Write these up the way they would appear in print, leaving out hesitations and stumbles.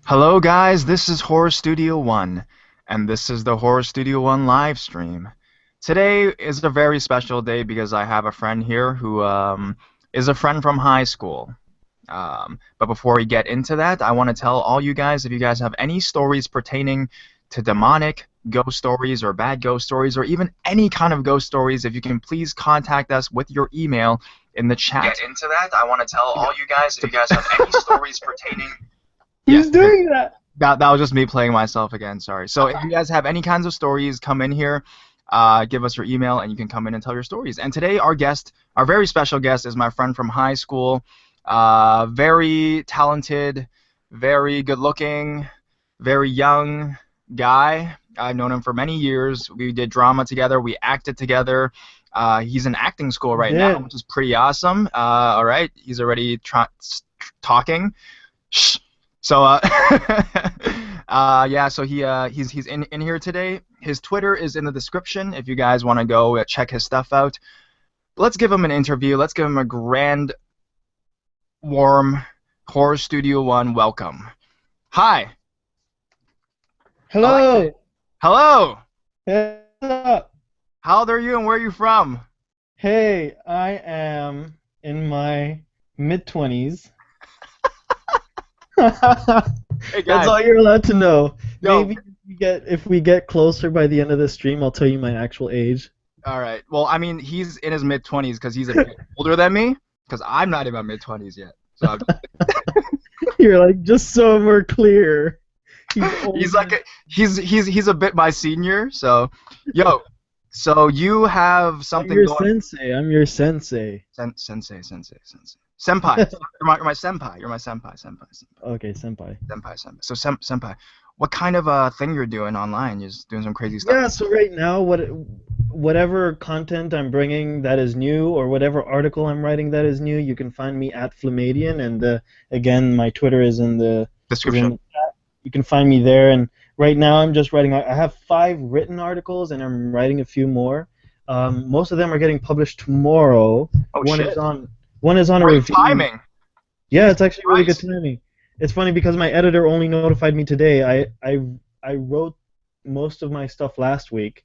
Hello guys, this is Horror Studio One, and this is the Horror Studio One live stream. Today is a very special day because I have a friend here who is a friend from high school. But before we get into that, I want to tell all you guys, if you guys have any stories pertaining to demonic ghost stories or bad ghost stories or even any kind of ghost stories, if you can please contact us with your email in the chat. Get into that, I want to tell all you guys, if you guys have any stories pertaining... Who's doing that? That was just me playing myself again, sorry. So if you guys have any kinds of stories, come in here, give us your email, and you can come in and tell your stories. And today our guest, our very special guest, is my friend from high school. Very talented, very good-looking, very young guy. I've known him for many years. We did drama together. We acted together. He's in acting school right now, which is pretty awesome. All right, he's already talking. Shh. So yeah, so he's in here today. His Twitter is in the description if you guys want to go check his stuff out. Let's give him an interview. Let's give him a grand, warm Horror Studio One welcome. Hi. Hello. Like hello. Hey, what's up? How old are you and where are you from? Hey, I am in my mid-20s. Hey guys. That's all you're allowed to know. Yo. Maybe if we get closer by the end of the stream, I'll tell you my actual age. All right. Well, I mean, he's in his mid-20s because he's a bit older than me. Because I'm not in my mid-20s yet. So You're like, just so we're clear. He's a bit my senior. So, yo. So you have something I'm your going. sensei. I'm your sensei. Sensei. Senpai. You're my senpai. You're my senpai. Okay, senpai. Senpai. So senpai, what kind of thing you're doing online? You're just doing some crazy stuff. Yeah, so right now, whatever content I'm bringing that is new, or whatever article I'm writing that is new, you can find me at Flamadian, and again, my Twitter is in the description. You can find me there, and right now I'm just writing. I have 5 written articles, and I'm writing a few more. Most of them are getting published tomorrow. Oh, one shit. is on a review. Timing. Yeah, it's actually really good timing. It's funny because my editor only notified me today. I wrote most of my stuff last week,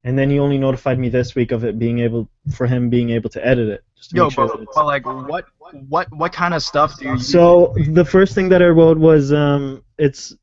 and then he only notified me this week of it being able to edit it. Just to Yo, make sure but like, what kind of stuff do you use? So the first thing that I wrote was it's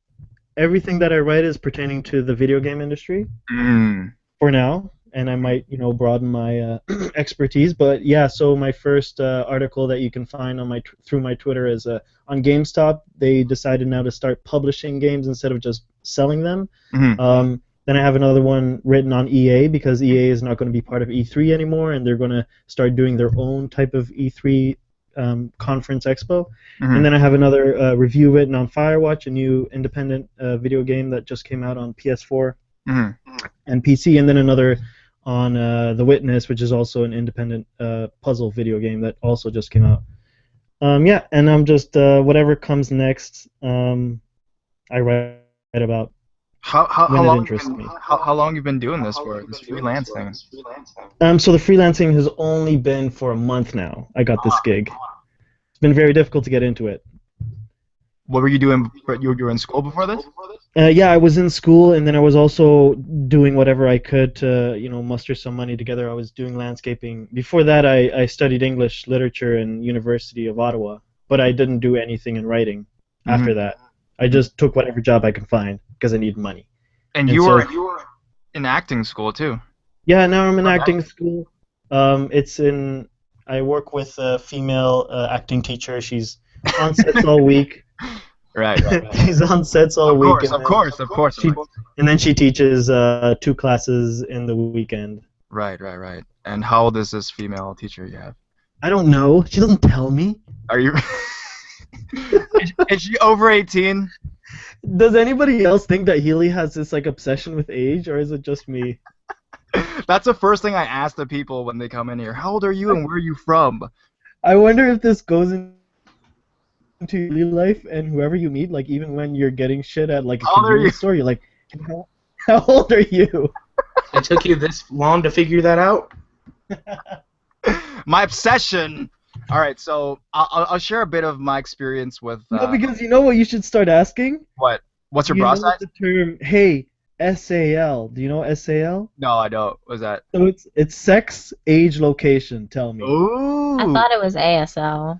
everything that I write is pertaining to the video game industry for now, and I might broaden my expertise. But yeah, so my first article that you can find on through my Twitter is on GameStop. They decided now to start publishing games instead of just selling them. Then I have another one written on EA because EA is not going to be part of E3 anymore, and they're going to start doing their own type of E3 conference expo. And then I have another review written on Firewatch, a new independent video game that just came out on PS4 and PC, and then another on The Witness, which is also an independent puzzle video game that also just came out. Yeah, and I'm just whatever comes next, I write about. How long you've been doing this for, this freelance thing? So the freelancing has only been for a month now. I got this gig. It's been very difficult to get into it. What were you doing? You were in school before this? Yeah, I was in school, and then I was also doing whatever I could to, muster some money together. I was doing landscaping. Before that, I studied English literature in University of Ottawa, but I didn't do anything in writing after that. I just took whatever job I could find because I needed money. And you were in acting school too? Yeah, now I'm in acting school. I work with a female acting teacher. She's on sets all week. Right. She's on sets all week. Of course. And then she teaches 2 classes in the weekend. Right. And how old is this female teacher you have? I don't know. She doesn't tell me. Are you? Is she over 18? Does anybody else think that Healy has this obsession with age, or is it just me? That's the first thing I ask the people when they come in here. How old are you and where are you from? I wonder if this goes into your life and whoever you meet, even when you're getting shit at a convenience store, you're like, how old are you? It took you this long to figure that out? My obsession All right, so I'll share a bit of my experience with No, because you know what you should start asking? what? What's Do your you bra know what size? the term, hey, SAL, do you know SAL? No, I don't. What's that? So it's sex, age, location, tell me. I Ooh. thought it was ASL.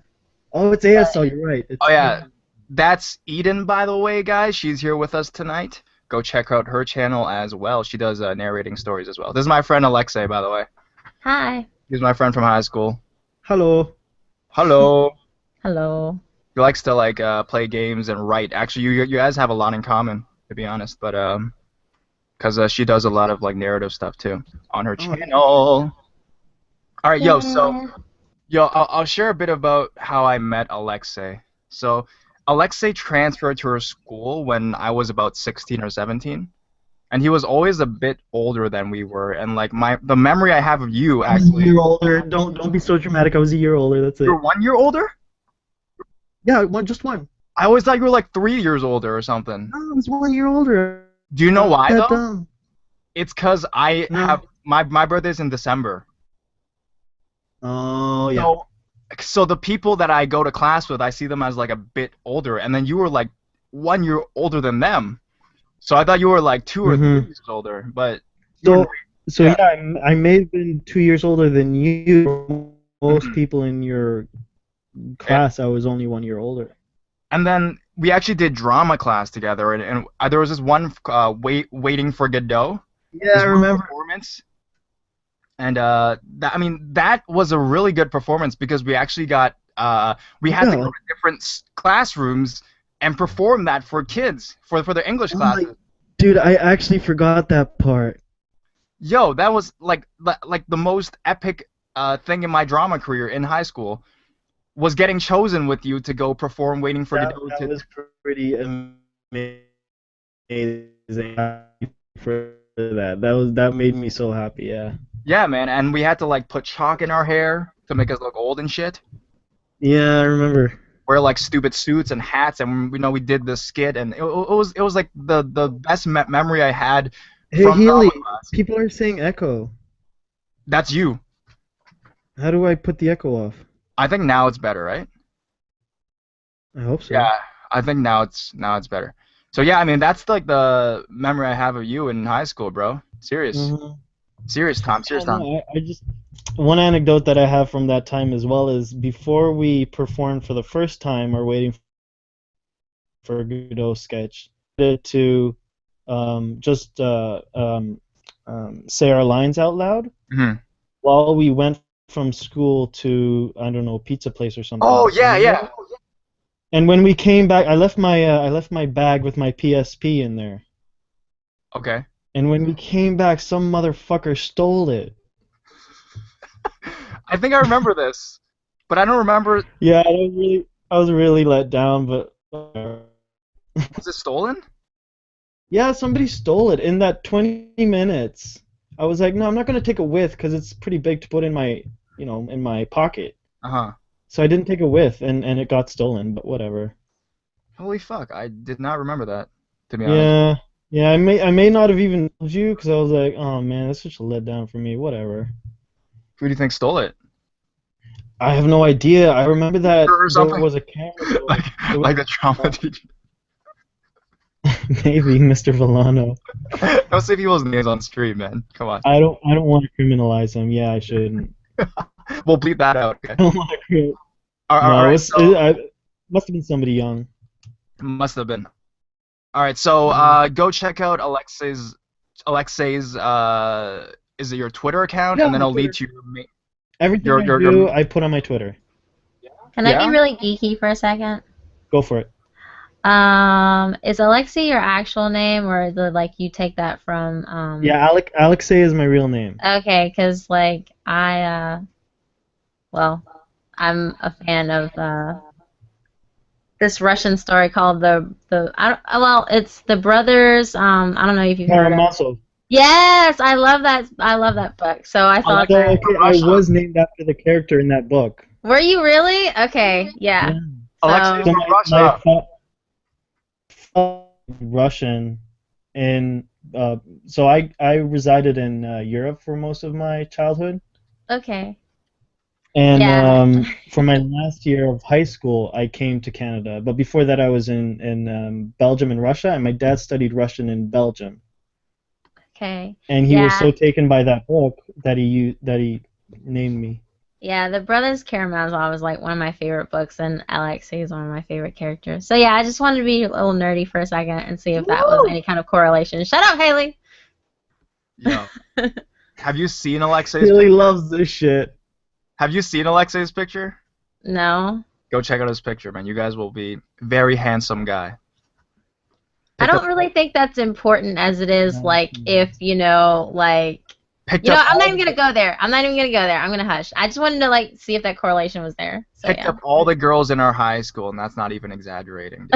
Oh, it's ASL, you're right. Oh It's yeah, that's Eden, by the way, guys. She's here with us tonight. Go check out her channel as well. She does narrating stories as well. This is my friend Alexei, by the way. Hi. He's my friend from high school. Hello. Hello. Hello. He likes to like play games and write. Actually, you guys have a lot in common, to be honest. But because she does a lot of like narrative stuff too on her Oh, channel. All right, yo. So Yeah. yo, I'll share a bit about how I met Alexei. So Alexei transferred to her school when I was about 16 or 17, and he was always a bit older than we were. And like the memory I have of you I was a actually, year older. Don't be so dramatic. I was a year older. That's it. you're 1 year older. Yeah, just one. I always thought you were like 3 years older or something. No, I was 1 year older. Do you know why That though? dumb. It's because I No. have my birthday's in December. Oh yeah. So the people that I go to class with, I see them as like a bit older, and then you were like 1 year older than them. So I thought you were like 2 or 3 years older, but you were, So yeah. yeah, I may have been 2 years older than you. Most people in your class, I was only 1 year older. And then we actually did drama class together, and there was this one waiting for Godot. Yeah, This I one remember. performance. And that was a really good performance because we actually got we had to go to different classrooms and perform that for kids for the English classes. Dude, I actually forgot that part. Yo, that was like the most epic thing in my drama career in high school was getting chosen with you to go perform Waiting for Godot. That was pretty amazing for that. That made me so happy. Yeah. Yeah, man, and we had to like put chalk in our hair to make us look old and shit. Yeah, I remember. Wear like stupid suits and hats, and we did this skit, and it was like the best memory I had. Hey, From Healy, drama class. people are saying echo. That's you. How do I put the echo off? I think now it's better, right? I hope so. Yeah, I think now it's better. So yeah, I mean that's like the memory I have of you in high school, bro. Serious. Mm-hmm. Serious time. No, I just one anecdote that I have from that time as well is before we performed for the first time or waiting for a Godot sketch, to just say our lines out loud while we went from school to, I don't know, pizza place or something. Oh yeah. And when we came back, I left my bag with my PSP in there. Okay. And when we came back, some motherfucker stole it. I think I remember this, but I don't remember. Yeah, I was really let down, but. Was it stolen? Yeah, somebody stole it in that 20 minutes. I was like, no, I'm not gonna take a whiff because it's pretty big to put in my, in my pocket. So I didn't take a whiff, and it got stolen. But whatever. Holy fuck! I did not remember that. To be honest. Yeah. I may not have even told you because I was like, oh man, that's such a letdown for me. Whatever. Who do you think stole it? I have no idea. I remember that there was a camera. like the drama teacher. Maybe Mr. Villano. Don't say people's names on stream, man. Come on. I don't want to criminalize him. Yeah, I shouldn't. We'll bleep that out. Okay. I don't want to. Must have been somebody young. Must have been. All right, so go check out Alexei's. Is it your Twitter account? Yeah, and then my I'll lead Twitter. to your. Everything I do, I put on my Twitter. Can I be really geeky for a second? Go for it. Is Alexei your actual name, or is it like you take that from? Yeah, Alexei is my real name. Okay, because like I'm a fan of this Russian story called it's the brothers. I don't know if you've heard of it. Yes, I love that book. So I thought I was named after the character in that book. Were you really? Okay, yeah. Alexei from Russia. Russian, and so I resided in Europe for most of my childhood. Okay. And for my last year of high school, I came to Canada. But before that, I was in Belgium and Russia, and my dad studied Russian in Belgium. Okay. And he was so taken by that book that he named me. Yeah, The Brothers Karamazov is like one of my favorite books, and Alexei is one of my favorite characters. So yeah, I just wanted to be a little nerdy for a second and see if that was any kind of correlation. Shut up, Haley! Yeah. Have you seen Alexei's Haley loves this shit. Have you seen Alexei's picture? No. Go check out his picture, man. You guys will be very handsome guy. I don't really think that's important as it is, like, if, you know, like... I'm not even gonna go there. I'm gonna hush. I just wanted to like see if that correlation was there. So, picked up all the girls in our high school, and that's not even exaggerating.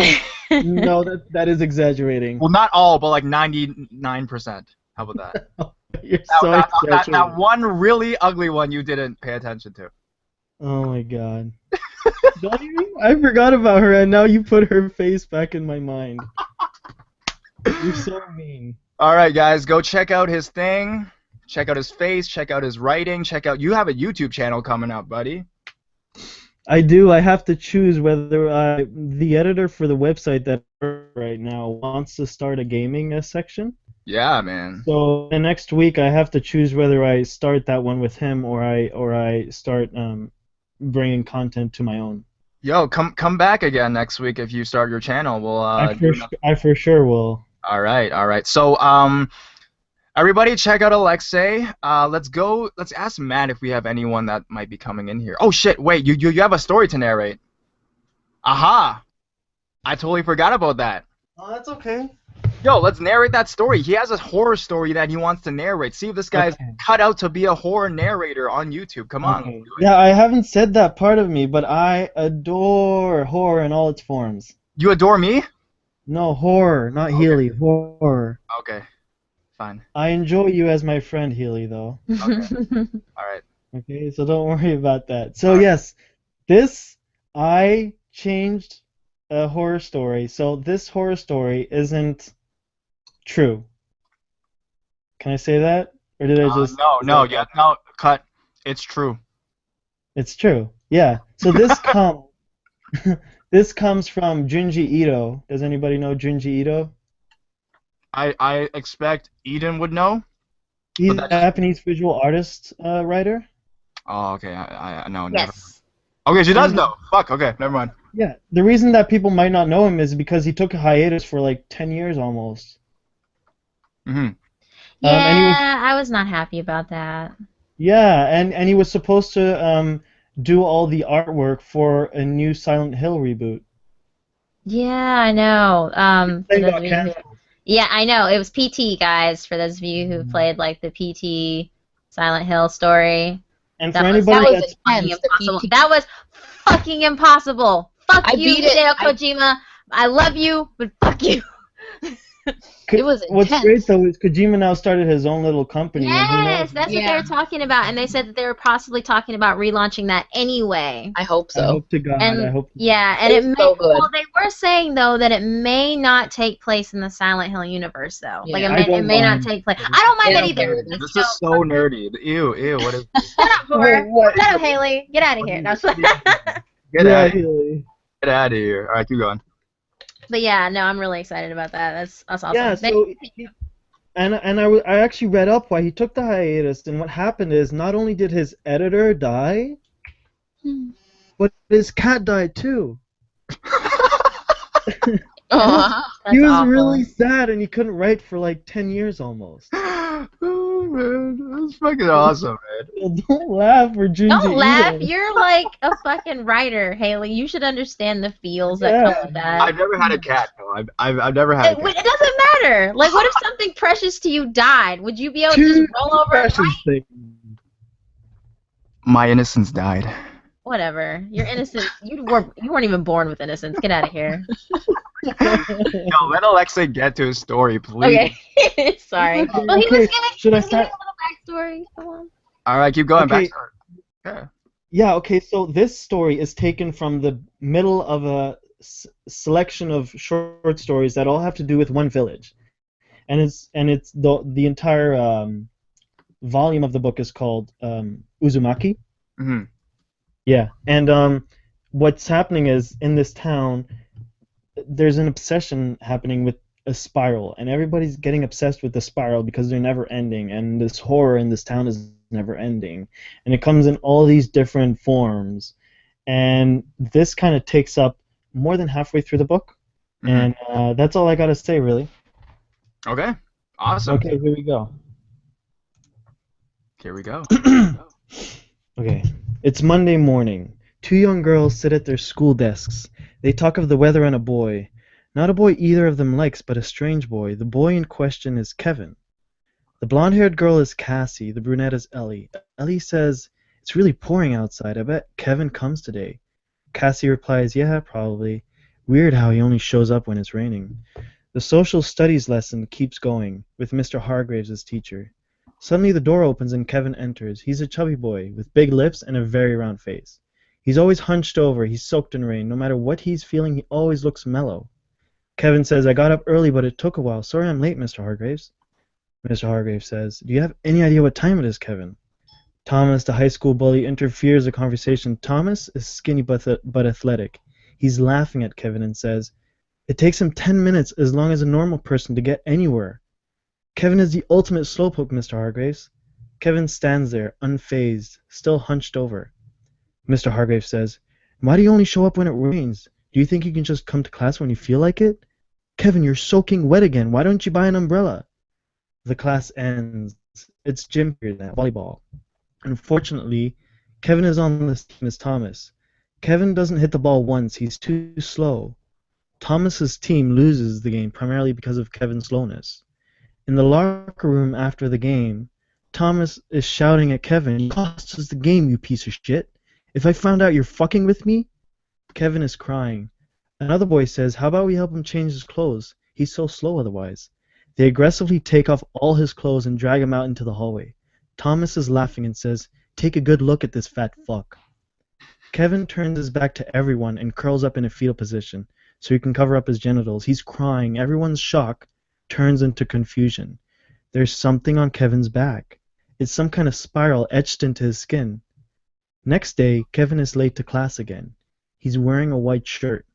No, that is exaggerating. Well, not all, but like 99%. How about that? You're so exaggerating. That one really ugly one you didn't pay attention to. Oh my god. Don't you? I forgot about her, and now you put her face back in my mind. You're so mean. All right, guys, go check out his thing. Check out his face, check out his writing, you have a YouTube channel coming up, buddy. I do. I have to choose whether the editor for the website that right now wants to start a gaming section. Yeah, man. So the next week I have to choose whether I start that one with him or I start bringing content to my own. Yo, come back again next week if you start your channel. We'll I for sure will. All right. So everybody check out Alexei. Let's ask Matt if we have anyone that might be coming in here. Oh shit, wait, you have a story to narrate. Aha! I totally forgot about that. Oh, that's okay. Yo, let's narrate that story. He has a horror story that he wants to narrate. See if this guy's cut out to be a horror narrator on YouTube. Come on. Okay. Yeah, I haven't said that part of me, but I adore horror in all its forms. You adore me? No, horror, not Healy. Horror. Okay. Fine. I enjoy you as my friend, Healy, though. Okay. All right. Okay, so don't worry about that. So yes, I changed a horror story. So this horror story isn't true. Can I say that? Or did I just... No, cut. It's true. It's true. Yeah. So this this comes from Junji Ito. Does anybody know Junji Ito? I expect Eden would know. He's a Japanese visual artist writer. Oh, okay. I know. Yes. Never. Okay, she does know. Fuck. Okay, never mind. Yeah. The reason that people might not know him is because he took a hiatus for like 10 years almost. Mm-hmm. Yeah, I was not happy about that. Yeah, and he was supposed to do all the artwork for a new Silent Hill reboot. Yeah, I know. Yeah, I know. It was PT, guys, for those of you who played like the PT Silent Hill story. And for anybody that's impossible. That was fucking impossible. Fuck you, Hideo Kojima. I love you, but fuck you. It was intense. What's great though is Kojima now started his own little company. Yes, that's what they were talking about, and they said that they were possibly talking about relaunching that anyway. I hope so. I hope to God. And, I hope. Yeah, and it may. So good. Well, they were saying though that it may not take place in the Silent Hill universe, though. Yeah, like it may not take place. I don't mind that either. This is so nerdy. Ew. What is? Shut up, whore. Shut up, Haley. Get out of here. No, Get out of here. Get out of here. All right, keep going. But yeah, no, I'm really excited about that. That's awesome. Yeah, so I actually read up why he took the hiatus, and what happened is not only did his editor die, but his cat died too. He was awful. Really sad, and he couldn't write for like 10 years almost. Oh man, that's fucking awesome, man. Don't laugh, for Junji. Don't laugh. You're like a fucking writer, Haley. You should understand the feels that come with that. I've never had a cat, though. I've never had a cat. It doesn't matter. Like, what if something precious to you died? Would you be able to just roll over and write? My innocence died. Whatever. You're innocent. You weren't even born with innocence. Get out of here. No, let Alexei get to his story, please. Okay. Sorry. Well, he was giving a little backstory. Come on. All right, keep going. Okay. Backstory. Yeah, okay, so this story is taken from the middle of a selection of short stories that all have to do with one village. And it's the entire volume of the book is called Uzumaki. Mm-hmm. Yeah, and what's happening is in this town, there's an obsession happening with a spiral, and everybody's getting obsessed with the spiral because they're never ending, and this horror in this town is never ending, and it comes in all these different forms, and this kind of takes up more than halfway through the book, and that's all I gotta say, really. Okay, awesome. Okay, here we go. Here we go. Okay, it's Monday morning. Two young girls sit at their school desks. They talk of the weather and a boy. Not a boy either of them likes, but a strange boy. The boy in question is Kevin. The blonde-haired girl is Cassie. The brunette is Ellie. Ellie says, "It's really pouring outside. I bet Kevin comes today." Cassie replies, "Yeah, probably. Weird how he only shows up when it's raining." The social studies lesson keeps going, with Mr. Hargraves as teacher. Suddenly the door opens and Kevin enters. He's a chubby boy, with big lips and a very round face. He's always hunched over, he's soaked in rain. No matter what he's feeling, he always looks mellow. Kevin says, "I got up early, but it took a while. Sorry I'm late, Mr. Hargraves." Mr. Hargraves says, "Do you have any idea what time it is, Kevin?" Thomas, the high school bully, interferes the conversation. Thomas is skinny but athletic. He's laughing at Kevin and says, "It takes him 10 minutes as long as a normal person to get anywhere." "Kevin is the ultimate slowpoke, Mr. Hargraves." Kevin stands there, unfazed, still hunched over. Mr. Hargraves says, "Why do you only show up when it rains? Do you think you can just come to class when you feel like it? Kevin, you're soaking wet again. Why don't you buy an umbrella?" The class ends. It's gym period now, volleyball. Unfortunately, Kevin is on this team as Thomas. Kevin doesn't hit the ball once. He's too slow. Thomas's team loses the game primarily because of Kevin's slowness. In the locker room after the game, Thomas is shouting at Kevin, "You cost us the game, you piece of shit. If I found out you're fucking with me..." Kevin is crying. Another boy says, "How about we help him change his clothes? He's so slow otherwise." They aggressively take off all his clothes and drag him out into the hallway. Thomas is laughing and says, "Take a good look at this fat fuck." Kevin turns his back to everyone and curls up in a fetal position so he can cover up his genitals. He's crying. Everyone's shock turns into confusion. There's something on Kevin's back. It's some kind of spiral etched into his skin. Next day, Kevin is late to class again. He's wearing a white shirt.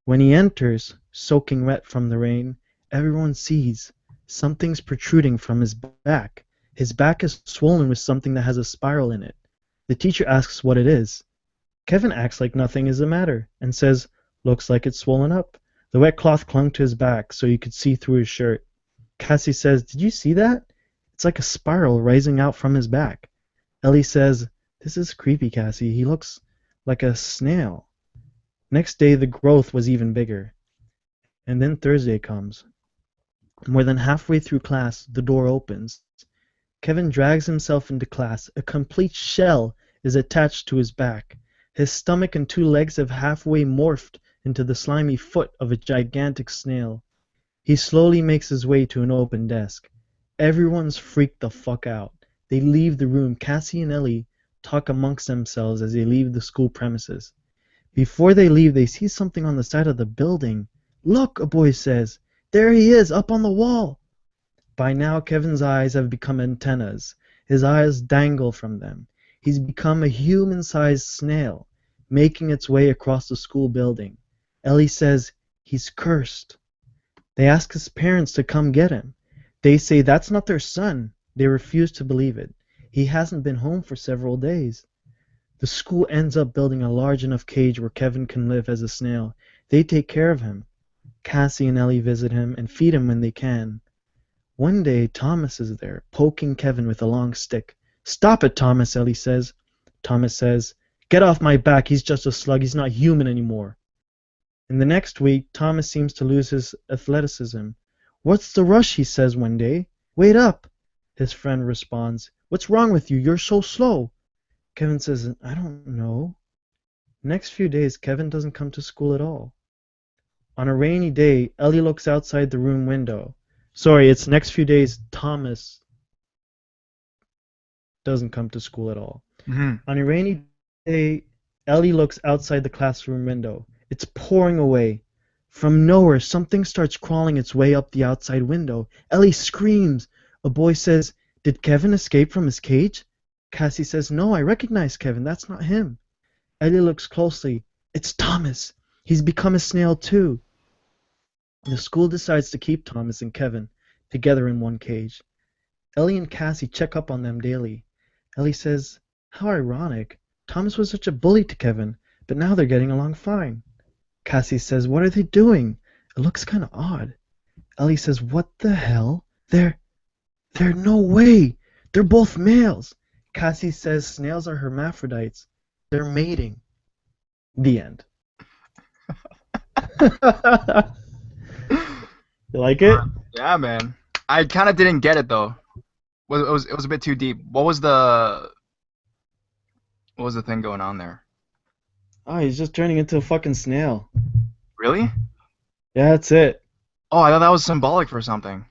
When he enters, soaking wet from the rain, everyone sees something's protruding from his back. His back is swollen with something that has a spiral in it. The teacher asks what it is. Kevin acts like nothing is the matter and says, "Looks like it's swollen up." The wet cloth clung to his back so you could see through his shirt. Cassie says, "Did you see that? It's like a spiral rising out from his back." Ellie says, "This is creepy, Cassie. He looks like a snail." Next day the growth was even bigger. And then Thursday comes. More than halfway through class, the door opens. Kevin drags himself into class. A complete shell is attached to his back. His stomach and two legs have halfway morphed into the slimy foot of a gigantic snail. He slowly makes his way to an open desk. Everyone's freaked the fuck out. They leave the room. Cassie and Ellie talk amongst themselves as they leave the school premises. Before they leave, they see something on the side of the building. "Look," a boy says. "There he is, up on the wall." By now, Kevin's eyes have become antennas. His eyes dangle from them. He's become a human-sized snail, making its way across the school building. Ellie says, "He's cursed." They ask his parents to come get him. They say that's not their son. They refuse to believe it. He hasn't been home for several days. The school ends up building a large enough cage where Kevin can live as a snail. They take care of him. Cassie and Ellie visit him and feed him when they can. One day, Thomas is there, poking Kevin with a long stick. "Stop it, Thomas," Ellie says. Thomas says, "Get off my back. He's just a slug. He's not human anymore." In the next week, Thomas seems to lose his athleticism. "What's the rush?" he says one day. "Wait up." His friend responds, "What's wrong with you? You're so slow." Kevin says, "I don't know." Next few days, Kevin doesn't come to school at all. On a rainy day, Ellie looks outside the room window. Sorry, it's next few days, Thomas doesn't come to school at all. On a rainy day, Ellie looks outside the classroom window. It's pouring away. From nowhere, something starts crawling its way up the outside window. Ellie screams. A boy says, "Did Kevin escape from his cage?" Cassie says, "No, I recognize Kevin. That's not him." Ellie looks closely. It's Thomas. He's become a snail too. The school decides to keep Thomas and Kevin together in one cage. Ellie and Cassie check up on them daily. Ellie says, "How ironic. Thomas was such a bully to Kevin, but now they're getting along fine." Cassie says, "What are they doing? It looks kind of odd." Ellie says, "What the hell? They're no way. They're both males." Cassie says snails are hermaphrodites. They're mating. The end. You like it? Yeah, man. I kind of didn't get it though. It was a bit too deep. What was the thing going on there? Oh, he's just turning into a fucking snail. Really? Yeah, that's it. Oh, I thought that was symbolic for something.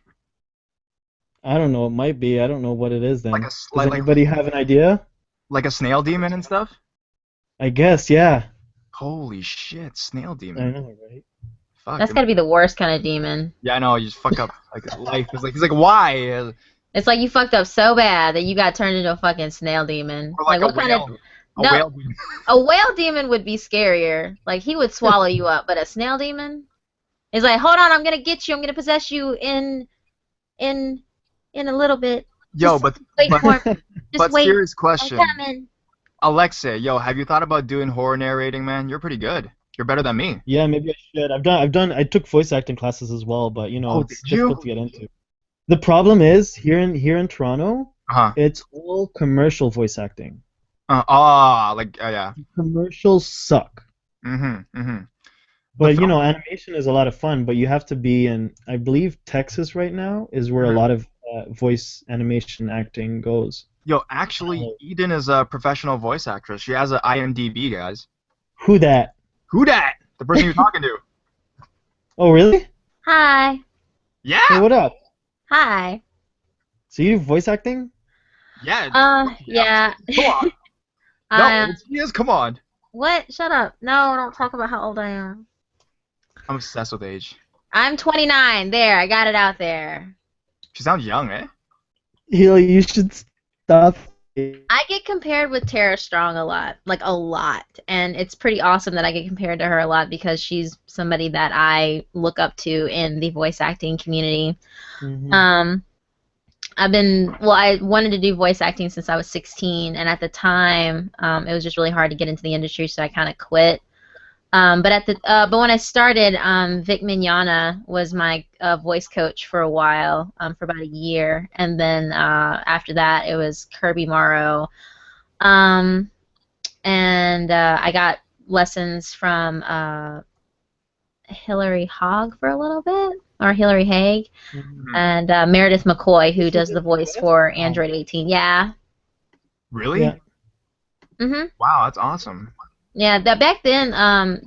I don't know. It might be. I don't know what it is then. Does anybody have an idea? Like a snail demon and stuff? I guess, yeah. Holy shit, snail demon. I know, right? Fuck. That's gotta be the worst kind of demon. Yeah, I know. You just fuck up like life. He's like, why? It's like you fucked up so bad that you got turned into a fucking snail demon. Or like what kind of? No, whale demon. a whale demon would be scarier. Like he would swallow you up, but a snail demon is like, hold on, I'm gonna get you. I'm gonna possess you in a little bit. Yo, Just wait for me. Just wait. Serious question. I'm coming. Alexei, yo, have you thought about doing horror narrating, man? You're pretty good. You're better than me. Yeah, maybe I should. I took voice acting classes as well, but it's difficult to get into. The problem is here in Toronto, it's all commercial voice acting. Yeah. Commercials suck. Mm-hmm. But animation is a lot of fun, but you have to be in, I believe, Texas right now is where a lot of voice animation acting goes. Yo, actually, Eden is a professional voice actress. She has an IMDb, guys. Who that? Who dat? The person you're talking to. Oh, really? Hi. Yeah. Hey, what up? Hi. So you do voice acting? Yeah. Yeah. Come on. No, she is. Come on. What? Shut up. No, don't talk about how old I am. I'm obsessed with age. I'm 29. There, I got it out there. She sounds young, eh? You should stop. I get compared with Tara Strong a lot, and it's pretty awesome that I get compared to her a lot because she's somebody that I look up to in the voice acting community. Mm-hmm. I wanted to do voice acting since I was 16, and at the time, it was just really hard to get into the industry, so I kind of quit. But when I started, Vic Mignogna was my voice coach for a while, for about a year, and then after that it was Kirby Morrow, and I got lessons from Hilary Hogg for a little bit, or Hilary Haig, and Meredith McCoy, who does the voice for Android 18. Yeah. Really? Yeah. Mhm. Wow, that's awesome. Yeah, that back then, I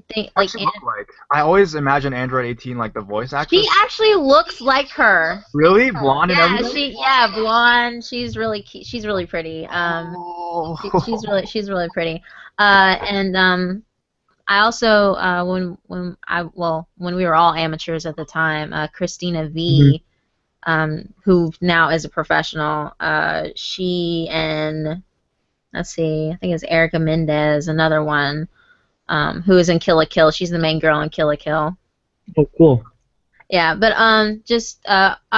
always imagine Android 18 like the voice actress. She actually looks like her. Really? Blonde and everything? Blonde. She's really cute. She's really pretty. She's really pretty. And I also when we were all amateurs at the time, Christina V, who now is a professional, she and let's see, I think it's Erica Mendez, another one, who is in Kill la Kill. She's the main girl in Kill la Kill. Oh, cool. Yeah, but I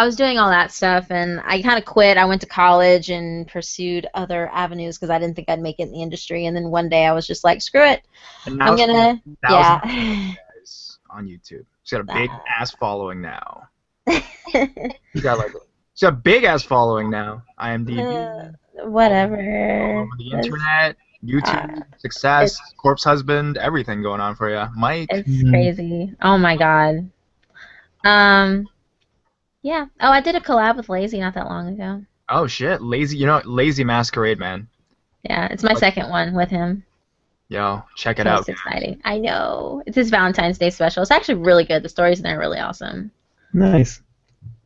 was doing all that stuff, and I kind of quit. I went to college and pursued other avenues because I didn't think I'd make it in the industry. And then one day I was just like, screw it. And now I'm gonna, yeah. Guys on YouTube. She's got a big ass following now. She's got a big ass following now. IMDb. Whatever. All over the internet, YouTube, success, corpse husband, everything going on for you, Mike. It's crazy. Oh my god. Yeah. Oh, I did a collab with Lazy not that long ago. Oh shit, Lazy. Lazy Masquerade, man. Yeah, it's my second one with him. Yo, check it out. It's exciting. I know. It's his Valentine's Day special. It's actually really good. The stories in there are really awesome. Nice.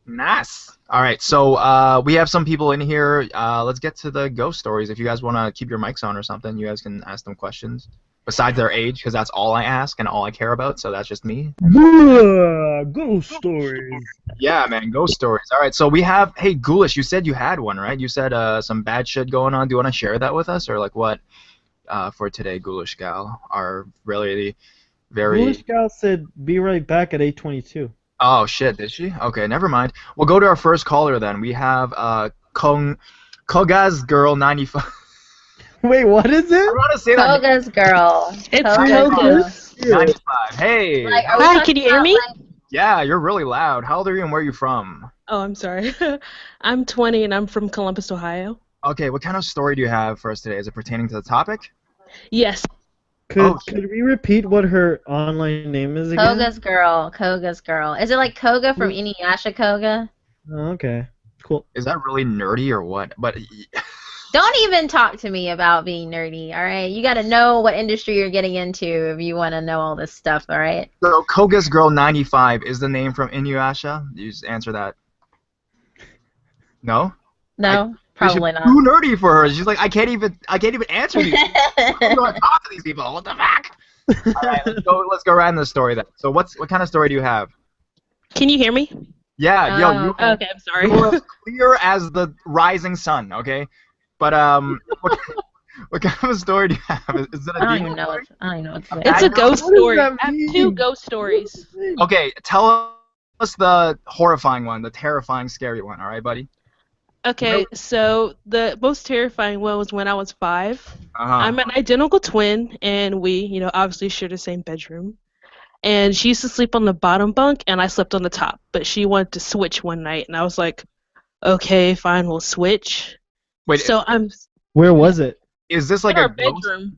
Nice. All right, so we have some people in here. Let's get to the ghost stories. If you guys want to keep your mics on or something, you guys can ask them questions. Besides their age, because that's all I ask and all I care about, so that's just me. Ghost stories. Yeah, man, ghost stories. All right, so we have, hey, Ghoulish, you said you had one, right? You said some bad shit going on. Do you want to share that with us, or like what? for today, Ghoulish Gal. Are really very. Ghoulish Gal said, "Be right back at 8:22." Oh shit, did she? Okay, never mind. We'll go to our first caller then. We have Kogaz Girl 95. Wait, what is it? I want to say that. Koga's Girl. It's Koga's. 95. Hey. Like, Hi, can you hear me? Yeah, you're really loud. How old are you and where are you from? Oh, I'm sorry. I'm 20 and I'm from Columbus, Ohio. Okay, what kind of story do you have for us today? Is it pertaining to the topic? Yes. Could we repeat what her online name is again? Koga's Girl. Koga's Girl. Is it like Koga from Inuyasha Koga? Oh, okay, cool. Is that really nerdy or what? But Don't even talk to me about being nerdy, all right? You got to know what industry you're getting into if you want to know all this stuff, all right? So Koga's Girl 95 is the name from Inuyasha? You just answer that. No? No, probably not. Too nerdy for her. She's like, I can't even answer these. I don't want to talk to these people. What the fuck? All right, let's go right in the story then. So what kind of story do you have? Can you hear me? Yeah, yo, okay, I'm sorry. You're as clear as the rising sun, okay? But what kind of a story do you have? Is it a I don't demon even know. story? I don't even know what's It's a ghost What does story. that I have mean? 2 ghost stories. Okay, tell us the horrifying one, the terrifying, scary one. All right, buddy. Okay, so the most terrifying one was when I was 5. Uh-huh. I'm an identical twin, and we, obviously share the same bedroom. And she used to sleep on the bottom bunk, and I slept on the top. But she wanted to switch one night, and I was like, okay, fine, we'll switch. Wait, So I'm Where was it? is this like in a our ghost? bedroom.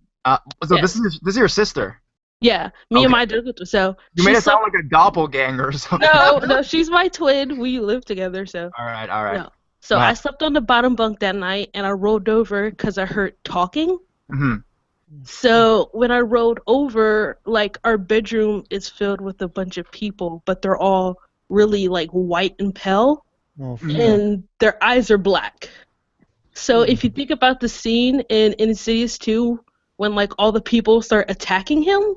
So Yeah. this is your sister. Yeah, me Okay. and my identical. So You she made it sound slept- like a doppelganger or something. no, she's my twin. We live together, so. All right. No. So Wow. I slept on the bottom bunk that night, and I rolled over because I heard talking. Mm-hmm. So when I rolled over, like, our bedroom is filled with a bunch of people, but they're all really, like, white and pale, Oh, Mhm. and their eyes are black. So if you think about the scene in Insidious 2, when, like, all the people start attacking him,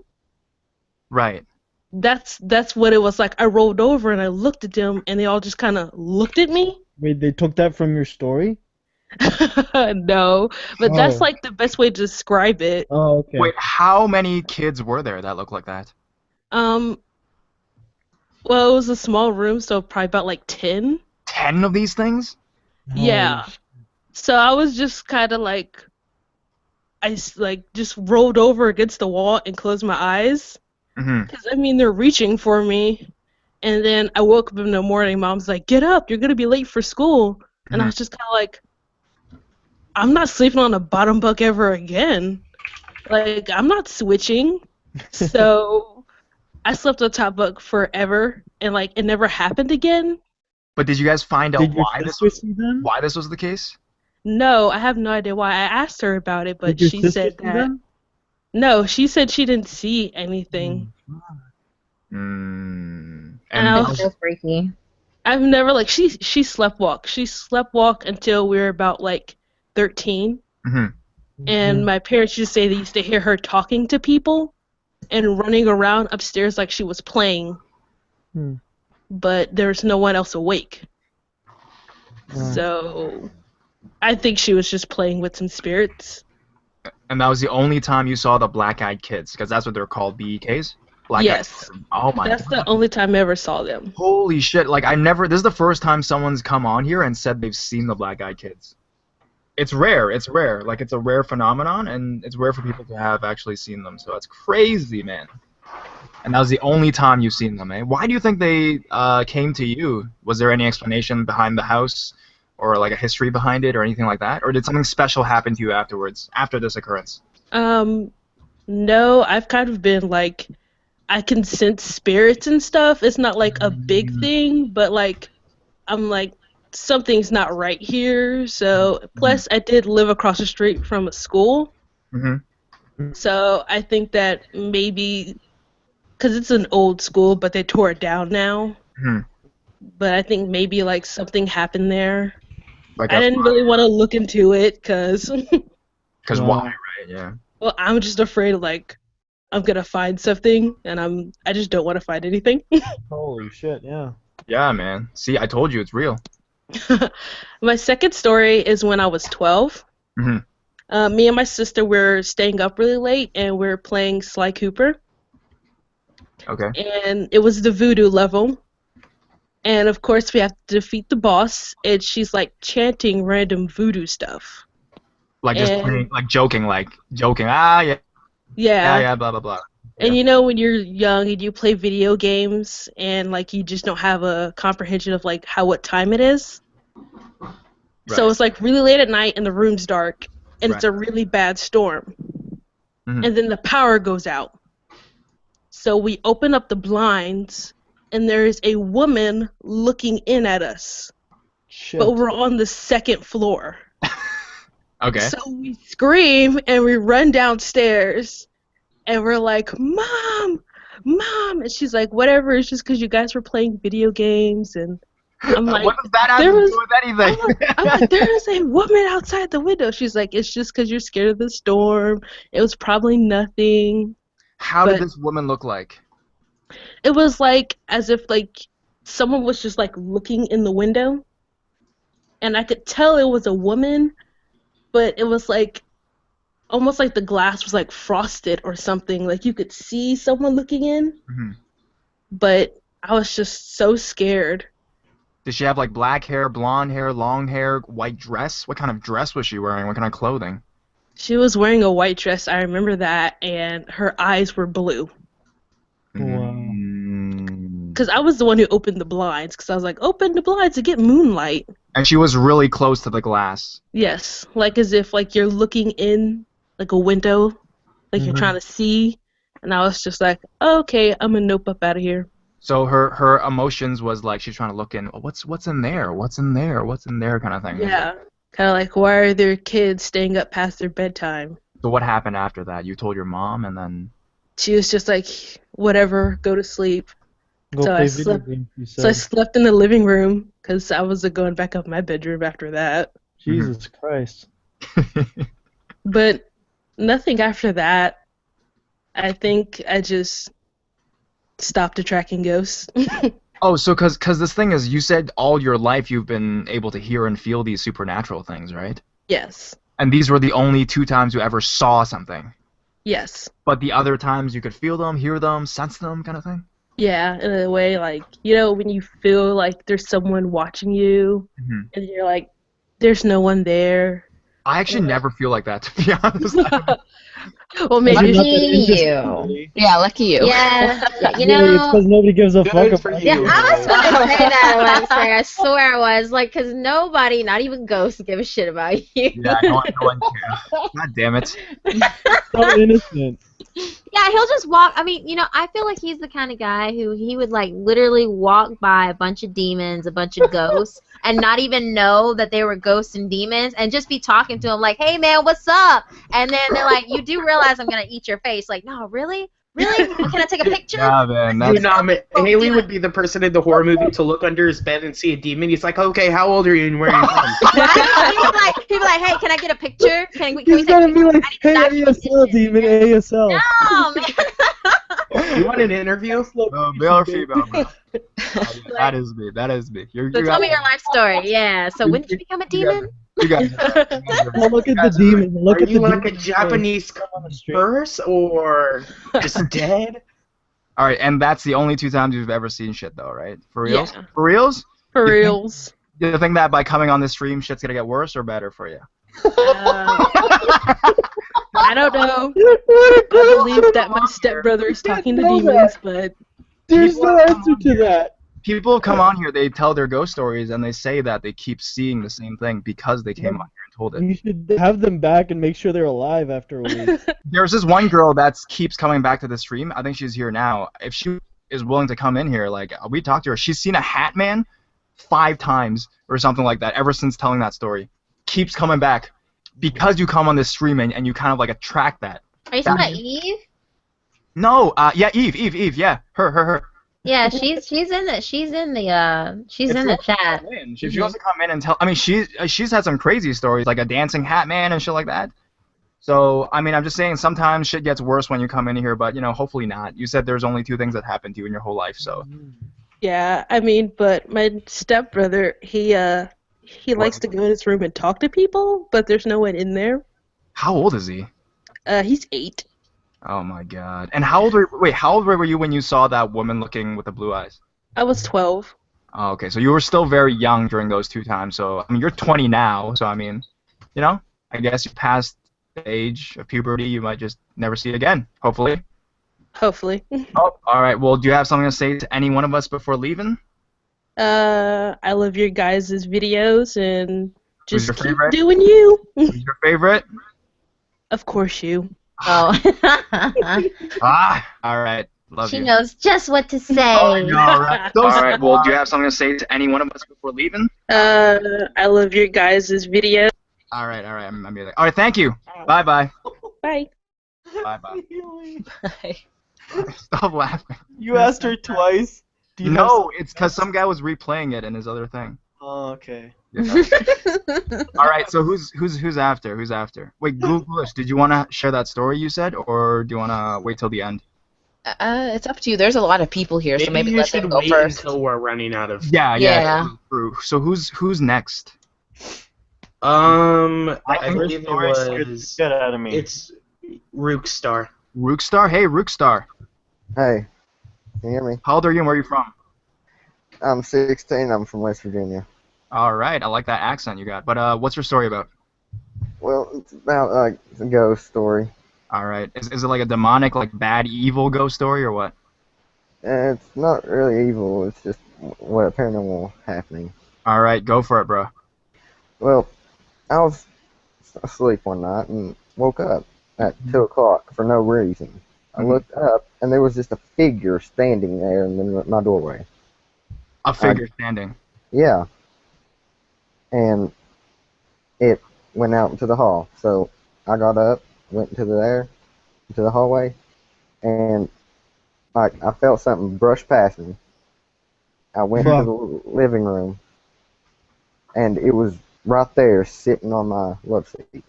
Right. that's what it was like. I rolled over and I looked at them, and they all just kind of looked at me. Wait, they took that from your story? No, but that's Oh. like the best way to describe it. Oh, okay. Wait, how many kids were there that looked like that? Well, it was a small room, so probably about like 10. 10 of these things? Yeah. So I was just kind of like, just rolled over against the wall and closed my eyes. Mm-hmm. Because, I mean, they're reaching for me. And then I woke up in the morning, Mom's like, get up, you're going to be late for school. And I was just kind of like, I'm not sleeping on a bottom bunk ever again. Like, I'm not switching. So I slept on top bunk forever, and, like, it never happened again. But did you guys find out Did your why this sister was see them? why this was the case? No, I have no idea why. I asked her about it, but Did your she sister said see that. them? No, she said she didn't see anything. Mm. And I That's was- so freaky. I've never, like, she sleptwalked. She sleptwalked until we were about, like, 13. Mhm. And my parents used to say they used to hear her talking to people and running around upstairs like she was playing. Hmm. But there's no one else awake. So I think she was just playing with some spirits. And that was the only time you saw the black-eyed kids, because that's what they're called, BEKs? Black-eyed Yes. kids. Oh my That's god. the only time I ever saw them. Holy shit, like this is the first time someone's come on here and said they've seen the black-eyed kids. It's rare, like it's a rare phenomenon, and it's rare for people to have actually seen them, so it's crazy, man. And that was the only time you've seen them, eh? Why do you think they came to you? Was there any explanation behind the house, or like a history behind it, or anything like that? Or did something special happen to you afterwards, after this occurrence? No, I've kind of been like, I can sense spirits and stuff. It's not like a big thing, but like, I'm like, something's not right here. So, plus, I did live across the street from a school. Mm-hmm. So, I think that maybe, because it's an old school, but they tore it down now. Mm-hmm. But I think maybe like something happened there. Like I didn't really want to look into it because, Because Wow. why, right? Yeah. well, I'm just afraid like I'm gonna find something, and I just don't want to find anything. Holy shit, yeah. Yeah, man. See, I told you it's real. My second story is when I was 12. Mhm. Me and my sister were staying up really late, and we're playing Sly Cooper. Okay. And it was the voodoo level. And of course, we have to defeat the boss, and she's like chanting random voodoo stuff. Like just playing, like joking. Ah, yeah. Yeah, blah blah blah. And you know when you're young and you play video games and like you just don't have a comprehension of like what time it is. Right. So it's like really late at night and the room's dark and it's a really bad storm. Mm-hmm. And then the power goes out. So we open up the blinds and there's a woman looking in at us. Shit. But we're on the second floor. Okay. So we scream and we run downstairs and we're like, Mom! Mom! And she's like, whatever, it's just because you guys were playing video games. And I'm like, what does that have to do with anything? I'm like, there is a woman outside the window. She's like, it's just because you're scared of the storm. It was probably nothing. How did this woman look like? It was like as if like someone was just like looking in the window. And I could tell it was a woman. But it was like, almost like the glass was like frosted or something. Like you could see someone looking in. Mm-hmm. But I was just so scared. Did she have like black hair, blonde hair, long hair, white dress? What kind of dress was she wearing? What kind of clothing? She was wearing a white dress. I remember that. And her eyes were blue. Because I was the one who opened the blinds. Because I was like, open the blinds to get moonlight. And she was really close to the glass. Yes, like as if like you're looking in like a window, like you're trying to see. And I was just like, oh, okay, I'm gonna nope up out of here. So her emotions was like she's trying to look in. What's in there? What's in there? What's in there? Kind of thing. Yeah, kind of like why are there kids staying up past their bedtime? So what happened after that? You told your mom, and then she was just like, whatever, go to sleep. So I slept in the living room because I wasn't going back up my bedroom after that. Jesus Christ. But nothing after that. I think I just stopped attracting ghosts. Oh, so because this thing is, you said all your life you've been able to hear and feel these supernatural things, right? Yes. And these were the only 2 times you ever saw something? Yes. But the other times you could feel them, hear them, sense them, kind of thing? Yeah, in a way, like, you know, when you feel like there's someone watching you, and you're like, there's no one there. I actually never feel like that, to be honest. Well, maybe you. Yeah, lucky you. Yeah, you know. It's because nobody gives a fuck about you. Yeah, I was going to say that, Alexei. I swear I was. Like, because nobody, not even ghosts, give a shit about you. Yeah, no one cares. God damn it. So innocent. Yeah, he'll just walk. I mean, you know, I feel like he's the kind of guy who he would, like, literally walk by a bunch of demons, a bunch of ghosts, and not even know that they were ghosts and demons, and just be talking to them like, hey, man, what's up? And then they're like, you do realize I'm going to eat your face. Like, no, really? Really? Can I take a picture? Yeah, man. Haley would be the person in the horror movie to look under his bed and see a demon. He's like, okay, how old are you and where are you from? He'd be like, hey, can I get a picture? He's gonna be like, hey, ASL, demon, ASL. No, man. You want an interview? Male or female, bro? That is me. So tell me your life story. Yeah. So when did you become a demon? You got well, look at the demon. Look at the demon. Are you like a Japanese curse or just dead? All right, and that's the only 2 times you've ever seen shit, though, right? For reals? Yeah. For reals? For reals. Do you think that by coming on this stream, shit's gonna get worse or better for you? I don't know. I believe that my stepbrother is talking to demons, but there's no answer to that. People come on here, they tell their ghost stories, and they say that they keep seeing the same thing because they came on here and told it. You should have them back and make sure they're alive after a week. There's this one girl that keeps coming back to the stream. I think she's here now. If she is willing to come in here, like, we talked to her. She's seen a hat man 5 times or something like that ever since telling that story. Keeps coming back because you come on this stream and you kind of, like, attract that. Are you talking about Eve? No, yeah, Eve, yeah, her. Yeah, she's in the chat. She wants to come in and tell. I mean, she's had some crazy stories, like a dancing hat man and shit like that. So, I mean, I'm just saying sometimes shit gets worse when you come in here, but, you know, hopefully not. You said there's only 2 things that happened to you in your whole life, so. Yeah, I mean, but my stepbrother, he likes to go in his room and talk to people, but there's no one in there. How old is he? He's 8. Oh my God. And how old were you when you saw that woman looking with the blue eyes? I was 12. Oh, okay, so you were still very young during those 2 times. So I mean, you're 20 now. So I mean, I guess you passed the age of puberty. You might just never see it again. Hopefully. Hopefully. Oh, all right. Well, do you have something to say to any one of us before leaving? I love your guys' videos and Who's just your keep favorite? doing you. Who's your favorite? Of course you. Oh. All right. Love She you. knows just what to say. All right. All right. Well, do you have something to say to any one of us before leaving? I love your guys' videos. All right. I'm here. All right. Thank you. Bye. Bye. Bye. Stop laughing. You asked her twice. Do you No, it's because some guy was replaying it in his other thing. Oh, okay. Yeah. All right. So who's after? Who's after? Wait, Ghoulish, did you want to share that story you said, or do you want to wait till the end? It's up to you. There's a lot of people here, so maybe you let should them go wait first. until we're running out of. Yeah. True. So who's next? I think believe it was. Get out of me. It's Rookstar. Rookstar. Hey, Rookstar. Hey, can you hear me? How old are you and where are you from? I'm 16. I'm from West Virginia. All right. I like that accent you got. But what's your story about? Well, it's about like a ghost story. All right. Is it like a demonic, like bad, evil ghost story or what? It's not really evil. It's just what paranormal happening. All right. Go for it, bro. Well, I was asleep one night and woke up at 2 o'clock for no reason. I looked up and there was just a figure standing there in my doorway. A figure standing. Yeah. And it went out into the hall. So I got up, went into the hallway, and like I felt something brush past me. I went to the living room, and it was right there sitting on my love seat.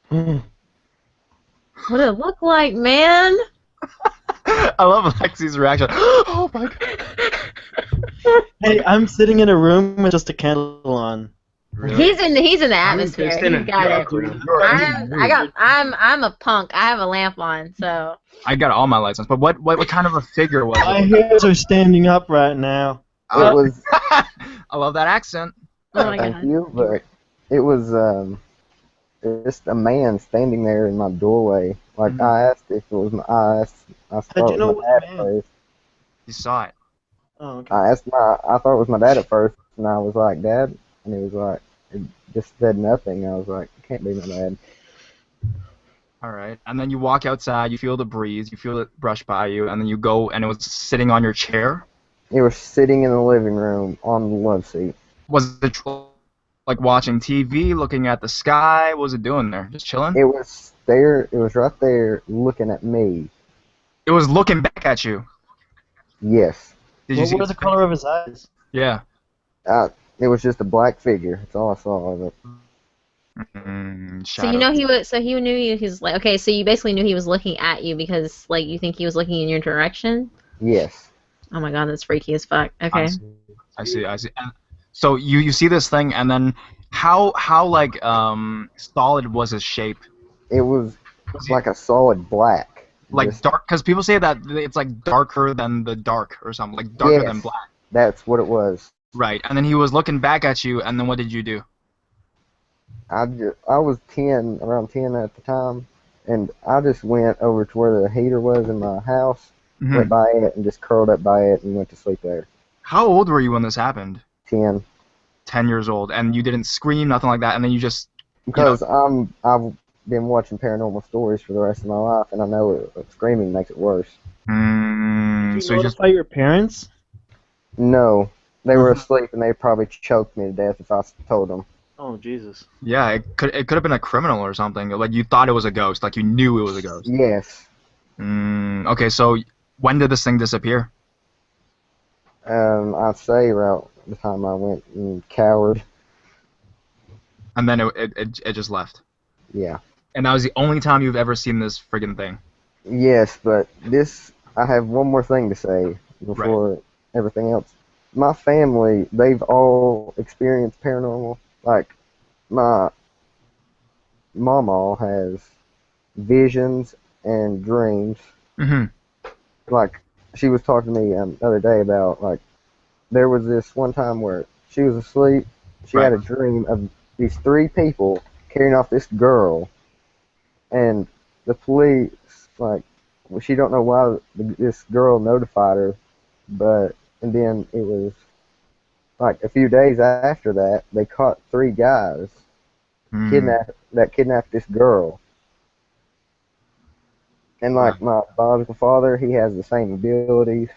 What did it look like, man? I love Lexi's reaction. Oh my God. Hey, I'm sitting in a room with just a candle on. Really? He's in the atmosphere. just in He's a got it. dark I'm a punk. I have a lamp on, so. I got all my license, but what kind of a figure was My it? hairs are standing up right now. It was. I love that accent. Oh my Thank God. you, but it was just a man standing there in my doorway. Like I asked if it was I thought you it know was it my was dad a at man? first. You saw it. Oh, okay. I thought it was my dad at first, and I was like, Dad, and he was like, it just said nothing. I was like, it can't be my dad. All right. And then you walk outside, you feel the breeze, you feel it brush by you, and then you go, and it was sitting on your chair. He was sitting in the living room on the love seat. Was it like watching TV, looking at the sky? What was it doing there? Just chilling? It was there. It was right there, looking at me. It was looking back at you. Yes. Did you What see was his the color face? of his eyes? Yeah. It was just a black figure. That's all I saw of it. So you know he was. So he knew he was like. Okay, so you basically knew he was looking at you because like you think he was looking in your direction. Yes. Oh my God, that's freaky as fuck. Okay. I see. And so you see this thing, and then how like solid was his shape? It was like a solid black. Like Just- dark, because people say that it's like darker than the dark or something, like darker than Yes. black. That's what it was. Right. And then he was looking back at you, and then what did you do? I was 10, around 10 at the time, and I just went over to where the heater was in my house, went by it, and just curled up by it and went to sleep there. How old were you when this happened? 10. 10 years old, and you didn't scream, nothing like that, and then you just... Because I've been watching paranormal stories for the rest of my life, and I know screaming makes it worse. So Did you you just... notify your parents? No. They were asleep, and they probably choked me to death if I told them. Oh, Jesus. Yeah, it could have been a criminal or something. Like, you thought it was a ghost. Like, you knew it was a ghost. Yes. Okay, so when did this thing disappear? I'd say around the time I went and cowered. And then it just left. Yeah. And that was the only time you've ever seen this friggin' thing. Yes, but I have one more thing to say before everything else. My family, they've all experienced paranormal. Like, my Mama has visions and dreams. Mm-hmm. Like, she was talking to me the other day about, like, there was this one time where she was asleep. She had a dream of these 3 people carrying off this girl, and the police, like, she don't know why this girl notified her, and then it was, like, a few days after that, they caught 3 guys kidnapped this girl. And, like, my biological father, he has the same abilities.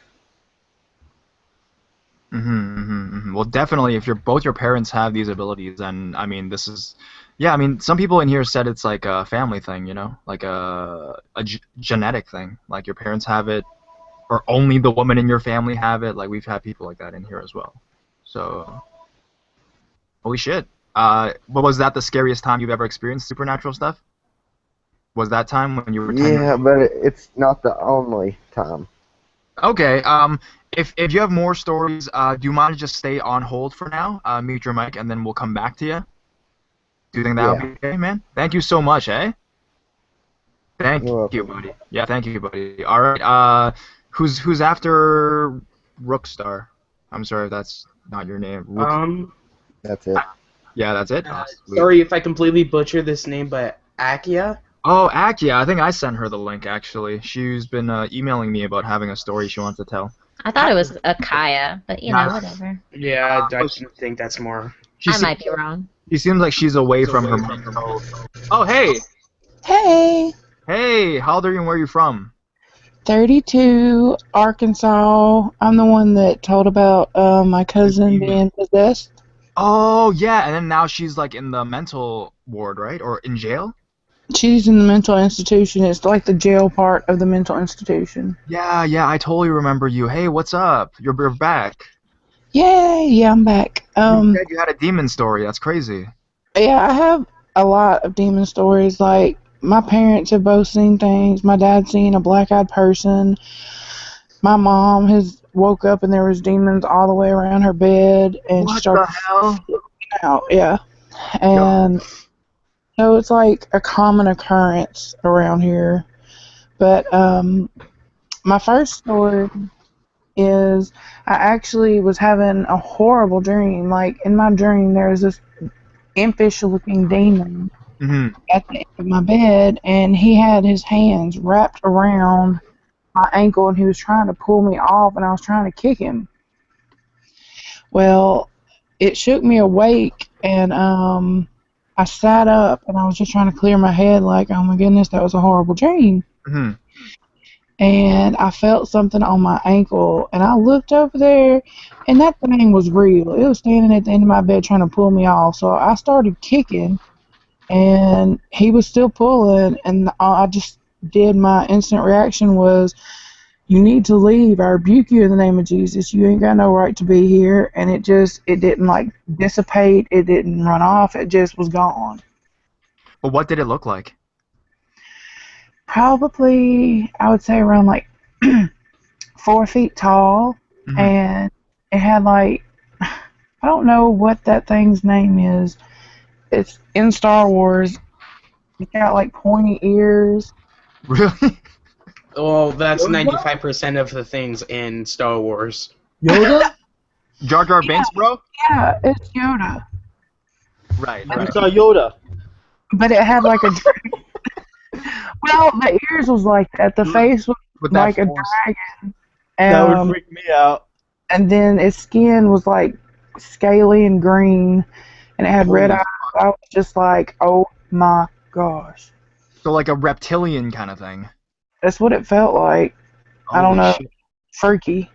Well, definitely, if both your parents have these abilities, then, I mean, this is... Yeah, I mean, some people in here said it's like a family thing, you know? Like a genetic thing. Like, your parents have it, or only the women in your family have it. Like, we've had people like that in here as well. So... Holy shit. Was that the scariest time you've ever experienced supernatural stuff? Was that time when you were 10? Yeah, but it's not the only time. Okay. If you have more stories, do you mind to just stay on hold for now? Mute your mic, and then we'll come back to you. Do you think that would be okay, man? Thank you so much, eh? Thank you, buddy. Yeah, thank you, buddy. All right. Who's after Rookstar? I'm sorry if that's not your name. That's it. Yeah, that's it. Sorry if I completely butchered this name, but Akia. Oh, Akia. I think I sent her the link, actually. She's been emailing me about having a story she wants to tell. I thought it was Akaya, but you know, whatever. Yeah, I think that's more. I might be wrong. She seems like she's away from her microphone. Oh, hey! Hey! Hey, how old are you and where are you from? 32, Arkansas. I'm the one that told about my cousin being possessed. Oh, yeah, and then now she's like in the mental ward, right? Or in jail? She's in the mental institution. It's like the jail part of the mental institution. Yeah, I totally remember you. Hey, what's up? You're back. Yeah, I'm back. You said you had a demon story. That's crazy. Yeah, I have a lot of demon stories. Like, my parents have both seen things. My dad's seen a black-eyed person. My mom has woke up and there was demons all the way around her bed and what started the hell? Out. Yeah, and so it's like a common occurrence around here. But my first story is I actually was having a horrible dream. Like, in my dream, there was this impish-looking demon at the end of my bed, and he had his hands wrapped around my ankle, and he was trying to pull me off, and I was trying to kick him. Well, it shook me awake, and I sat up, and I was just trying to clear my head, like, oh my goodness, that was a horrible dream. And I felt something on my ankle, and I looked over there, and that thing was real. It was standing at the end of my bed trying to pull me off, so I started kicking, and he was still pulling, and I just did, my instant reaction was, you need to leave. I rebuke you in the name of Jesus. You ain't got no right to be here. And it didn't, like, dissipate. It didn't run off. It just was gone. But what did it look like? Probably, I would say around, like, 4 feet tall. And it had, like, I don't know what that thing's name is. It's in Star Wars. It's got, like, pointy ears. Really? Well, that's 95% of the things in Star Wars. Yoda? Jar Jar Binks, bro? Yeah, it's Yoda. Right. I saw Yoda. But it had like a well, the ears was like that. The face was like a dragon. That would freak me out. And then its skin was like scaly and green, and it had red eyes. I was just like, oh my gosh. So like a reptilian kind of thing. That's what it felt like. I don't know. Shit. Freaky.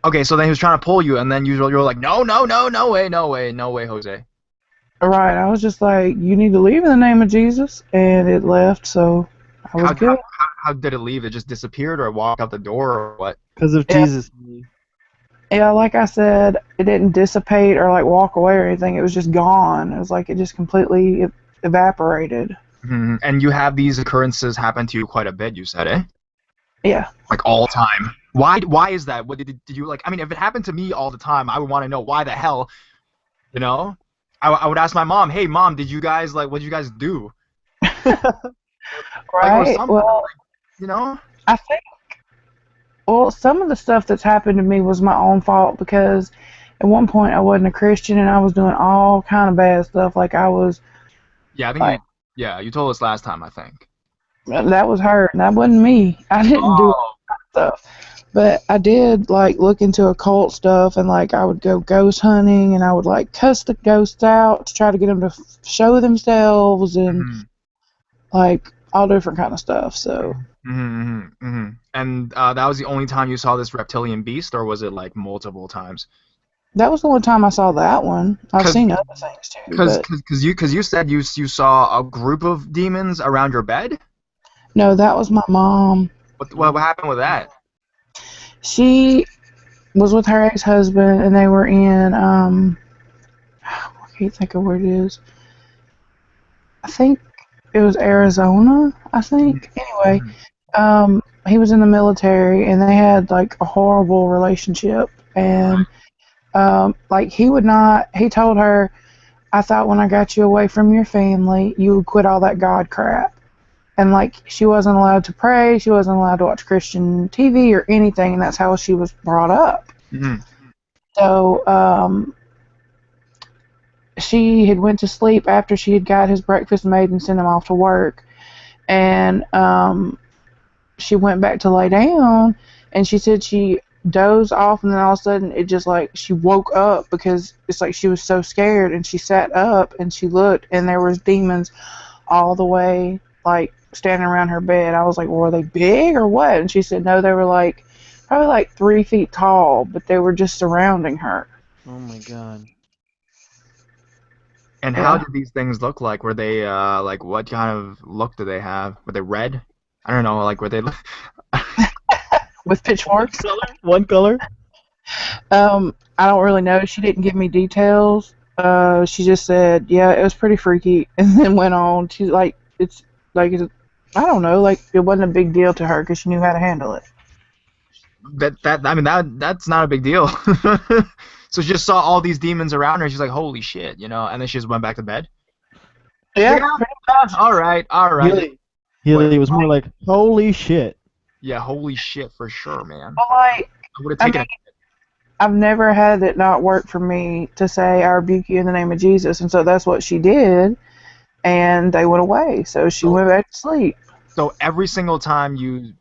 Okay, so then he was trying to pull you, and then you were like, no way, Jose. All right, I was just like, you need to leave in the name of Jesus, and it left, so I was good. How did it leave? It just disappeared, or it walked out the door, or what? Because of Jesus. Yeah, like I said, it didn't dissipate or like walk away or anything. It was just gone. It was like it just completely evaporated. And you have these occurrences happen to you quite a bit, you said, eh? Yeah. Like all the time. Why is that? What did you like? I mean, if it happened to me all the time, I would want to know why the hell. You know, I would ask my mom, "Hey, mom, did you guys what did you guys do?" Right. Like, well, you know. I think. Well, some of the stuff that's happened to me was my own fault because at one point I wasn't a Christian and I was doing all kind of bad stuff. Like I was. Yeah, I think you told us last time, I think. That was her, and that wasn't me. I didn't do all that stuff. But I did, like, look into occult stuff, and, like, I would go ghost hunting, and I would, like, cuss the ghosts out to try to get them to show themselves, and, like, all different kind of stuff, so. And that was the only time you saw this reptilian beast, or was it, like, multiple times? That was the only time I saw that one. I've seen other things, too. Because you said you saw a group of demons around your bed? No, that was my mom. What happened with that? She was with her ex-husband, and they were in, I can't think of where it is. I think it was Arizona, I think. Anyway, he was in the military, and they had, like, a horrible relationship. And, like, he told her, I thought when I got you away from your family, you would quit all that God crap. And, like, she wasn't allowed to pray, she wasn't allowed to watch Christian TV or anything, and that's how she was brought up. So, she had went to sleep after she had got his breakfast made and sent him off to work. And, she went back to lay down, and she said she dozed off, and then all of a sudden, it just, like, she woke up because it's like she was so scared, and she sat up, and she looked, and there was demons all the way, like, standing around her bed. I was like, well, were they big or what? And she said, no, they were like, probably like 3 feet tall, but they were just surrounding her. Oh my god. And how did these things look like? Were they, like, what kind of look did they have? Were they red? I don't know, like, were they... With pitchforks? One color? I don't really know. She didn't give me details. She just said, yeah, it was pretty freaky, and then went on. She's like, it's like, I don't know, like, it wasn't a big deal to her because she knew how to handle it. That's not a big deal. So she just saw all these demons around her, she's like, holy shit, you know, and then she just went back to bed? Yeah. All right. Healy was more like, holy shit. Yeah, holy shit for sure, man. Well, like, I would have taken I've never had it not work for me to say, I rebuke you in the name of Jesus, and so that's what she did, and they went away, so she went back to sleep. So every single time you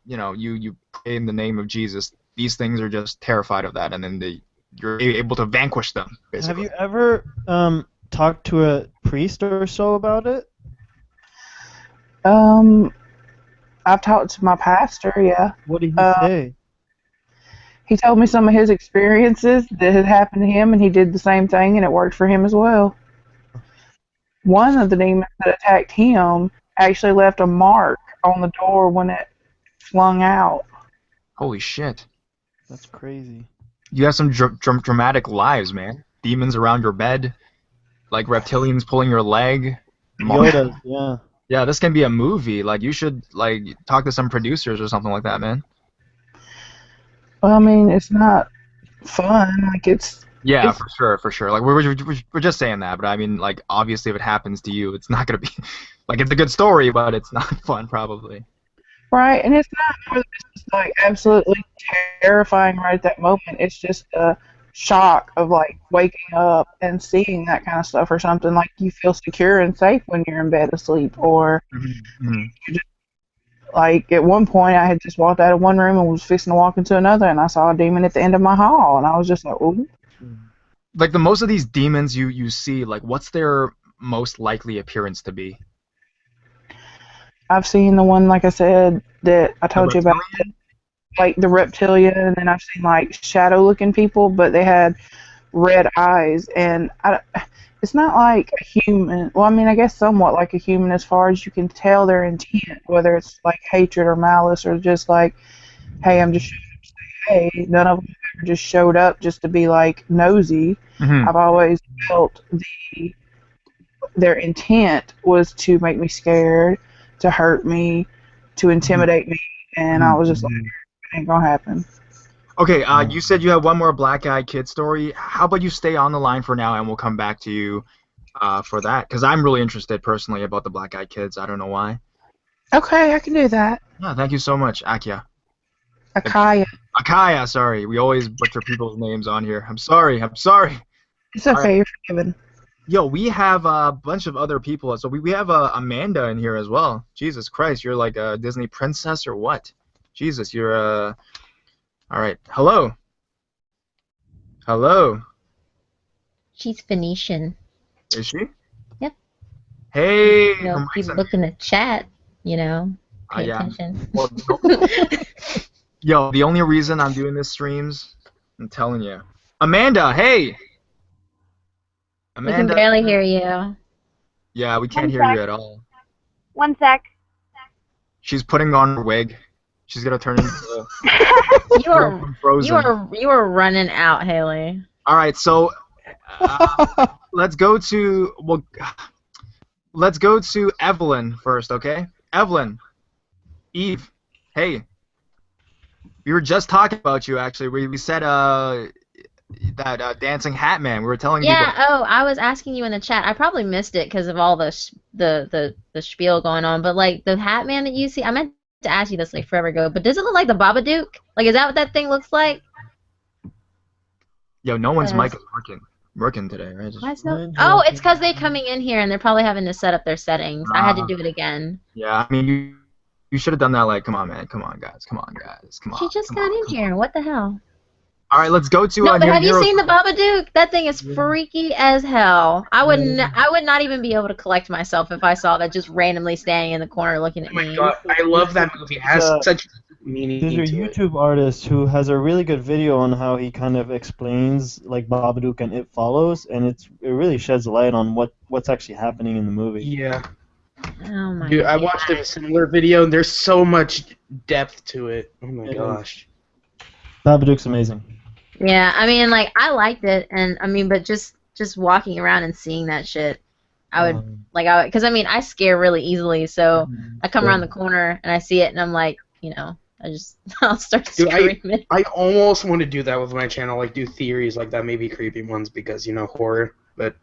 pray in the name of Jesus, these things are just terrified of that, and then you're able to vanquish them, basically. Have you ever talked to a priest or so about it? I've talked to my pastor, yeah. What did he say? He told me some of his experiences that had happened to him, and he did the same thing, and it worked for him as well. One of the demons that attacked him actually left a mark on the door when it flung out. Holy shit. That's crazy. You have some dramatic lives, man. Demons around your bed, like reptilians pulling your leg. Yoda, yeah. Yeah, this can be a movie. Like, you should, like, talk to some producers or something like that, man. Well, I mean, it's not fun. Like, it's... Yeah, for sure. Like, we're just saying that, but I mean, like, obviously if it happens to you, it's not going to be... Like, it's a good story, but it's not fun, probably. Right, and it's not more than just, like, absolutely terrifying right at that moment. It's just a shock of, like, waking up and seeing that kind of stuff or something. Like, you feel secure and safe when you're in bed asleep, or... Like, at one point, I had just walked out of one room and was fixing to walk into another, and I saw a demon at the end of my hall, and I was just like, ooh. Like, the most of these demons you see, like, what's their most likely appearance to be? I've seen the one, like I said, that I told you about, like the reptilian, and then I've seen, like, shadow-looking people, but they had red eyes, and it's not like a human. Well, I mean, I guess somewhat like a human as far as you can tell their intent, whether it's like hatred or malice or just like, hey, I'm just showing up to say hey. None of them ever just showed up just to be like nosy. I've always felt their intent was to make me scared, to hurt me, to intimidate me, and I was just like, it ain't gonna happen. Okay, you said you have one more black-eyed kid story. How about you stay on the line for now, and we'll come back to you. for that, because I'm really interested personally about the Black Eyed Kids. I don't know why. Okay, I can do that. Yeah, thank you so much, Akia. Akaya. Akaya, sorry. We always butcher people's names on here. I'm sorry. I'm sorry. It's okay. Right. You're forgiven. Yo, we have a bunch of other people. So we have Amanda in here as well. Jesus Christ, you're like a Disney princess or what? Jesus, you're All right. Hello. Hello. She's Phoenician. Is she? Yep. Hey. You know, people look in the chat. You know, pay attention. Well, yo, the only reason I'm doing this streams, I'm telling you. Amanda, hey. Amanda. We can barely hear you. Yeah, we can't hear you at all. 1 sec. She's putting on her wig. She's gonna turn into you are running out, Haley. All right, so let's go to Evelyn first, okay? Evelyn, Eve, hey. We were just talking about you actually. We said that dancing hat man. We were telling you. Yeah. Oh, I was asking you in the chat. I probably missed it because of all the spiel going on. But like the hat man that you see, I meant to ask you this like forever ago. But does it look like the Babadook? Like, is that what that thing looks like? Yo, no one's mic is working today, right? Oh, it's because they're coming in here and they're probably having to set up their settings. I had to do it again. Yeah, I mean you should have done that. Like, come on, man, come on, guys, come on. She just got in here. What the hell? All right, let's go to. No, but have you seen the Babadook? That thing is freaky as hell. I would not even be able to collect myself if I saw that just randomly standing in the corner looking at me. Oh my god, I love that movie. It has such meaning. There's a YouTube artist who has a really good video on how he kind of explains like Babadook and It Follows, and it really sheds light on what's actually happening in the movie. Yeah. Oh my Dude, I watched a similar video, and there's so much depth to it. Oh my gosh. Babadook's amazing. Yeah, I mean, like, I liked it, and I mean, but just walking around and seeing that shit, because I mean, I scare really easily, so I come around the corner and I see it, and I'm like, you know, I'll start screaming. I almost want to do that with my channel, like do theories like that, maybe creepy ones, because you know horror, but.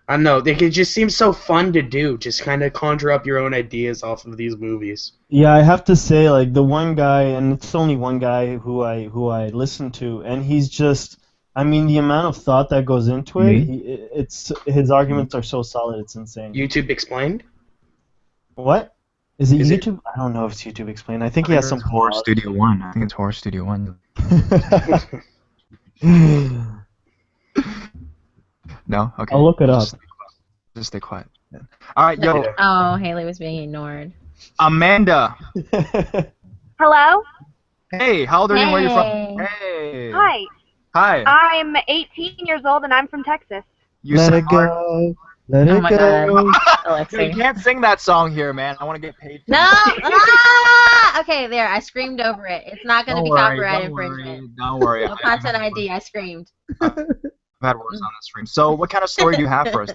I don't know. It just seems so fun to do. Just kind of conjure up your own ideas off of these movies. Yeah, I have to say, like the one guy, and it's only one guy who I listen to, and he's just, I mean, the amount of thought that goes into it, his arguments are so solid, it's insane. YouTube Explained? What? Is it YouTube? I don't know if it's YouTube Explained. I think he has some Horror Studio One. I think it's Horror Studio One. No? Okay. I'll look it up. Just stay quiet. Yeah. All right, yo. Oh, Haley was being ignored. Amanda. Hello? Hey, how old are you and where are you from? Hey. Hi. Hi. I'm 18 years old and I'm from Texas. Let it go. Let it go. Alexa. You can't sing that song here, man. I want to get paid. No! Okay, there. I screamed over it. It's not going to be copyright infringement. Don't worry. No content ID. I screamed. I've had worse on the stream. So, what kind of story do you have for us?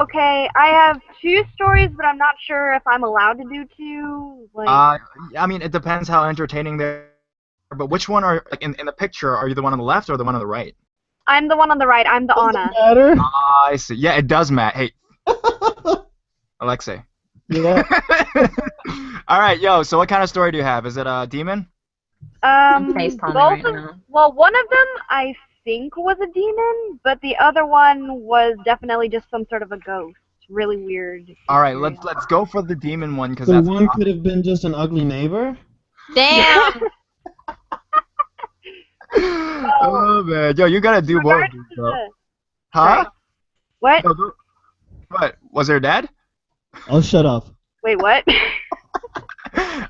Okay, I have 2 stories, but I'm not sure if I'm allowed to do 2. Like, I mean, it depends how entertaining they're. But which one are like in the picture? Are you the one on the left or the one on the right? I'm the one on the right. I'm the Anna. Matter? I see. Yeah, it does, Matt. Hey, Alexei. Yeah. All right, yo. So, what kind of story do you have? Is it a demon? I'm face-palming right now. Well, one of them I think was a demon, but the other one was definitely just some sort of a ghost. Really weird. All right, let's go for the demon one because the that's one could have been just an ugly neighbor. Damn. Oh man, yo, you gotta do more. Huh? What? What? Was there a dad? Oh, shut up. Wait, what?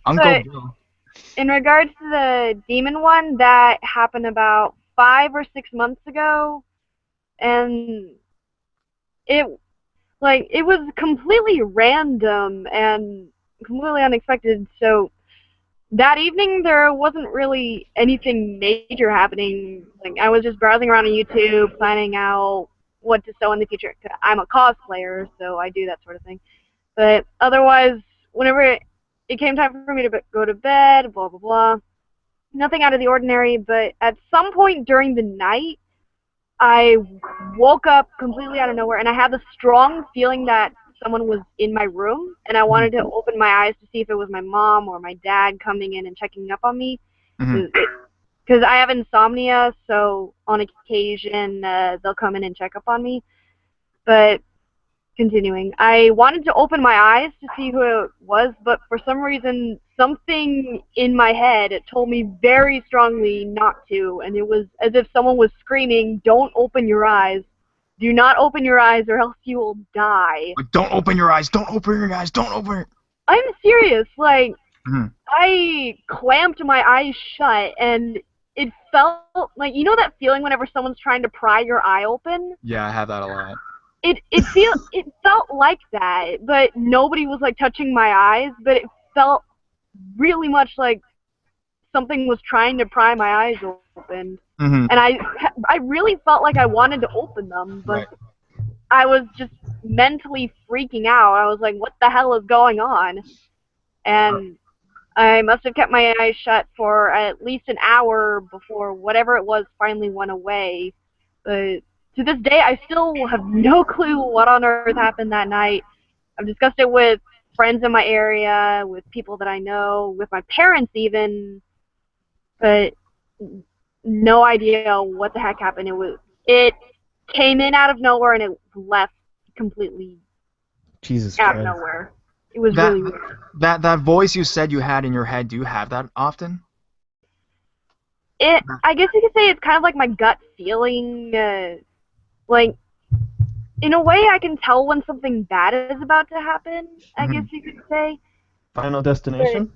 Uncle Bill. In regards to the demon one, that happened about 5 or 6 months ago, and it was completely random and completely unexpected. So that evening there wasn't really anything major happening. Like, I was just browsing around on YouTube, planning out what to sew in the future. I'm a cosplayer, so I do that sort of thing. But otherwise, whenever it came time for me to go to bed, blah blah blah. Nothing out of the ordinary, but at some point during the night, I woke up completely out of nowhere, and I had the strong feeling that someone was in my room, and I wanted to open my eyes to see if it was my mom or my dad coming in and checking up on me. Because I have insomnia, so on occasion they'll come in and check up on me. But continuing, I wanted to open my eyes to see who it was, but for some reason, something in my head told me very strongly not to, and it was as if someone was screaming, "Don't open your eyes. Do not open your eyes or else you will die." Like, don't open your eyes, don't open your eyes, don't open it. I'm serious, like, I clamped my eyes shut, and it felt like, you know that feeling whenever someone's trying to pry your eye open? Yeah, I have that a lot. It felt like that, but nobody was like touching my eyes, but it felt really much like something was trying to pry my eyes open. And I really felt like I wanted to open them, but I was just mentally freaking out. I was like, what the hell is going on? And I must have kept my eyes shut for at least an hour before whatever it was finally went away. But to this day, I still have no clue what on earth happened that night. I've discussed it with friends in my area, with people that I know, with my parents even, but no idea what the heck happened. It came in out of nowhere and it left completely out of nowhere. It was really weird. That voice you said you had in your head, do you have that often? I guess you could say it's kind of like my gut feeling. Like, in a way, I can tell when something bad is about to happen, I guess you could say. Final Destination?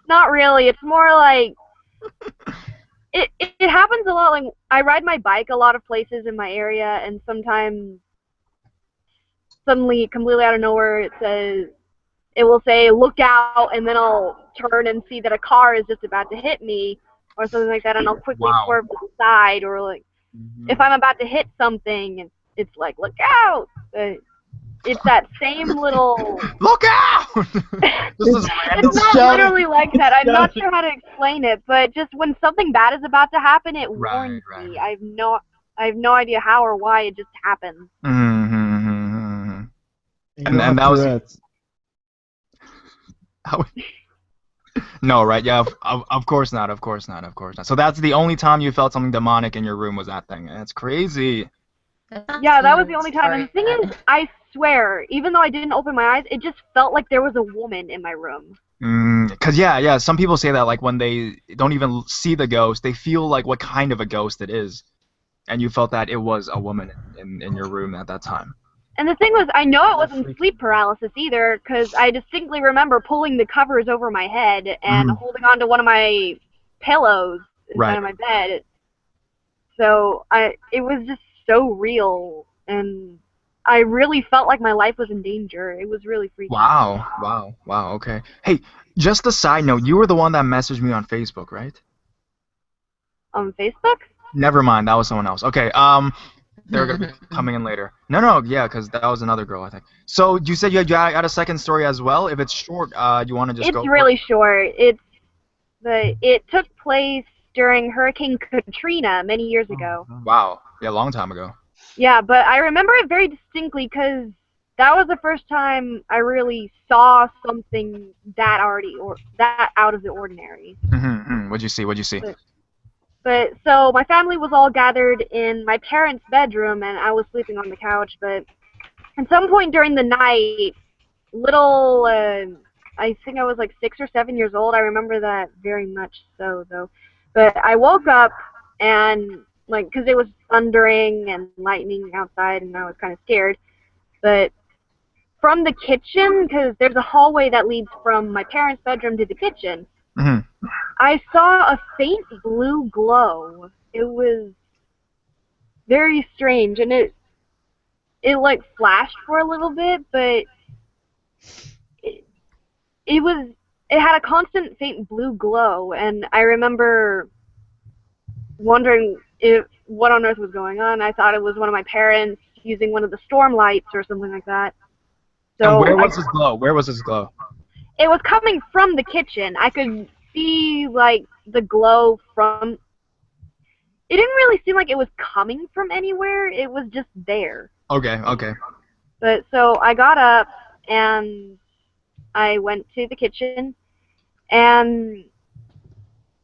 Not really. It's more like, it happens a lot. Like, I ride my bike a lot of places in my area, and sometimes, suddenly, completely out of nowhere, it will say, look out, and then I'll turn and see that a car is just about to hit me, or something like that, and I'll quickly swerve to the side, or like, if I'm about to hit something, it's like, look out! It's that same little... Look out! It's not literally like that. I'm not sure how to explain it, but just when something bad is about to happen, it warns me. I have no idea how or why, it just happens. And that was... No, right? Yeah, of course not. Of course not. Of course not. So that's the only time you felt something demonic in your room was that thing. That's crazy. Yeah, that was the only time. And the thing is, I swear, even though I didn't open my eyes, it just felt like there was a woman in my room. Cause yeah, some people say that like when they don't even see the ghost, they feel like what kind of a ghost it is, and you felt that it was a woman in your room at that time. And the thing was, I know it wasn't sleep paralysis either, because I distinctly remember pulling the covers over my head and holding on to one of my pillows inside of my bed. So it was just so real, and I really felt like my life was in danger. It was really freaky. Wow, okay. Hey, just a side note, you were the one that messaged me on Facebook, right? On Facebook? Never mind, that was someone else. Okay, they're going to be coming in later. No, yeah, because that was another girl, I think. So you said you got a second story as well? If it's short, you want to just go? It's really short. It took place during Hurricane Katrina many years ago. Wow, yeah, a long time ago. Yeah, but I remember it very distinctly because that was the first time I really saw something that out of the ordinary. What'd you see? But so my family was all gathered in my parents' bedroom, and I was sleeping on the couch. But at some point during the night, I think I was like 6 or 7 years old. I remember that very much so, though. But I woke up and because it was thundering and lightning outside, and I was kind of scared. But from the kitchen, because there's a hallway that leads from my parents' bedroom to the kitchen. I saw a faint blue glow. It was very strange, and it like flashed for a little bit, but it had a constant faint blue glow, and I remember wondering what on earth was going on. I thought it was one of my parents using one of the storm lights or something like that. So and where was this glow? Where was this glow? It was coming from the kitchen. I could see like the glow from. it didn't really seem like it was coming from anywhere. It was just there. Okay, okay. But so I got up and I went to the kitchen, and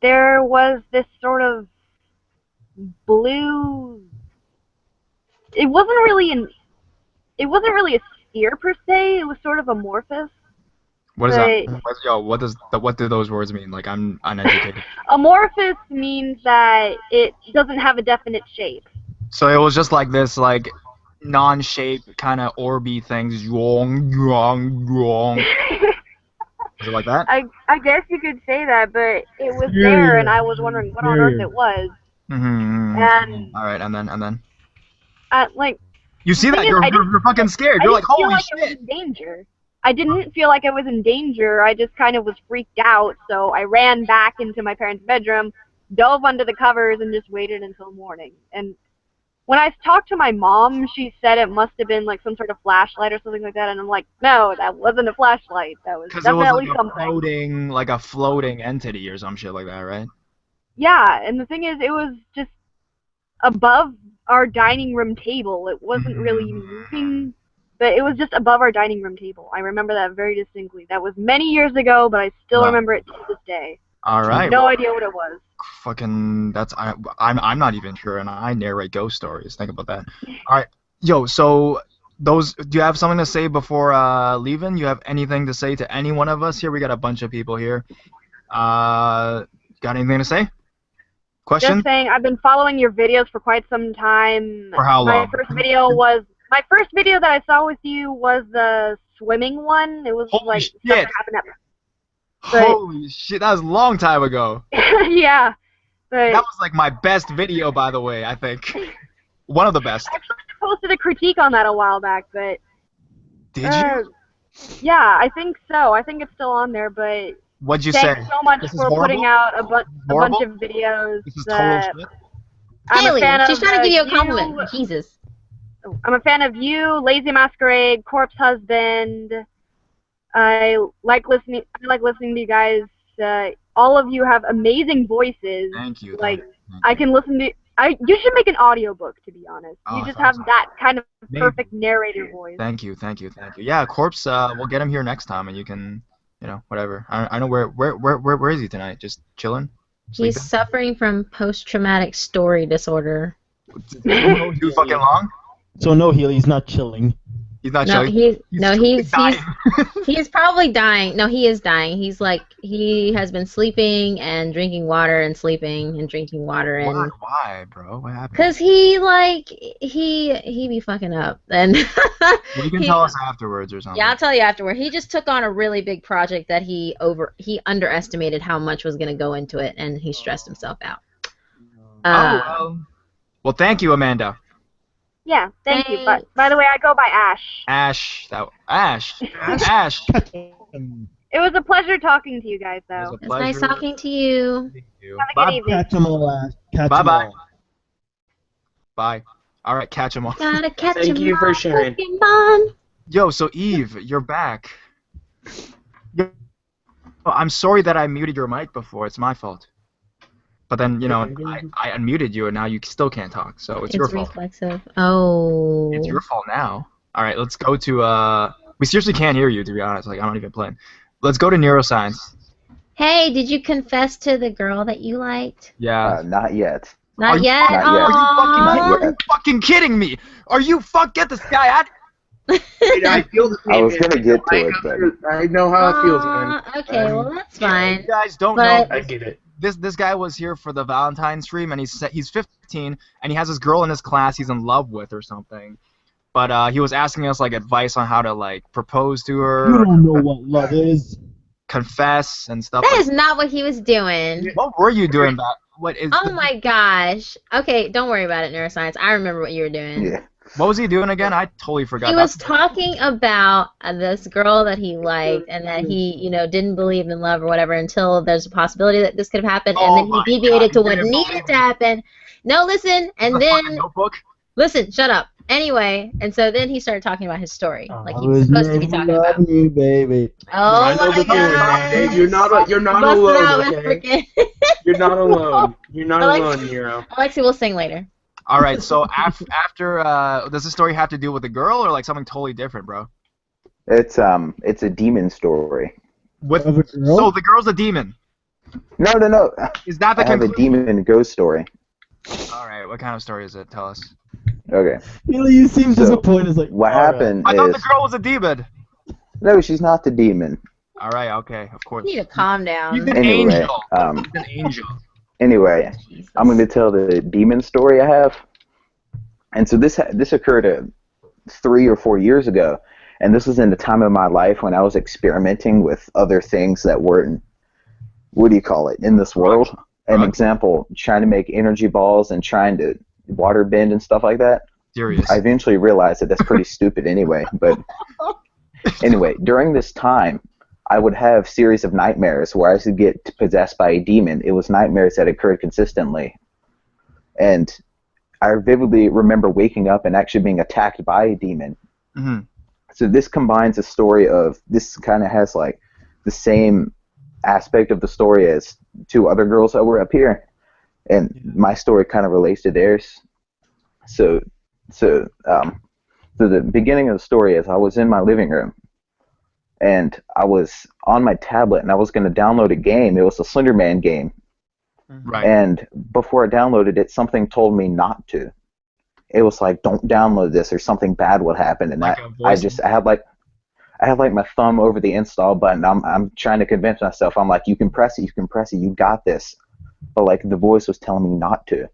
there was this sort of blue. It wasn't really a sphere per se. It was sort of amorphous. What is that? What do those words mean? Like, I'm uneducated. Amorphous means that it doesn't have a definite shape. So it was just like this, like, non-shaped kind of orby things. Yong, yong, yong. Is it like that? I guess you could say that, but it was there, and I was wondering what on earth it was. Mm-hmm. And all right, and then. Like. You see that? You're fucking scared. You're like, holy shit. I was in danger. I didn't feel like I was in danger. I just kind of was freaked out, so I ran back into my parents' bedroom, dove under the covers, and just waited until morning. And when I talked to my mom, she said it must have been like some sort of flashlight or something like that, and I'm like, no, that wasn't a flashlight. That was definitely something. Like a floating entity or some shit like that, right? Yeah, and the thing is, it was just above our dining room table. It wasn't really moving, but it was just above our dining room table. I remember that very distinctly. That was many years ago, but I still remember it to this day. All right. No idea what it was. Fucking, I'm not even sure, and I narrate ghost stories. Think about that. All right, yo. So do you have something to say before leaving? You have anything to say to any one of us here? We got a bunch of people here. Got anything to say? Question? Just saying, I've been following your videos for quite some time. For how long? My first video that I saw with you was the swimming one. It was Holy like shit. something happened at Holy shit, that was a long time ago. Yeah. But that was like my best video, by the way, I think. One of the best. I actually posted a critique on that a while back, but... Did you? Yeah, I think so. I think it's still on there, but... What'd you say? Thanks so much for putting out a bunch of videos. This is total shit. Haley, she's trying to give you a compliment. Jesus. I'm a fan of you, Lazy Masquerade, Corpse Husband. I like listening to you guys. All of you have amazing voices. Thank you. Like, I can listen to... you should make an audiobook, to be honest. You just have that kind of perfect narrator voice. Thank you. Yeah, Corpse, we'll get him here next time, and you can... You know, whatever. I know where is he tonight? Just chilling? Sleeping? He's suffering from post-traumatic story disorder. Too fucking long? So no, he's not chilling. He's not chilling. He's probably dying. No, he is dying. He's like, he has been sleeping and drinking water and sleeping and drinking water and. Why, bro? What happened? Cause he be fucking up and. You can tell us afterwards or something. Yeah, I'll tell you afterward. He just took on a really big project that he underestimated how much was gonna go into it, and he stressed himself out. Well, thank you, Amanda. Yeah, thank you. But by the way, I go by Ash. Ash. It was a pleasure talking to you guys, though. It's nice talking to you. Thank you. Have a good evening. Catch 'em all, Ash. Bye. Bye. All right, catch 'em all. Gotta catch 'em all. Thank you for sharing. Pokemon. Yo, so Eve, you're back. I'm sorry that I muted your mic before. It's my fault. But then, you know, I unmuted you, and now you still can't talk, so it's your fault. It's reflexive. Oh. It's your fault now. All right, let's go to, we seriously can't hear you, to be honest. Like, I'm not even playing. Let's go to neuroscience. Hey, did you confess to the girl that you liked? Yeah. Not yet. Not yet? Are you fucking kidding me? Get this guy out. I feel the same. I was gonna get to it, but I know how it feels, man. Okay, well, that's fine. You guys don't know. I get it. This guy was here for the Valentine's stream, and he's 15, and he has this girl in his class he's in love with or something. But he was asking us like advice on how to like propose to her. You don't know what love is. Confess and stuff. That is not what he was doing. What were you doing? Oh my gosh. Okay, don't worry about it, neuroscience. I remember what you were doing. yeah. What was he doing again? I totally forgot. He was talking about this girl that he liked and that he, didn't believe in love or whatever until there's a possibility that this could have happened, and then he deviated to what needed to happen. No, listen, and then... Notebook? Listen, shut up. Anyway, and so then he started talking about his story, like he was supposed to be talking about. You, baby. Oh I know my the feeling, man. God! You're not Busted alone. out with Okay? freaking. You're not alone. You're not alone, Nero. Alexi will sing later. All right. So after, does the story have to do with a girl or like something totally different, bro? It's a demon story. With Of a girl? so the girl's a demon. No. Is that the I have a conclusion? demon ghost story. All right. What kind of story is it? Tell us. Okay. You seem So, disappointed. It's like, what all right. happened I thought is the girl was a demon. no, she's not the demon. All right. Okay. Of course. You need to calm down. He's an Anyway, angel. He's an angel. Anyway, Jesus. I'm going to tell the demon story I have. And so this occurred 3 or 4 years ago, and this was in the time of my life when I was experimenting with other things that weren't, what do you call it, in this world. An example, trying to make energy balls and trying to water bend and stuff like that. Serious. I eventually realized that that's pretty stupid anyway. But anyway, during this time, I would have series of nightmares where I would get possessed by a demon. It was nightmares that occurred consistently. And I vividly remember waking up and actually being attacked by a demon. Mm-hmm. So this combines a story of, this kind of has like the same aspect of the story as 2 other girls that were up here. And my story kind of relates to theirs. So the beginning of the story is I was in my living room and I was on my tablet and I was going to download a game. It was a Slender Man game. Right. And before I downloaded it, something told me not to. It was like, don't download this or something bad would happen. And Like I had like my thumb over the install button. I'm trying to convince myself. I'm like, you can press it, you got this. But like the voice was telling me not to.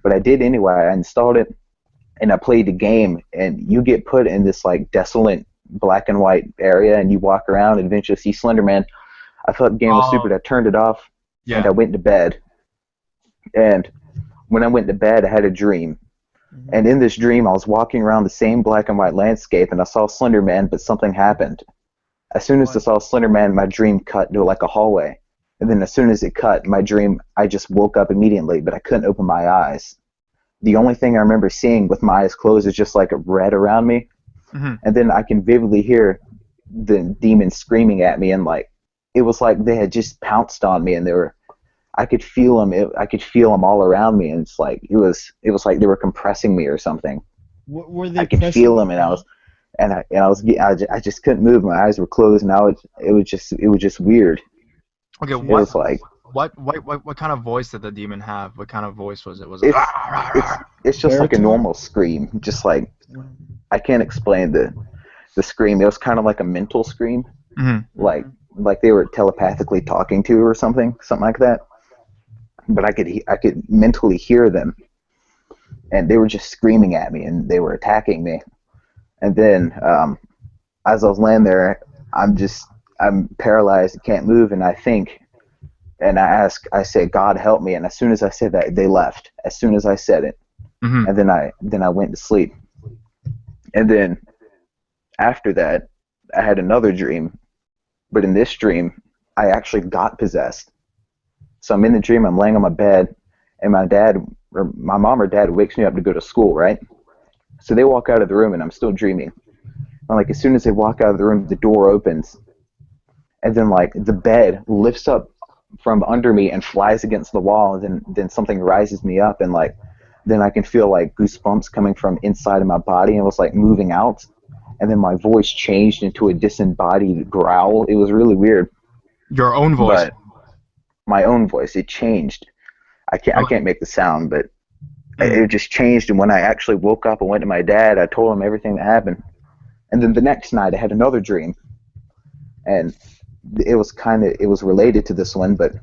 But I did anyway. I installed it and I played the game, and you get put in this like desolate black and white area and you walk around and eventually see Slender Man. I thought the game was stupid. I turned it off and I went to bed. And when I went to bed, I had a dream. And in this dream, I was walking around the same black and white landscape, and I saw Slender Man, but something happened. As soon as I saw Slender Man, my dream cut to like a hallway. And then as soon as it cut, my dream, I just woke up immediately, but I couldn't open my eyes. The only thing I remember seeing with my eyes closed is just like a red around me. Mm-hmm. And then I can vividly hear the demon screaming at me, and like it was like they had just pounced on me, and I could feel them. I could feel them all around me, and it's like it was like they were compressing me or something. Were they? I could feel them, and I just couldn't move. My eyes were closed, and it was just weird. Okay. It was like what kind of voice did the demon have? What kind of voice was it? Was it? it? It's just like a normal scream. Just like I can't explain the scream. It was kind of like a mental scream, like they were telepathically talking to or something like that. But I could mentally hear them, and they were just screaming at me, and they were attacking me. And then as I was laying there, I'm paralyzed, can't move, and I think, and I say, God help me, and as soon as I said that, they left. As soon as I said it, and then I went to sleep. And then after that, I had another dream, but in this dream, I actually got possessed. So I'm in the dream, I'm laying on my bed, and my mom or dad wakes me up to go to school, right? So they walk out of the room, and I'm still dreaming. And like as soon as they walk out of the room, the door opens, and then like the bed lifts up from under me and flies against the wall, and then something rises me up, and like then I can feel like goosebumps coming from inside of my body, and it was like moving out, and then my voice changed into a disembodied growl. It was really weird. Your own voice. But my own voice, it changed. I can't make the sound, but it just changed. And when I actually woke up and went to my dad, I told him everything that happened. And then the next night, I had another dream, and it was related to this one, but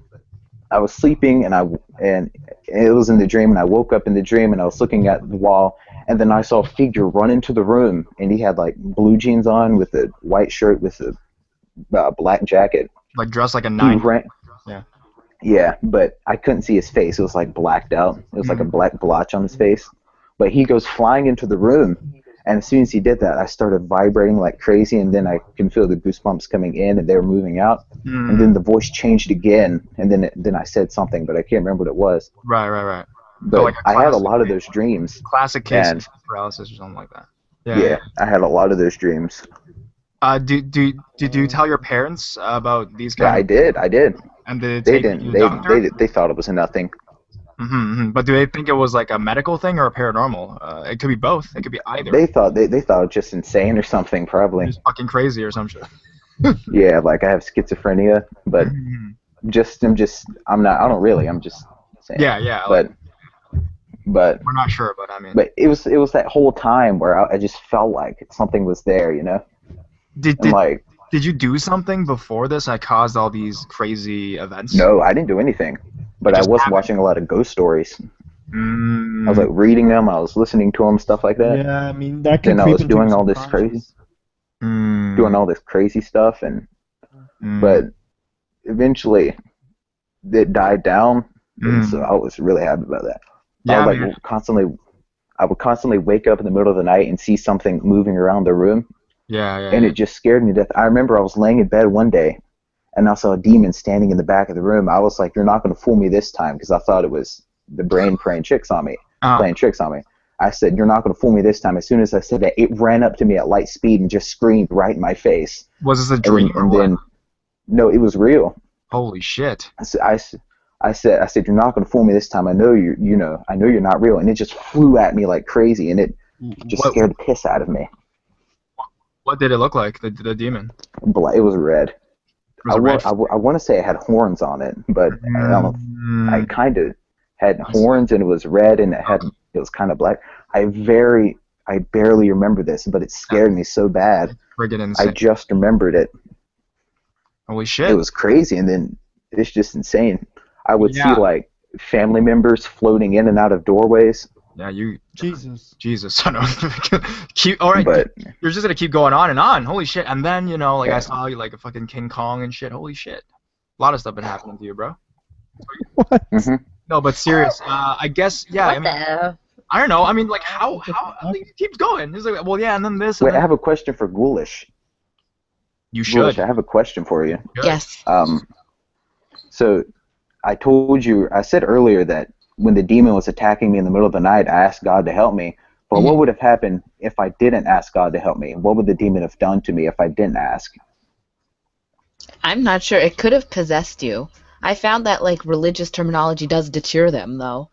I was sleeping and it was in the dream, and I woke up in the dream, and I was looking at the wall, and then I saw a figure run into the room, and he had like blue jeans on with a white shirt with a black jacket. Like dressed like a knight. Yeah, but I couldn't see his face. It was like blacked out. It was like a black blotch on his face. But he goes flying into the room, and as soon as he did that, I started vibrating like crazy, and then I can feel the goosebumps coming in, and they were moving out. And then the voice changed again, and then I said something, but I can't remember what it was. Right. But like I had a lot of those dreams. Classic case of paralysis or something like that. Yeah, I had a lot of those dreams. Did you tell your parents about these Yeah, kind I did. And did They take didn't. you to the doctor? They thought it was nothing. But do they think it was like a medical thing or a paranormal? It could be both. It could be either. They thought it was just insane or something, probably. Just fucking crazy or some shit. Yeah, like I have schizophrenia, but I'm just saying. Yeah. But we're not sure, but I mean. But it was that whole time where I just felt like something was there, you know. Did you do something before this that caused all these crazy events? No, I didn't do anything. But I was watching a lot of ghost stories. I was like reading them. I was listening to them, stuff like that. Yeah, I mean that can. And I was doing all this crazy, doing all this crazy stuff, but eventually it died down. And so I was really happy about that. Yeah, I would constantly wake up in the middle of the night and see something moving around the room. Yeah. And it just scared me to death. I remember I was laying in bed one day, and I saw a demon standing in the back of the room. I was like, "You're not going to fool me this time," because I thought it was the brain playing tricks on me. I said, "You're not going to fool me this time." As soon as I said that, it ran up to me at light speed and just screamed right in my face. Was this a dream? No, it was real. Holy shit! I said, "You're not going to fool me this time. I know you're not real." And it just flew at me like crazy, and it just scared the piss out of me. What did it look like? The demon? It was red. I want to say it had horns on it, but I don't know. I kind of had horns, and it was red, and it was kind of black. I barely remember this, but it scared me so bad. Friggin' insane. I just remembered it. Holy shit! It was crazy, and then it's just insane. I would see like family members floating in and out of doorways. Yeah, Jesus, I know. All right, but you're just gonna keep going on and on. Holy shit! And then I saw you like a fucking King Kong and shit. Holy shit! A lot of stuff been happening to you, bro. What? No, but serious. I guess I don't know. I mean, like how it keeps going. He's like, well, yeah, and then this. Wait, I have a question for Ghoulish. You should. Ghoulish, I have a question for you. Yes. So I said earlier that when the demon was attacking me in the middle of the night, I asked God to help me. But what would have happened if I didn't ask God to help me? What would the demon have done to me if I didn't ask? I'm not sure. It could have possessed you. I found that like religious terminology does deter them, though.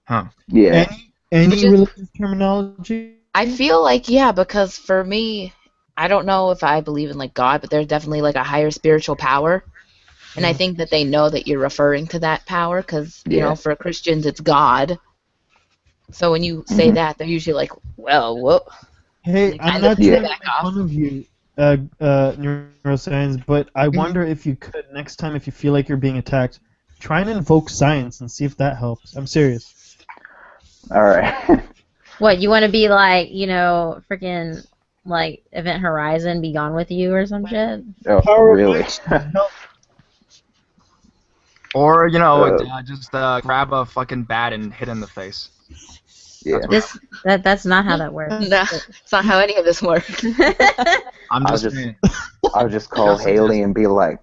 Huh. Yeah. Any religious terminology? I feel like because for me, I don't know if I believe in like God, but there's definitely like a higher spiritual power. And I think that they know that you're referring to that power because, for Christians, it's God. So when you say that, they're usually like, well, whoop. Hey, I'm not trying to make fun of you, neuroscience, but I wonder if you could, next time if you feel like you're being attacked, try and invoke science and see if that helps. I'm serious. All right. What, you want to be like, freaking, like, Event Horizon, be gone with you or some shit? Oh, really? Or, just grab a fucking bat and hit in the face. Yeah. That's not how that works. No, it's not how any of this works. I would just call Haley and be like,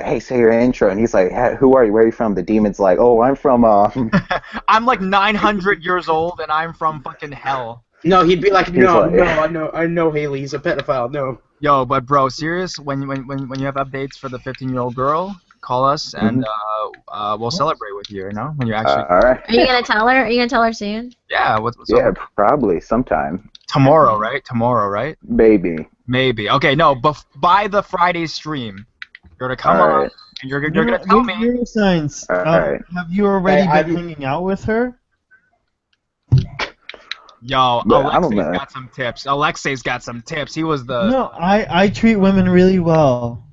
hey, say your intro. And he's like, who are you? Where are you from? The demon's like, oh, I'm from, I'm like 900 years old and I'm from fucking hell. No, he'd be like, no, I know Haley. He's a pedophile. No. Yo, but bro, serious? When you have updates for the 15-year-old girl, call us and we'll celebrate with you. When you actually. All right. Are you gonna tell her? Are you gonna tell her soon? Yeah. What's yeah, up? Probably sometime. Tomorrow, right? Maybe. Okay, no, but by the Friday stream, you're gonna come on and you're gonna tell me. Neuroscience. Right. Have you already been hanging out with her? Yo, Alexei's got some tips. He was the. No, I treat women really well.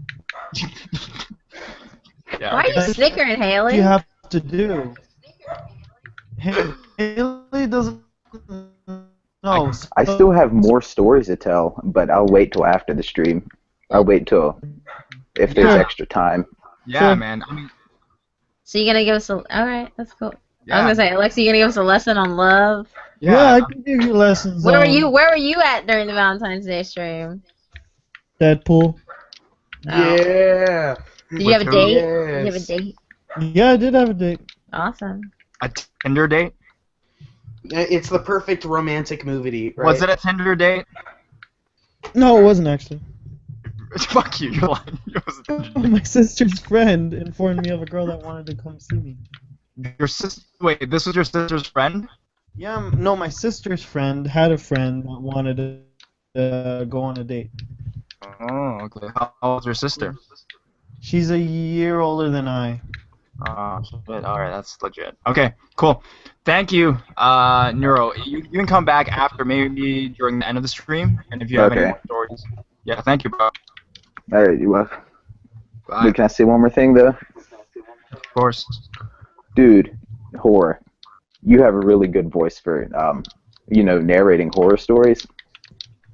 Yeah, why are you snickering, Haley? What you have to do. Haley doesn't know. I still have more stories to tell, but I'll wait till after the stream. I'll wait till if there's extra time. Yeah, sure. Man. I mean. So you're gonna give us all right? That's cool. Yeah. I was gonna say, Alexei, you gonna give us a lesson on love? Yeah, I can give you lessons. Where were you at during the Valentine's Day stream? Deadpool. Oh. Yeah. Did you have a date? Yes. Did you have a date? Yeah, I did have a date. Awesome. A Tinder date? It's the perfect romantic movie, right? Was it a Tinder date? No, it wasn't actually. Fuck you, you're lying. It was a Tinder date. My sister's friend informed me of a girl that wanted to come see me. Your sister? Wait, this was your sister's friend? Yeah, no, my sister's friend had a friend that wanted to go on a date. Oh, okay. How old's your sister? She's a year older than I. Oh, shit. Alright, that's legit. Okay, cool. Thank you, Neuro. You can come back after, maybe during the end of the stream, and if you have any more stories. Yeah, thank you, bro. Alright, you welcome. Bye. Wait, can I say one more thing, though? Of course. Dude, horror. You have a really good voice for, narrating horror stories.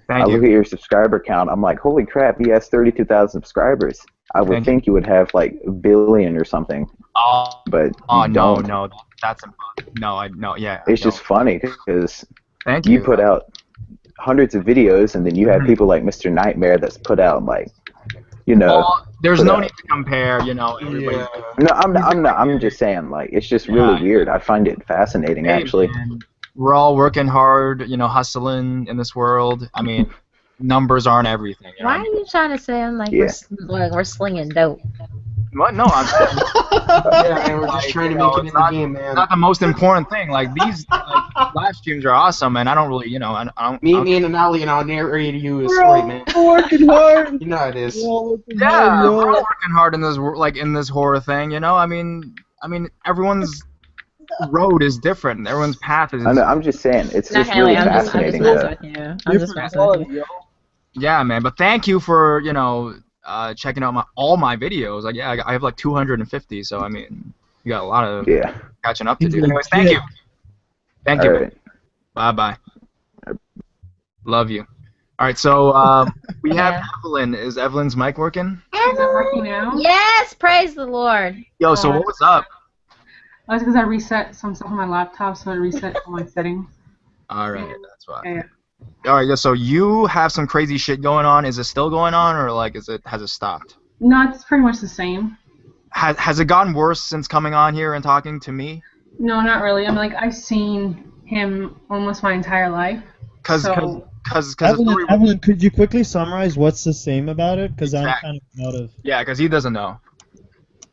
Thank I you. look at your subscriber count, I'm like, holy crap, he has 32,000 subscribers. I would think you would have, like, a billion or something. But you don't. No, that's impossible. Yeah. It's just funny, because Thank you you. put out hundreds of videos, and then you have people like Mr. Nightmare that's put out, like, Well, there's no need to compare, everybody's... No, I'm just saying, like, it's just really weird. I find it fascinating, actually. Man, we're all working hard, hustling in this world. I mean, numbers aren't everything. Why are you trying to say I'm like we're slinging dope? What? No, I'm yeah, man, we're just trying to make it in the game, man. It's not the most important thing. Like, these live streams are awesome, and I don't really, I don't... Me and Ali, and I'll narrate you a story, man. We're working hard. You know it is. Yeah, we're all working hard in this horror thing, I mean, everyone's road is different. Everyone's path is... I know, I'm just saying, it's just really fascinating. I'm just messing with you. Yeah, man, but thank you for, checking out all my videos. Like, yeah, I have like 250, so I mean, you got a lot of catching up to do. Anyways, thank you. Thank you. Right. Bye-bye. Love you. All right, so we have Evelyn. Is Evelyn's mic working? Is it working now? Yes, praise the Lord. Yo, so what was up? That's because I reset some stuff on my laptop, so it reset all my settings. All right, that's why. Yeah. All right, so you have some crazy shit going on. Is it still going on, or like, has it stopped? No, it's pretty much the same. Has it gotten worse since coming on here and talking to me? No, not really. I'm like, I've seen him almost my entire life. Evelyn, could you quickly summarize what's the same about it? Because I'm kind of out of... Yeah, because he doesn't know.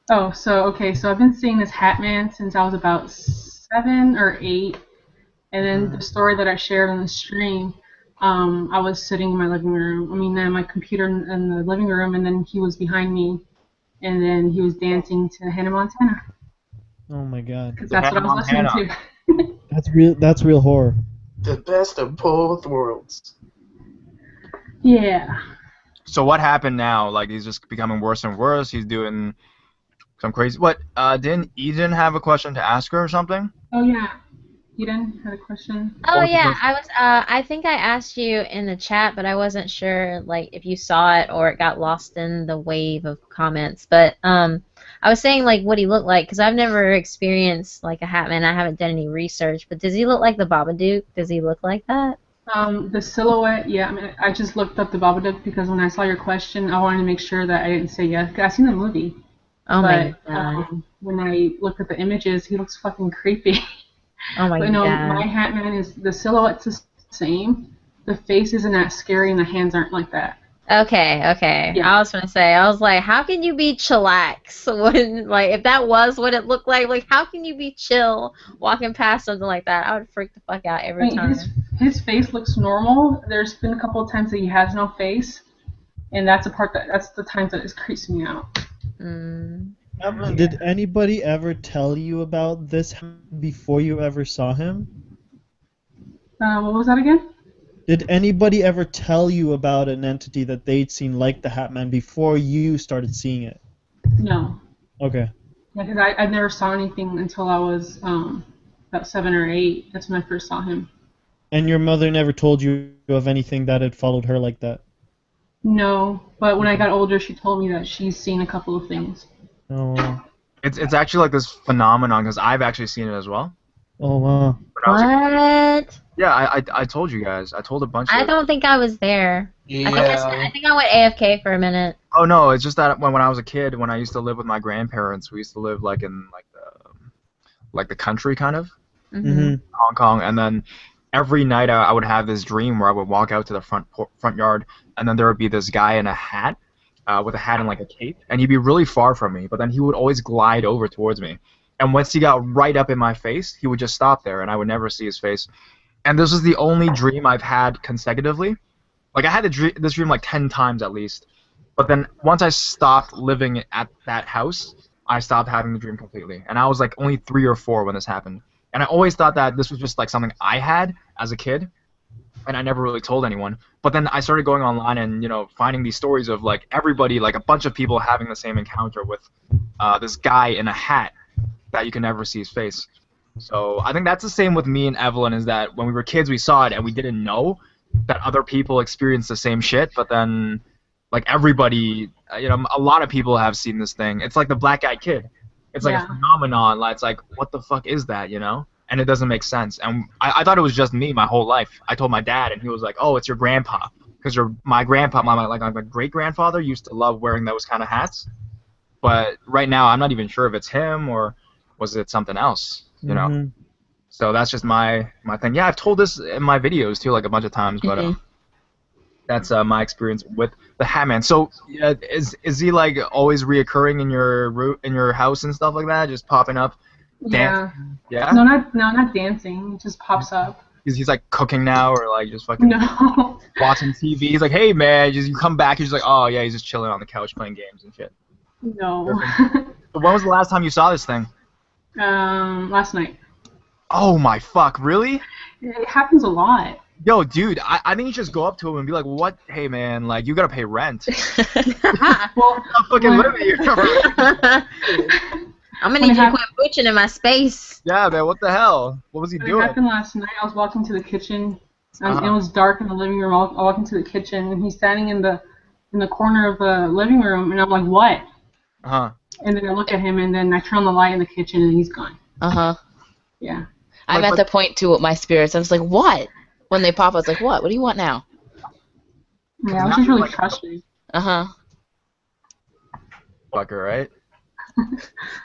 Oh, so I've been seeing this Hat Man since I was about 7 or 8. And then the story that I shared on the stream, I was sitting in my living room. My computer in the living room, and then he was behind me, and then he was dancing to Hannah Montana. Oh my God. Because that's what I was listening to. That's real horror. The best of both worlds. Yeah. So what happened now? Like, he's just becoming worse and worse. He's doing some crazy... What, didn't Eden have a question to ask her or something? Oh, yeah. Eden had a question. Oh yeah, I think I asked you in the chat, but I wasn't sure like if you saw it or it got lost in the wave of comments. But I was saying like what he looked like because I've never experienced like a Hat Man. I haven't done any research, but does he look like the Babadook? Does he look like that? The silhouette, yeah. I just looked up the Babadook because when I saw your question, I wanted to make sure that I didn't say yes. I've seen the movie. Oh my God. When I looked at the images, he looks fucking creepy. Oh my God. My Hat Man is the silhouette's the same. The face isn't that scary and the hands aren't like that. Okay. Yeah. I was gonna say, I was like, how can you be chillax when like if that was what it looked like how can you be chill walking past something like that? I would freak the fuck out every time. His face looks normal. There's been a couple of times that he has no face, and that's the times that it creeps me out. Evelyn, did anybody ever tell you about this before you ever saw him? What was that again? Did anybody ever tell you about an entity that they'd seen like the Hat Man before you started seeing it? No. Okay. Yeah, because I never saw anything until I was about 7 or 8. That's when I first saw him. And your mother never told you of anything that had followed her like that? No, but when I got older, she told me that she's seen a couple of things. Oh, wow. It's actually like this phenomenon because I've actually seen it as well. Oh, wow. What? Yeah, I told you guys. I told a bunch of... I don't think I was there. Yeah. I think I went AFK for a minute. Oh, no, it's just that when I was a kid, when I used to live with my grandparents, we used to live like in like the country kind of, Mm-hmm. Hong Kong, and then every night I would have this dream where I would walk out to the front yard, and then there would be this guy in a hat, with a hat and like a cape, and he'd be really far from me, but then he would always glide over towards me, and once he got right up in my face, he would just stop there, and I would never see his face, and this was the only dream I've had consecutively. Like I had this dream like 10 times at least, but then once I stopped living at that house, I stopped having the dream completely, and I was like only 3 or 4 when this happened. And I always thought that this was just like something I had as a kid, and I never really told anyone. But then I started going online and finding these stories of like everybody, like a bunch of people having the same encounter with this guy in a hat that you can never see his face. So I think that's the same with me and Evelyn, is that when we were kids we saw it and we didn't know that other people experienced the same shit. But then like everybody, a lot of people have seen this thing. It's like the black-eyed kid. It's like a phenomenon. Like, it's like, what the fuck is that, And it doesn't make sense. And I thought it was just me my whole life. I told my dad, and he was like, oh, it's your grandpa. Because my grandpa, my great-grandfather used to love wearing those kind of hats. But right now, I'm not even sure if it's him or was it something else, Mm-hmm. So that's just my thing. Yeah, I've told this in my videos, too, like a bunch of times. But that's my experience with the Hat Man. So is he like always reoccurring in your house and stuff like that, just popping up? Yeah. Yeah. No, not dancing. It just pops up. He's like cooking now, or like just fucking watching TV. He's like, hey man, you come back. He's like, oh yeah, he's just chilling on the couch playing games and shit. No. So when was the last time you saw this thing? Last night. Oh my fuck, really? It happens a lot. Yo, dude, I think you just go up to him and be like, what? Hey, man, like, you gotta pay rent. Well, I'm fucking living here. I'm gonna need you to quit mooching in my space. Yeah, man, what the hell? What was he doing? It happened last night. I was walking to the kitchen. It was dark in the living room. I walked into the kitchen, and he's standing in the corner of the living room, and I'm like, what? And then I look at him, and then I turn on the light in the kitchen, and he's gone. Yeah. I'm at the point, too, with my spirits. I was like, what? When they pop, I was like, what? What do you want now? Yeah, I was just really frustrated. Fucker, right?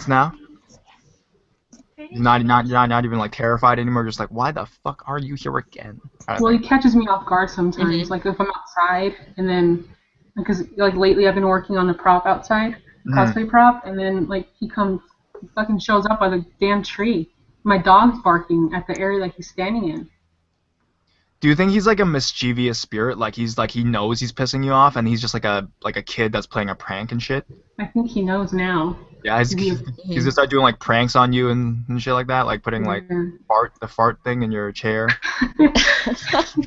Now? Not even like terrified anymore, just like, why the fuck are you here again? Well, he catches me off guard sometimes. Like if I'm outside, and then because like lately I've been working on the prop outside, cosplay prop, and then like he fucking shows up by the damn tree. My dog's barking at the area like he's standing in. Do you think he's like a mischievous spirit? Like he knows he's pissing you off, and he's just like a kid that's playing a prank and shit? I think he knows now. Yeah, he's gonna start doing like pranks on you and shit like that, like putting like the fart thing in your chair.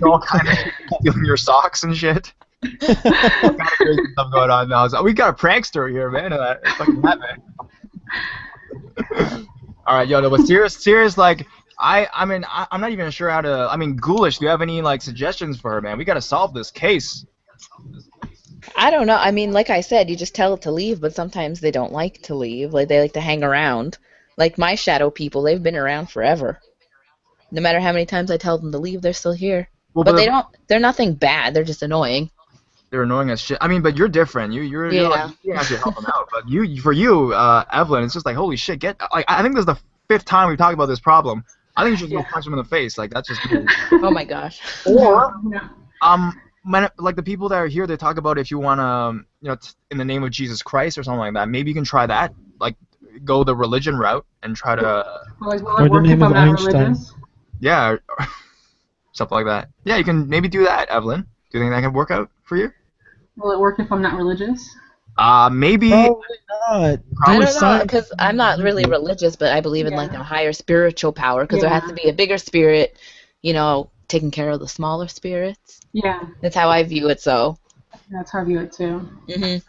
All kind of stealing your socks and shit. All kind of crazy stuff going on now. We got a prankster here, man. Fucking that, man. All right, yo, no, but serious, like. I'm not even sure how to. I mean, Ghoulish, do you have any like suggestions for her, man? We gotta solve this case. I don't know. I mean, like I said, you just tell it to leave, but sometimes they don't like to leave. Like they like to hang around. Like my shadow people, they've been around forever. No matter how many times I tell them to leave, they're still here. Well, but they don't. They're nothing bad. They're just annoying. They're annoying as shit. I mean, but you're different. You're like, you can actually help them out. But for you, Evelyn, it's just like holy shit. I think this is the 5th time we've talked about this problem. I think you should go punch him in the face. Like that's just. Oh my gosh. Or, like the people that are here, they talk about if you wanna, in the name of Jesus Christ or something like that. Maybe you can try that. Like, go the religion route and try to. Like, will it work if I'm not religious? Yeah, something like that. Yeah, you can maybe do that, Evelyn. Do you think that can work out for you? Will it work if I'm not religious? Maybe. Probably not. I don't know, because I'm not really religious, but I believe in like a higher spiritual power, because there has to be a bigger spirit, taking care of the smaller spirits. Yeah. That's how I view it. So. That's how I view it too. Then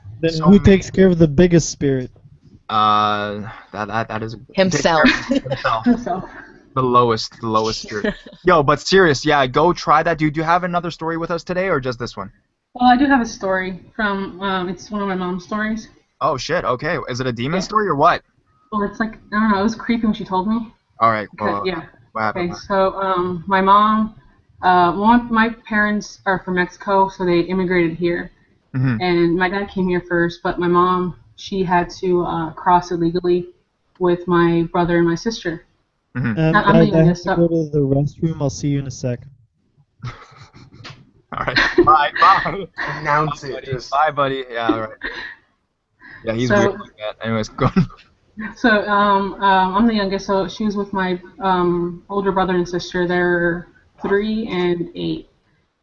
who takes care of the biggest spirit? That is himself. Himself. The lowest spirit. Yo, but serious, yeah, go try that, dude. Do you have another story with us today, or just this one? Well, I do have a story from, it's one of my mom's stories. Oh, shit, okay. Is it a demon story or what? Well, it's like, I don't know, it was creepy when she told me. All right, well, yeah. What happened? Okay, so, my mom, my parents are from Mexico, so they immigrated here. Mm-hmm. And my dad came here first, but my mom, she had to cross illegally with my brother and my sister. I'm the youngest. I have to go to the restroom. I'll see you in a sec. All right. Bye. Announce it. Just... Bye, buddy. Yeah. All right. Yeah, he's weird like that. Anyways, go on. So, I'm the youngest. So she was with my older brother and sister. They're 3 and 8,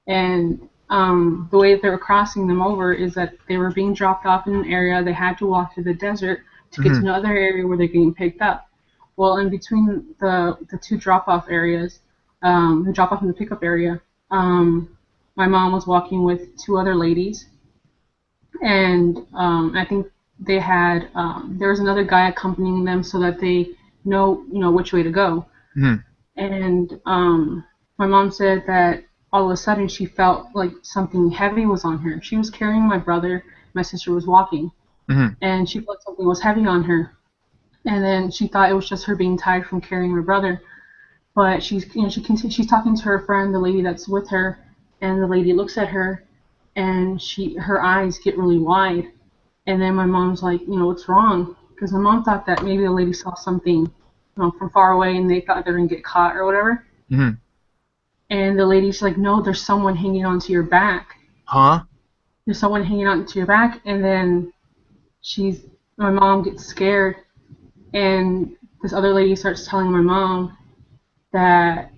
and the way that they were crossing them over is that they were being dropped off in an area. They had to walk through the desert to get to another area where they're getting picked up. Well, in between the 2 drop-off areas, the drop-off and the pickup area, my mom was walking with 2 other ladies, and I think they had there was another guy accompanying them so that they know which way to go. And my mom said that all of a sudden she felt like something heavy was on her. She was carrying my brother, my sister was walking, and she felt something was heavy on her. And then she thought it was just her being tired from carrying my brother. But she's talking to her friend, the lady that's with her, and the lady looks at her, and her eyes get really wide. And then my mom's like, what's wrong? Because my mom thought that maybe the lady saw something from far away, and they thought they were going to get caught or whatever. And the lady's like, no, there's someone hanging onto your back. Huh? There's someone hanging onto your back. And then my mom gets scared, and this other lady starts telling my mom that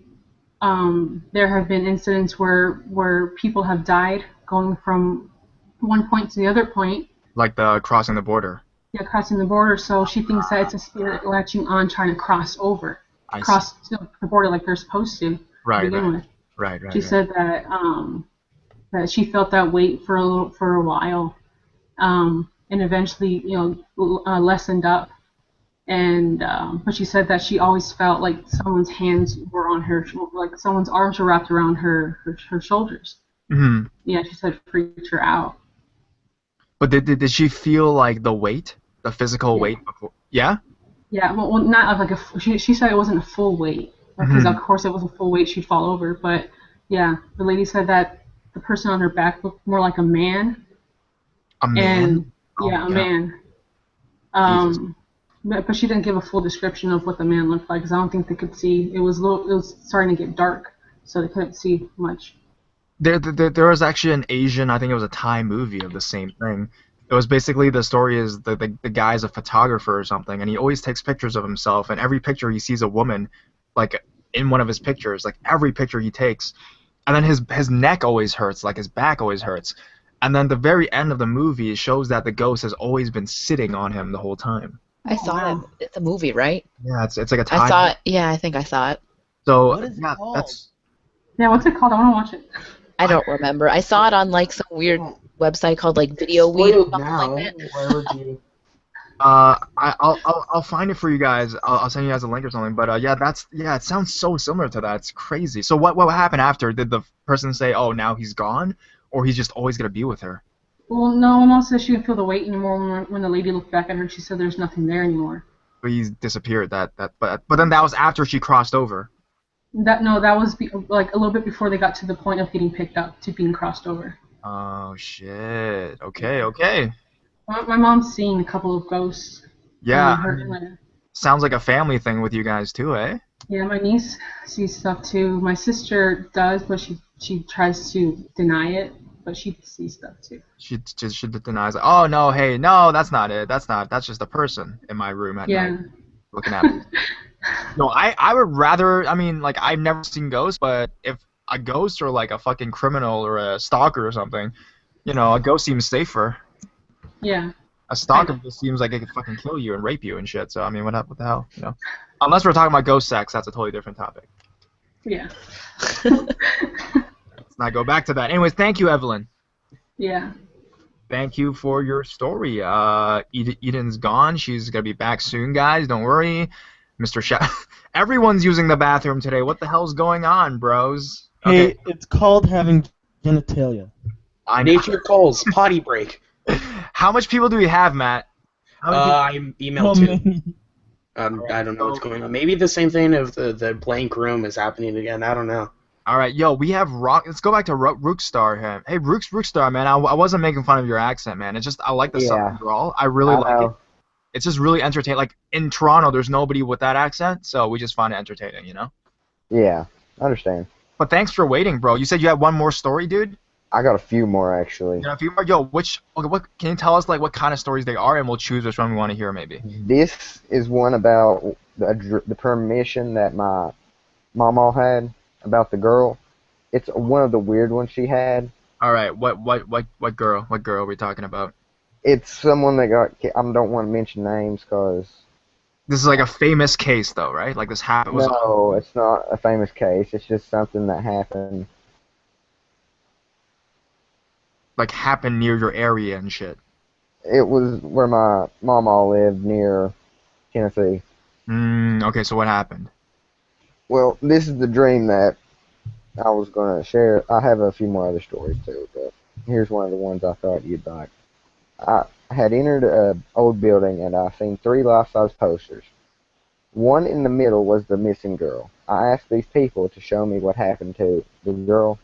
there have been incidents where people have died going from one point to the other point. Like the crossing the border. Yeah, crossing the border. So she thinks that it's a spirit latching on, trying to cross over, cross the border like they're supposed to. Right. She said that that she felt that weight for a while, and eventually lessened up. And but she said that she always felt like someone's hands were on her, like someone's arms were wrapped around her shoulders. Yeah, she said it freaked her out. But did she feel like the weight, the physical weight before? Yeah. Yeah, well not like she said it wasn't a full weight, because of course it wasn't full weight, she'd fall over. But yeah, the lady said that the person on her back looked more like a man. A man. And yeah, a man. But she didn't give a full description of what the man looked like, because I don't think they could see. It was starting to get dark, so they couldn't see much. There was actually an Asian, I think it was a Thai movie of the same thing. It was basically, the story is the guy's a photographer or something, and he always takes pictures of himself, and every picture he sees a woman, like in one of his pictures, like every picture he takes, and then his neck always hurts, like his back always hurts, and then the very end of the movie shows that the ghost has always been sitting on him the whole time. I saw it. It's a movie, right? Yeah, it's like a Thai. I saw it. Yeah, I think I saw it. So what is it called? Yeah, what's it called? I want to watch it. I don't remember. I saw it on like some weird website called like Video Weed or something like that. Why would you? I'll find it for you guys. I'll send you guys a link or something. But it sounds so similar to that. It's crazy. So what happened after? Did the person say, "Oh, now he's gone," or he's just always gonna be with her? Well, no. My mom said she didn't feel the weight anymore. When the lady looked back at her, she said there's nothing there anymore. But he's disappeared. But then that was after she crossed over. That was like a little bit before they got to the point of getting picked up to being crossed over. Oh shit. Okay. My mom's seen a couple of ghosts. Yeah. Sounds like a family thing with you guys too, eh? Yeah, my niece sees stuff too. My sister does, but she tries to deny it, but she sees stuff too. She denies it. Oh no, hey, no, that's not it. That's just a person in my room at night looking at me. No, I would rather, I mean, like, I've never seen ghosts, but if a ghost or like a fucking criminal or a stalker or something, a ghost seems safer. Yeah. A stalker just seems like it could fucking kill you and rape you and shit. So I mean, what the hell, Unless we're talking about ghost sex, that's a totally different topic. Yeah. Let's not go back to that. Anyways, thank you, Evelyn. Yeah. Thank you for your story. Eden's gone. She's gonna be back soon, guys. Don't worry. Mr. Everyone's using the bathroom today. What the hell's going on, bros? Okay. Hey, it's called having genitalia. Nature calls. Potty break. How much people do we have, Matt? I emailed two. I don't know what's going on. Maybe the same thing of the blank room is happening again. I don't know. All right, yo, we have Rock. Let's go back to Rookstar here. Hey, Rookstar, man, I wasn't making fun of your accent, man. It's just I like the Southern drawl. I really like it. it's just really entertaining. Like in Toronto, there's nobody with that accent, so we just find it entertaining, you know? Yeah, I understand. But thanks for waiting, bro. You said you had one more story, dude? I got a few more, actually. Yeah, a few more? Yo, what can you tell us, like, what kind of stories they are, and we'll choose which one we want to hear, maybe? This is one about the premonition that my mama had about the girl. It's one of the weird ones she had. All right, what girl? What girl are we talking about? It's someone that got... I don't want to mention names, because... This is like a famous case, though, right? Like this happened. No, it's not a famous case. It's just something that happened. Like happened near your area and shit. It was where my mama lived, near Tennessee. Okay, so what happened? Well, this is the dream that I was going to share. I have a few more other stories, too, but here's one of the ones I thought you'd like. I had entered an old building, and I seen 3 life-size posters. One in the middle was the missing girl. I asked these people to show me what happened to the girl.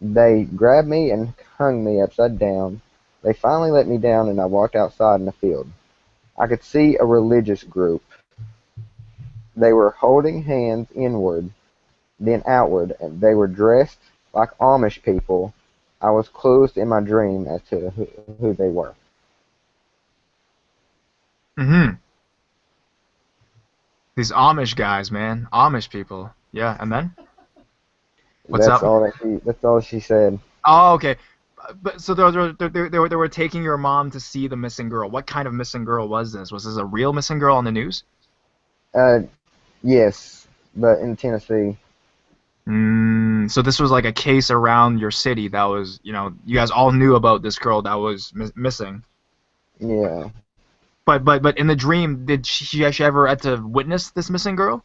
They grabbed me and hung me upside down. They finally let me down, and I walked outside in the field. I could see a religious group. They were holding hands inward, then outward, and they were dressed like Amish people. I was clueless in my dream as to who they were. These Amish guys, man. Amish people. Yeah, and then? What's that's up? That's all she said. Oh, okay. But so they were taking your mom to see the missing girl. What kind of missing girl was this? Was this a real missing girl on the news? Yes, but in Tennessee. So this was like a case around your city that was, you know, you guys all knew about this girl that was missing. Yeah. But in the dream, did she ever had to witness this missing girl?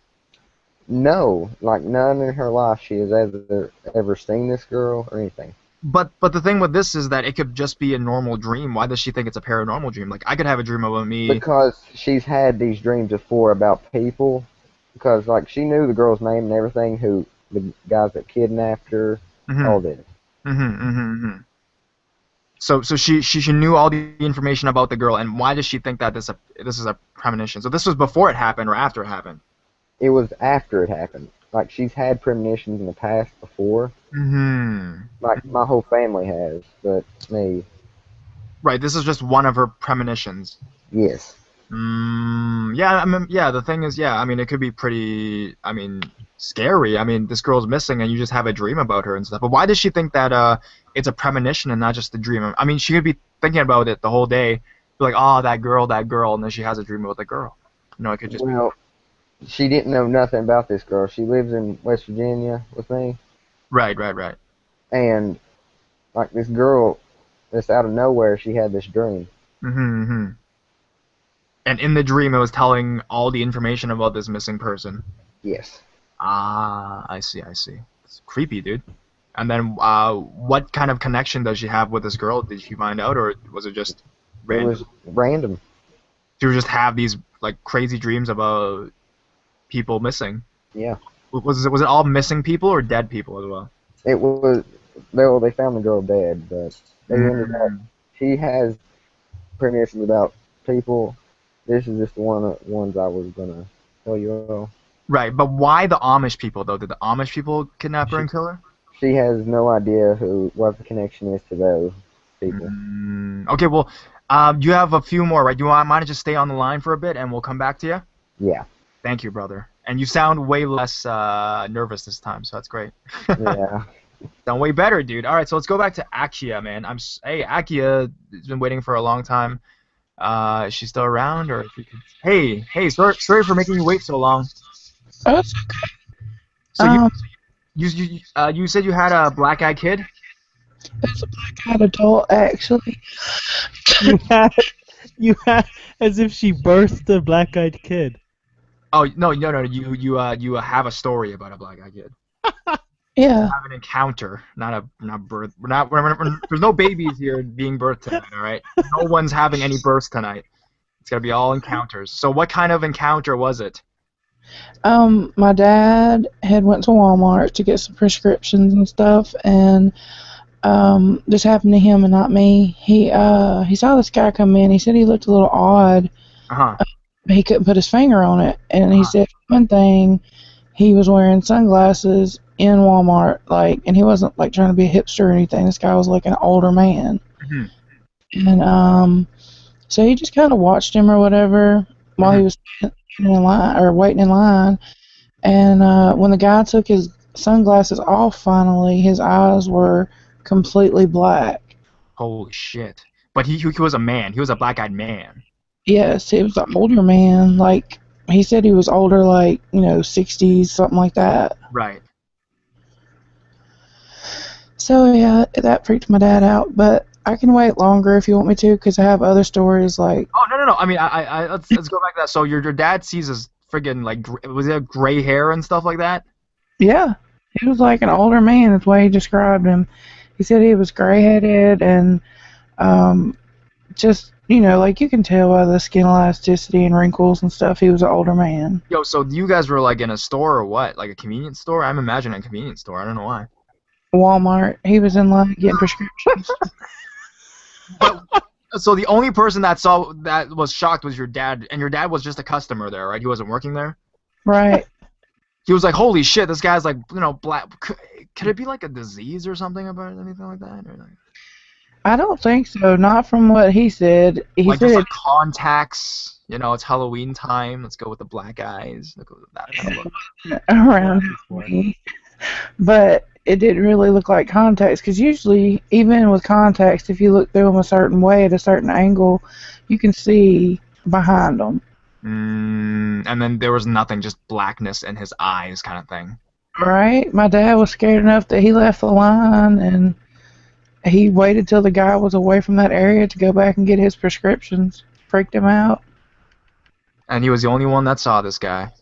No, like none in her life she has ever seen this girl or anything. But the thing with this is that it could just be a normal dream. Why does she think it's a paranormal dream? Like I could have a dream about me. Because she's had these dreams before about people. Because like she knew the girl's name and everything, who the guys that kidnapped her, all this. So she knew all the information about the girl, and why does she think that this is a premonition? So this was before it happened or after it happened? It was after it happened. Like she's had premonitions in the past before. Like my whole family has, but me. Right. This is just one of her premonitions. Yes. Yeah. I mean, yeah. The thing is, yeah. I mean, it could be pretty. I mean, scary. I mean, this girl's missing, and you just have a dream about her and stuff. But why does she think that it's a premonition and not just a dream? I mean, she could be thinking about it the whole day, be like, oh, that girl, and then she has a dream about the girl. You know, it could just. Well, she didn't know nothing about this girl. She lives in West Virginia with me. Right. And like this girl, just out of nowhere, she had this dream. And in the dream, it was telling all the information about this missing person. Yes. Ah, I see. It's creepy, dude. And then, what kind of connection does she have with this girl? Did she find out, or was it just random? It was random. She would just have these like crazy dreams about people missing. Yeah. Was it all missing people or dead people as well? It was. They found the girl dead, but they ended up. She has premonitions about people. This is just one of the ones I was gonna tell you all. Right, but why the Amish people though? Did the Amish people kidnap her and kill her? She has no idea what the connection is to those people. Okay, well, you have a few more, right? Do you mind to just stay on the line for a bit, and we'll come back to you? Yeah. Thank you, brother. And you sound way less nervous this time, so that's great. Yeah. Sound way better, dude. All right, so let's go back to Akia, man. Hey, Akia has been waiting for a long time. Is she still around, or if you can... Hey, sorry for making you wait so long. Oh, it's okay. So you said you had a black-eyed kid? It's a black-eyed adult, actually. You had as if she birthed a black-eyed kid. Oh no! You have a story about a black-eyed kid. Yeah. You have an encounter, not birth. There's no babies here being birthed tonight. All right. No one's having any births tonight. It's gotta be all encounters. So what kind of encounter was it? My dad had went to Walmart to get some prescriptions and stuff, and this happened to him and not me. He saw this guy come in. He said he looked a little odd. But he couldn't put his finger on it. And he said one thing, he was wearing sunglasses in Walmart, like, and he wasn't like trying to be a hipster or anything. This guy was like an older man. And so he just kind of watched him or whatever while he was standing in line or waiting in line. And when the guy took his sunglasses off, finally, his eyes were completely black. Holy shit! But he was a man. He was a black-eyed man. Yes, he was an older man. Like, he said he was older, like, 60s, something like that. Right. So, yeah, that freaked my dad out. But I can wait longer if you want me to, because I have other stories, like... Oh, no. I mean, let's go back to that. So your dad sees his friggin', like, was it gray hair and stuff like that? Yeah. He was like an older man, that's the way he described him. He said he was gray-headed and just... like you can tell by the skin elasticity and wrinkles and stuff, he was an older man. Yo, so you guys were like in a store or what? Like a convenience store? I'm imagining a convenience store. I don't know why. Walmart. He was in line getting prescriptions. So the only person that was shocked was your dad, and your dad was just a customer there, right? He wasn't working there? Right. He was like, holy shit, this guy's like, black. Could it be like a disease or something about anything like that? Or like... I don't think so. Not from what he said. He like said just like contacts. It's Halloween time. Let's go with the black eyes. Let's go with that kind of look. Around me. But it didn't really look like contacts, because usually, even with contacts, if you look through them a certain way at a certain angle, you can see behind them. And then there was nothing, just blackness in his eyes, kind of thing. Right. My dad was scared enough that he left the line and he waited till the guy was away from that area to go back and get his prescriptions. Freaked him out. And he was the only one that saw this guy.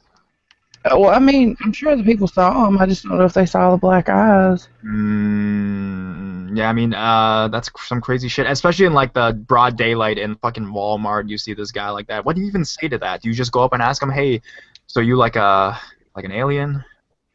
Well, I mean, I'm sure the people saw him. I just don't know if they saw the black eyes. Yeah, I mean, that's some crazy shit. Especially in, like, the broad daylight in fucking Walmart, you see this guy like that. What do you even say to that? Do you just go up and ask him, hey, so you like an alien?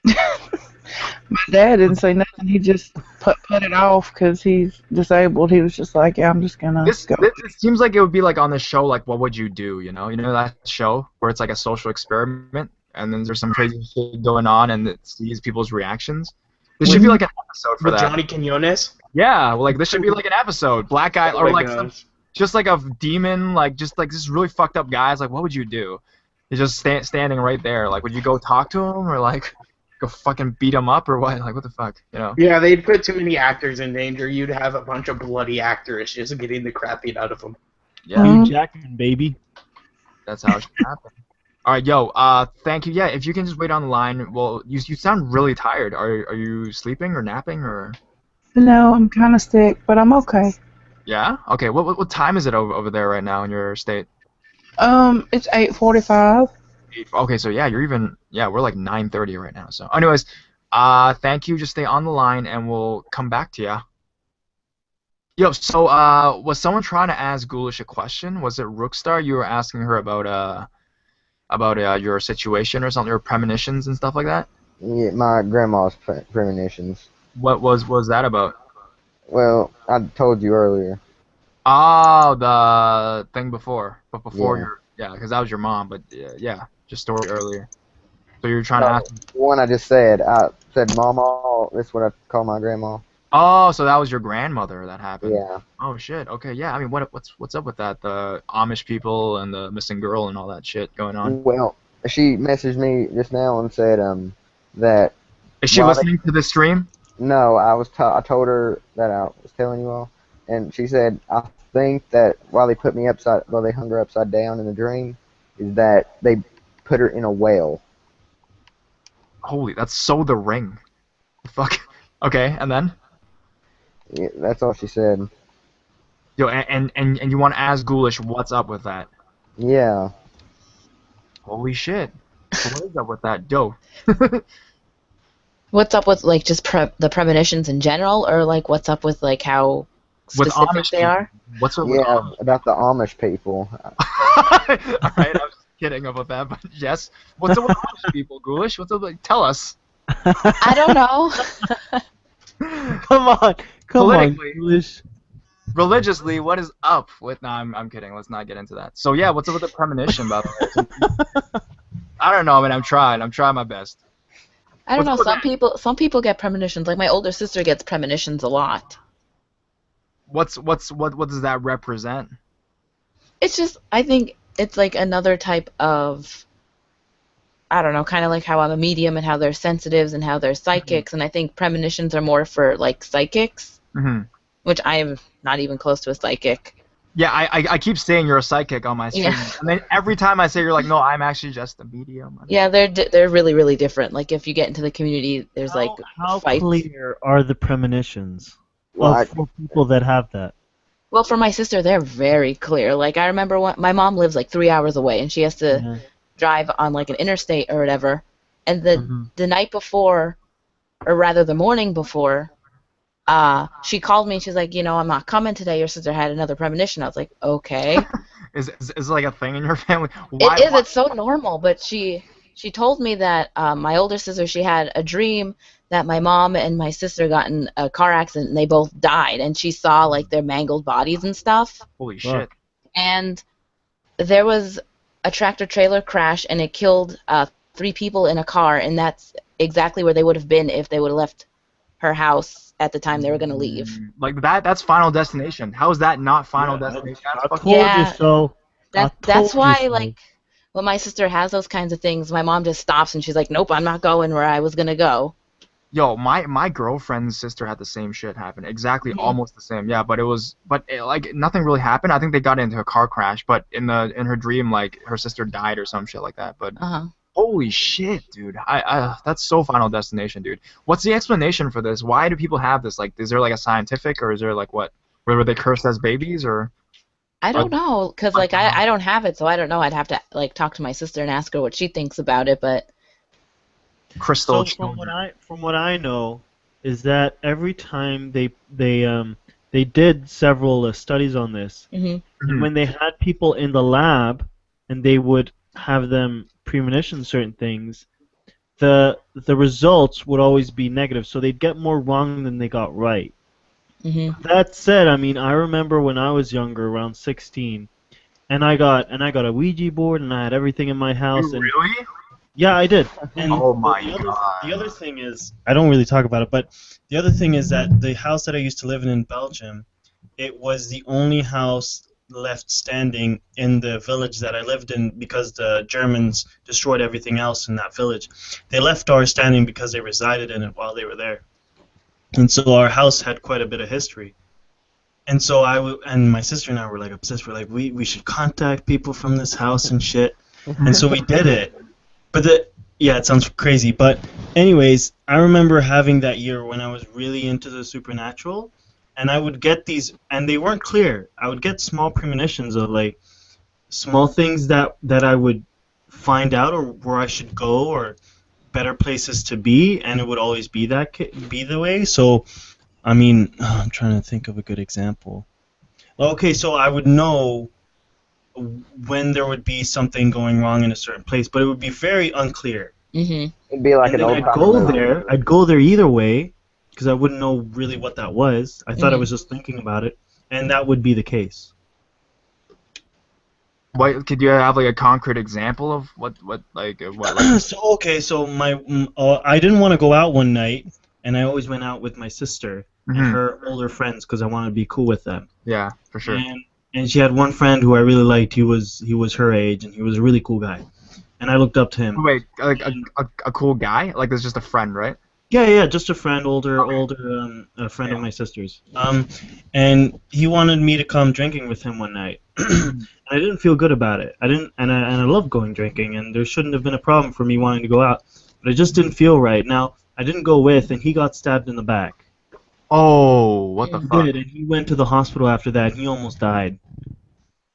My dad didn't say nothing. He just put it off because he's disabled. He was just like, yeah, I'm just going to go. It seems like it would be like on the show, like, what would you do, You know that show where it's like a social experiment and then there's some crazy shit going on and it sees people's reactions? This should be like an episode for with that. Johnny Quinones? Yeah, well, like this should be like an episode. Black guy or like just like a demon, like just like this really fucked up guys. Like, what would you do? He's just standing right there. Like, would you go talk to him or like go fucking beat him up or what? Like, what the fuck, Yeah, they'd put too many actors in danger. You'd have a bunch of bloody actors just getting the crap beat out of them. Yeah, Hugh Jackman, baby. That's how it should happen. All right, yo, thank you. Yeah, if you can just wait on the line. Well, you sound really tired. Are you sleeping or napping or? No, I'm kind of sick, but I'm okay. Yeah. Okay. What time is it over there right now in your state? It's 8:45. Okay, so yeah, we're like 9:30 right now. So, anyways, thank you. Just stay on the line, and we'll come back to you. Yo, so was someone trying to ask Ghoulish a question? Was it Rookstar? You were asking her about your situation or something, or premonitions and stuff like that? Yeah, my grandma's premonitions. What was that about? Well, I told you earlier. Oh, the thing before, but before because that was your mom. But yeah, just story earlier. So you're trying to ask. The one I just said. I said, Mama. That's what I call my grandma. Oh, so that was your grandmother that happened. Yeah. Oh shit. Okay. Yeah. I mean, what's up with that? The Amish people and the missing girl and all that shit going on. Well, she messaged me just now and said that. Is she listening to the stream? No, I told her that I was telling you all, and she said I think that while they hung her upside down in the dream, is that they put her in a well. Holy, that's so The Ring. Fuck. Okay, and then? Yeah, that's all she said. Yo, and you want to ask Ghoulish what's up with that? Yeah. Holy shit. So what is up with that? Yo. What's up with like just the premonitions in general, or like what's up with like how specific they are? What's up with Amish? About the Amish people. Alright, I was kidding about that, but yes. What's up with Amish people, Ghoulish? What's up? Tell us. I don't know. Come on. Politically. English. Religiously, what is up with? No, I'm kidding. Let's not get into that. So yeah, what's up with the premonition, by the way? I don't know, man. I'm trying my best. I don't know. Some people get premonitions. Like my older sister gets premonitions a lot. What does that represent? It's just, I think it's like another type of, I don't know, kind of like how I'm a medium and how they're sensitives and how they're psychics, and I think premonitions are more for like psychics, which I am not even close to a psychic. Yeah, I keep saying you're a psychic on my stream, and then every time I say you're like, no, I'm actually just a medium. Yeah, they're really, really different. Like if you get into the community, there's like how fights. clear are the premonitions Well, for people that have that? Well, for my sister, they're very clear. Like I remember my mom lives like 3 hours away, and she has to drive on like an interstate or whatever. And the night before, or rather the morning before, she called me and she's like, I'm not coming today. Your sister had another premonition. I was like, okay. Is it like a thing in your family? It is. It's so normal. But she told me that my older sister, she had a dream that my mom and my sister got in a car accident and they both died. And she saw like their mangled bodies and stuff. Holy shit. And there was a tractor trailer crash and it killed 3 people in a car. And that's exactly where they would have been if they would have left her house at the time they were going to leave. Like that's Final Destination. How is that not Final Destination? I told you so. That's why, like, when my sister has those kinds of things, my mom just stops and she's like, nope, I'm not going where I was going to go. Yo, my girlfriend's sister had the same shit happen. Exactly, almost the same. Yeah, but like nothing really happened. I think they got into a car crash, but in her dream, like her sister died or some shit like that. But holy shit, dude! That's so Final Destination, dude. What's the explanation for this? Why do people have this? Like, is there like a scientific, or is there like what? Were they cursed as babies, or? I don't know, cause like I don't have it, so I don't know. I'd have to like talk to my sister and ask her what she thinks about it, but. Crystal. So from what I know, is that every time they did several studies on this, and when they had people in the lab, and they would have them premonition certain things, the results would always be negative. So they'd get more wrong than they got right. That said, I mean, I remember when I was younger, around 16, and I got a Ouija board, and I had everything in my house. Really? Yeah, I did. And oh my god. The other thing is, I don't really talk about it, but the other thing is that the house that I used to live in Belgium, it was the only house left standing in the village that I lived in because the Germans destroyed everything else in that village. They left ours standing because they resided in it while they were there. And so our house had quite a bit of history. And so and my sister and I were like obsessed. We're like, we should contact people from this house and shit. And so we did it. But it sounds crazy. But anyways, I remember having that year when I was really into the supernatural, and I would get these, and they weren't clear. I would get small premonitions of like small things that I would find out, or where I should go, or better places to be, and it would always be the way. So, I mean, I'm trying to think of a good example. Okay, so I would know when there would be something going wrong in a certain place, but it would be very unclear. It'd be like an old I'd go there either way, because I wouldn't know really what that was. I thought I was just thinking about it, and that would be the case. What could you have like a concrete example of what? So I didn't want to go out one night, and I always went out with my sister and her older friends because I wanted to be cool with them. Yeah, for sure. And she had one friend who I really liked. He was her age, and he was a really cool guy. And I looked up to him. Wait, like a cool guy? Like there's just a friend, right? Yeah, just a friend, older, a friend of my sister's. And he wanted me to come drinking with him one night. And I didn't feel good about it. And I love going drinking, and there shouldn't have been a problem for me wanting to go out. But it just didn't feel right. Now, I didn't go with, and he got stabbed in the back. Oh, what the fuck? He did, and he went to the hospital after that, and he almost died.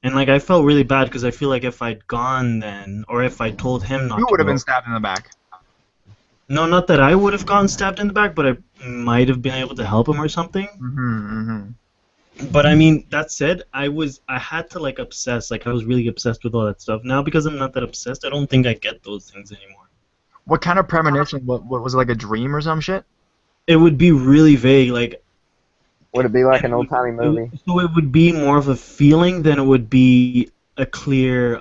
And like I felt really bad because I feel like if I'd gone then, or if I told him not to, you would have been stabbed in the back. No, not that I would have gotten stabbed in the back, but I might have been able to help him or something. But I mean, that said, I had to like obsess. Like I was really obsessed with all that stuff. Now because I'm not that obsessed, I don't think I get those things anymore. What kind of premonition? What was it, like a dream or some shit? It would be really vague. Like Would it be like an old-timey movie? So it would be more of a feeling than it would be a clear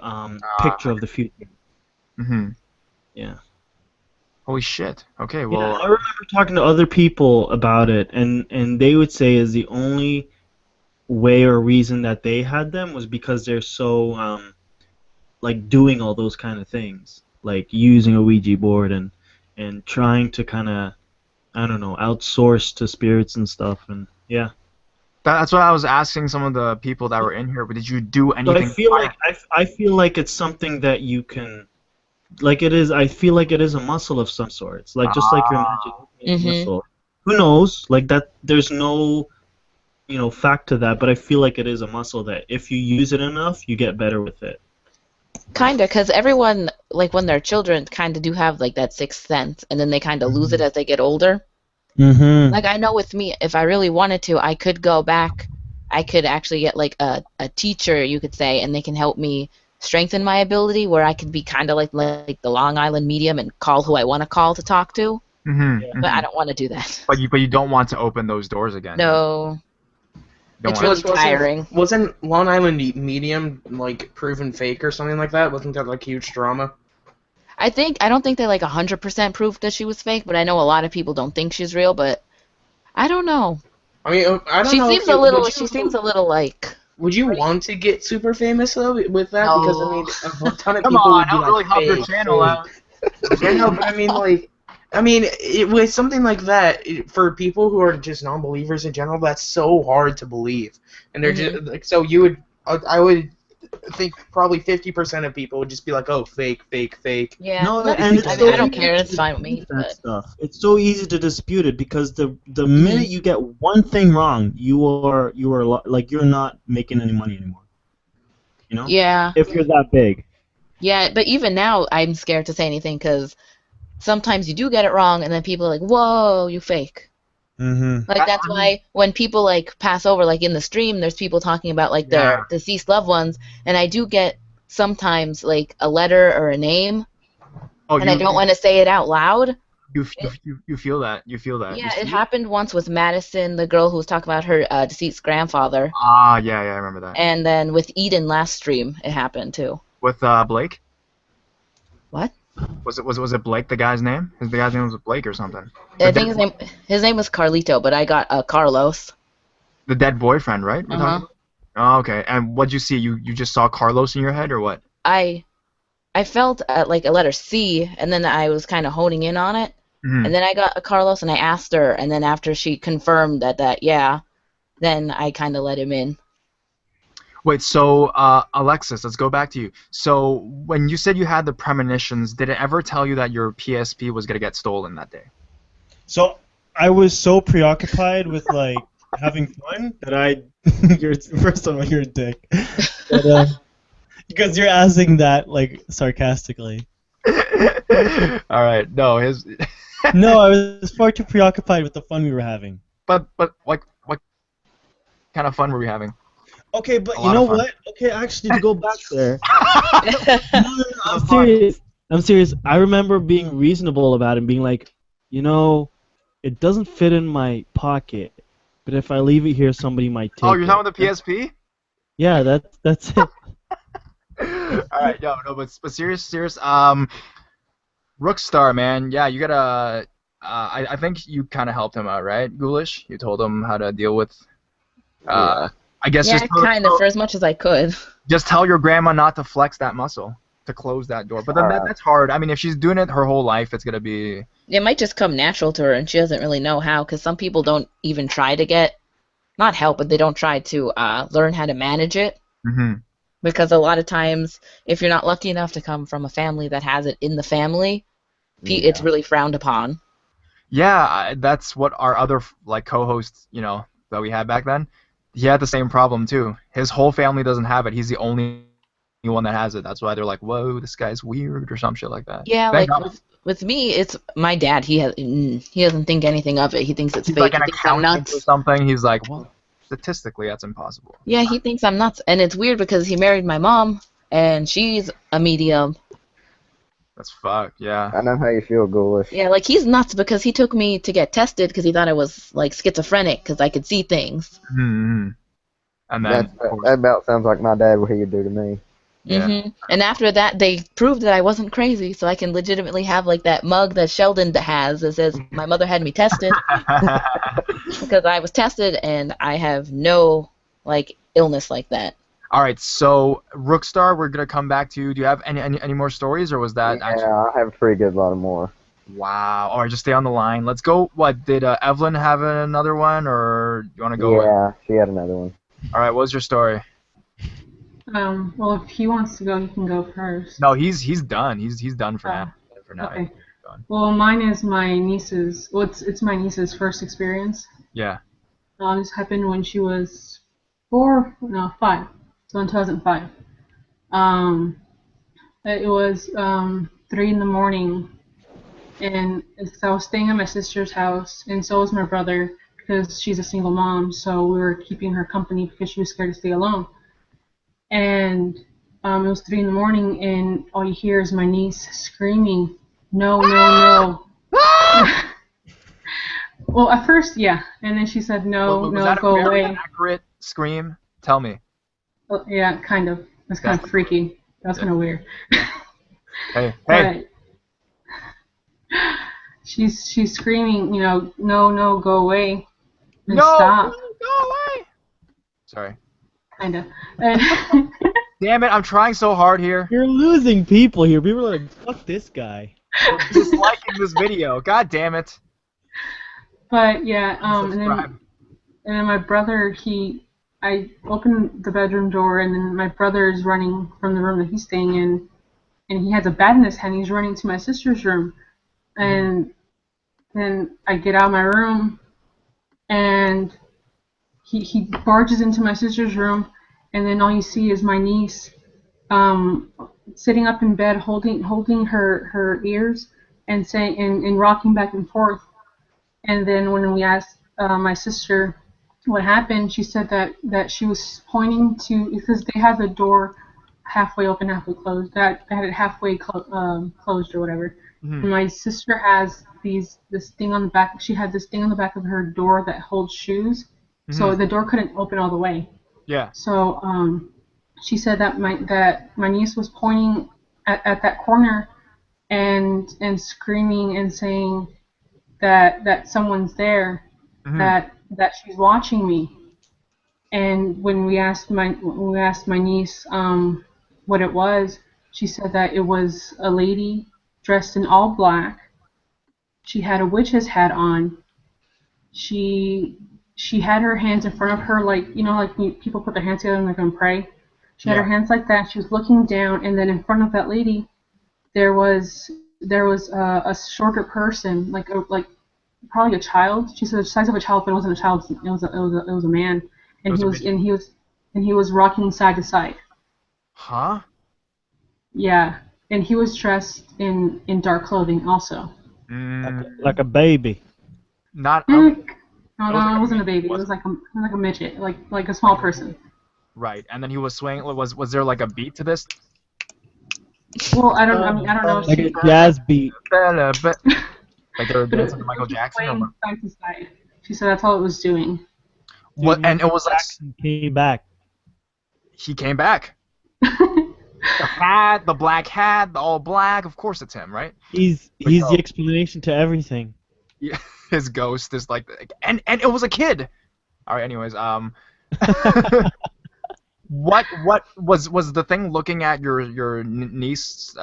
picture of the future. Mm-hmm. Yeah. Holy shit. Okay, well... Yeah, I remember talking to other people about it, and they would say is the only way or reason that they had them was because they're so, like, doing all those kind of things. Like, using a Ouija board and trying to kind of, I don't know, outsource to spirits and stuff, and yeah. That's what I was asking some of the people that were in here, but did you do anything? But I feel like it's something that you can... Like it is, I feel like it is a muscle of some sorts. Like just like your imagination muscle. Who knows? Like that, there's no, fact to that. But I feel like it is a muscle that if you use it enough, you get better with it. Kinda, because everyone, like when they're children, kind of do have like that sixth sense, and then they kind of lose it as they get older. Mm-hmm. Like I know with me, if I really wanted to, I could go back. I could actually get like a teacher, you could say, and they can help me strengthen my ability where I could be kind of like the Long Island medium and call who I want to call to talk to. Mm-hmm. But I don't want to do that. But you don't want to open those doors again. No. It's really tiring. Wasn't Long Island medium like proven fake or something like that? Wasn't that like huge drama? I don't think they like 100% proved that she was fake, but I know a lot of people don't think she's real. But I don't know. I mean, I don't know. She seems a little like. Would you want to get super famous though with that? No. Because I mean, a ton of Come people on, would be I'll like, really help your channel out. Yeah, no, but I mean, with something like that, for people who are just non-believers in general, that's so hard to believe, and they're just like, so you would, I would think probably 50% of people would just be like, oh, fake. Yeah. No, and I don't care. It's fine with me. That stuff. It's so easy to dispute it because the minute you get one thing wrong, you are like you're not making any money anymore. Yeah. If you're that big. Yeah, but even now, I'm scared to say anything because sometimes you do get it wrong, and then people are like, "Whoa, you fake." Mm-hmm. Like that's why when people like pass over, like in the stream, there's people talking about like their deceased loved ones, and I do get sometimes like a letter or a name, and I don't want to say it out loud. You feel that? You feel that? Yeah, it happened once with Madison, the girl who was talking about her deceased grandfather. Ah, yeah, I remember that. And then with Eden last stream, it happened too. With Blake? What? Was it Blake, the guy's name? The guy's name was Blake or something. I think his name was Carlito, but I got Carlos. The dead boyfriend, right? Oh, okay. And what'd you see? You just saw Carlos in your head, or what? I felt like a letter C, and then I was kind of honing in on it, and then I got a Carlos, and I asked her, and then after she confirmed that yeah, then I kind of let him in. Wait, so Alexis, let's go back to you. So when you said you had the premonitions, did it ever tell you that your PSP was gonna get stolen that day? So I was so preoccupied with like having fun that you're first of all you're a dick, but, because you're asking that like sarcastically. All right, no, No, I was far too preoccupied with the fun we were having. But what kind of fun were we having? Okay, but you know what? Okay, actually, to go back there. No, I'm serious. I'm serious. I remember being reasonable about it and being like, it doesn't fit in my pocket, but if I leave it here, somebody might take it. Oh, you're talking about the PSP? Yeah, that's it. All right, no, but serious. Rookstar, man, yeah, you gotta. I think you kind of helped him out, right, Ghoulish? You told him how to deal with. I guess yeah, kind of, for as much as I could. Just tell your grandma not to flex that muscle, to close that door. But then that's hard. I mean, if she's doing it her whole life, it's gonna be. It might just come natural to her, and she doesn't really know how. Because some people don't even try to get, not help, but they don't try to learn how to manage it. Mm-hmm. Because a lot of times, if you're not lucky enough to come from a family that has it in the family, it's really frowned upon. Yeah, that's what our other co-host, that we had back then. He had the same problem too. His whole family doesn't have it. He's the only one that has it. That's why they're like, "Whoa, this guy's weird" or some shit like that. Yeah, with me, it's my dad. He doesn't think anything of it. He thinks it's fake. Like an he thinks I'm nuts or something. He's like, well, statistically, that's impossible. Yeah, he thinks I'm nuts, and it's weird because he married my mom, and she's a medium. That's fucked. Yeah. I know how you feel, Ghoulish. Yeah, like he's nuts because he took me to get tested because he thought I was like schizophrenic because I could see things. Mm-hmm. And then that about sounds like my dad, what he would do to me. Yeah. Mm-hmm. And after that, they proved that I wasn't crazy, so I can legitimately have like that mug that Sheldon has that says my mother had me tested because I was tested and I have no like illness like that. All right, so Rookstar, we're gonna come back to you. Do you have any more stories, or was that? Yeah, I have a pretty good lot of more. Wow. All right, just stay on the line. Let's go. What did Evelyn have another one, or you want to go? Yeah, she had another one. All right, what's your story? Well, if he wants to go, he can go first. No, he's done. He's done for now. For now. Okay. Well, mine is my niece's. Well, it's my niece's first experience. Yeah. This happened when she was 5. So in 2005. It was 3 in the morning, and I was staying at my sister's house, and so was my brother because she's a single mom. So we were keeping her company because she was scared to stay alone. And it was 3 in the morning, and all you hear is my niece screaming, "No, no, no!" Well, at first, yeah, and then she said, "No, no, go away." Was that an accurate scream? Tell me. Well, yeah, kind of. That's kind of freaky. That's kind of weird. Hey. But she's screaming, "No, no, go away, and stop." Go away. Sorry. Kinda. Damn it! I'm trying so hard here. You're losing people here. People are like, "Fuck this guy." We're disliking this video. God damn it. But yeah, and then my brother, I opened the bedroom door, and then my brother is running from the room that he's staying in, and he has a bat in his hand. He's running to my sister's room, and then I get out of my room, and he barges into my sister's room, and then all you see is my niece sitting up in bed, holding her ears, and saying and rocking back and forth. And then when we asked my sister what happened, she said that she was pointing to, because they had the door halfway open, halfway closed. That had it halfway closed or whatever. Mm-hmm. And my sister has this thing on the back. She had this thing on the back of her door that holds shoes, so the door couldn't open all the way. Yeah. So she said that my niece was pointing at that corner and screaming and saying that someone's there, that she's watching me. And when we asked my niece what it was, she said that it was a lady dressed in all black. She had a witch's hat on. She had her hands in front of her, like, you know, like people put their hands together and they're going to pray. She had her hands like that. She was looking down, and then in front of that lady, there was a shorter person, like probably a child. She said the size of a child, but it wasn't a child. It was a man, and he was rocking side to side. Huh? Yeah, and he was dressed in dark clothing also. Like a baby. Not. No, it wasn't a baby. It was like a midget, like a small person. Right, and then he was swaying. Was there like a beat to this? Well, I don't know. Like a jazz beat. Like they were dancing to Michael Jackson. Or side to side. She said that's all it was doing. What? And it was like came back. He came back. The hat, the black hat, the all black. Of course, it's him, right? He's the explanation to everything. Yeah, his ghost is like, and it was a kid. All right. Anyways, what was the thing looking at your niece,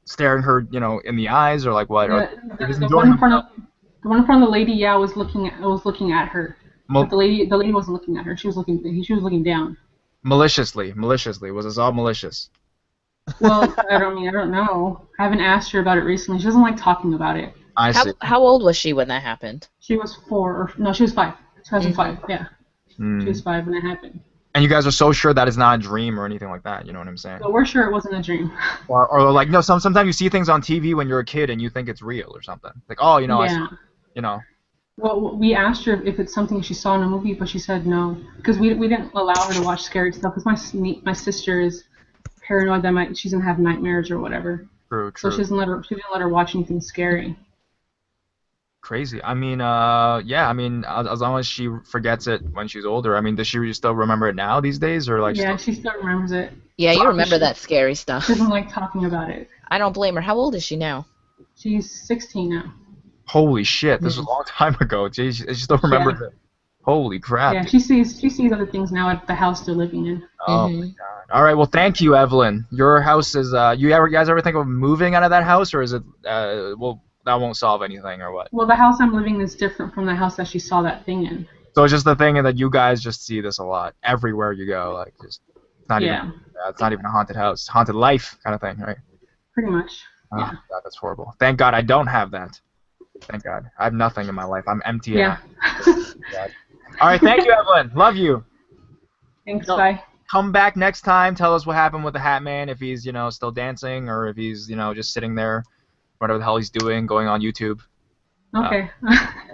staring her, you know, in the eyes, or like what? The one in front of the lady, yeah, was looking at her. But the lady wasn't looking at her. She was looking down. Maliciously. Was this all malicious? Well, I don't know. I haven't asked her about it recently. She doesn't like talking about it. I see. How old was she when that happened? She was 4. No, she was 5. 2005. Yeah. She was 5 when it happened. And you guys are so sure that it's not a dream or anything like that. You know what I'm saying? So we're sure it wasn't a dream. Or like, no, sometimes you see things on TV when you're a kid and you think it's real or something. Like, oh, you know, yeah. You know. Well, we asked her if it's something she saw in a movie, but she said no, because we didn't allow her to watch scary stuff. Because my sister is paranoid that she's gonna have nightmares or whatever. True. So she didn't let her watch anything scary. Crazy. I mean, yeah. I mean, as long as she forgets it when she's older. I mean, does she still remember it now these days, or like? Yeah, she still remembers it. Yeah, you remember that scary stuff. She doesn't like talking about it. I don't blame her. How old is she now? She's 16 now. Holy shit! This was a long time ago. She still remembers it. Holy crap. Yeah, she sees other things now at the house they're living in. Oh my god. All right. Well, thank you, Evelyn. Your house is. You guys ever think of moving out of that house, or is it? Well, that won't solve anything, or what? Well, the house I'm living in is different from the house that she saw that thing in. So it's just the thing that you guys just see this a lot everywhere you go, like just. It's not even. It's not even a haunted house. It's haunted life kind of thing, right? Pretty much. Oh god, that's horrible. Thank God I don't have that. Thank God. I have nothing in my life. I'm empty. Yeah. All right, thank you, Evelyn. Love you. Thanks, bye. Come back next time. Tell us what happened with the Hat Man, if he's, still dancing, or if he's, just sitting there, whatever the hell he's doing, going on YouTube. Okay.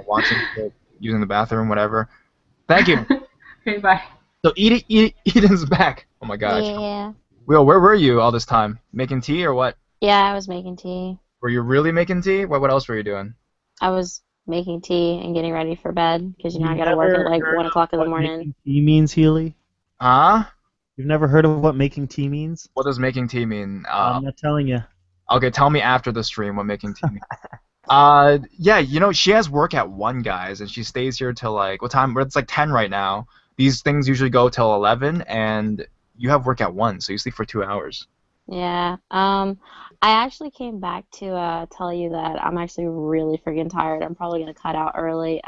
Watching, using the bathroom, whatever. Thank you. Okay, bye. So Eden's back. Oh my God. Yeah. Will, where were you all this time? Making tea or what? Yeah, I was making tea. Were you really making tea? What else were you doing? I was making tea and getting ready for bed because I gotta work at like 1 o'clock in the morning. Making tea means, Healy? Huh? You've never heard of what making tea means? What does making tea mean? I'm not telling you. Okay, tell me after the stream what making tea means. Yeah, she has work at 1, guys, and she stays here till like what time? It's like 10 right now. These things usually go till 11, and you have work at 1, so you sleep for 2 hours. Yeah. I actually came back to tell you that I'm actually really freaking tired. I'm probably gonna cut out early.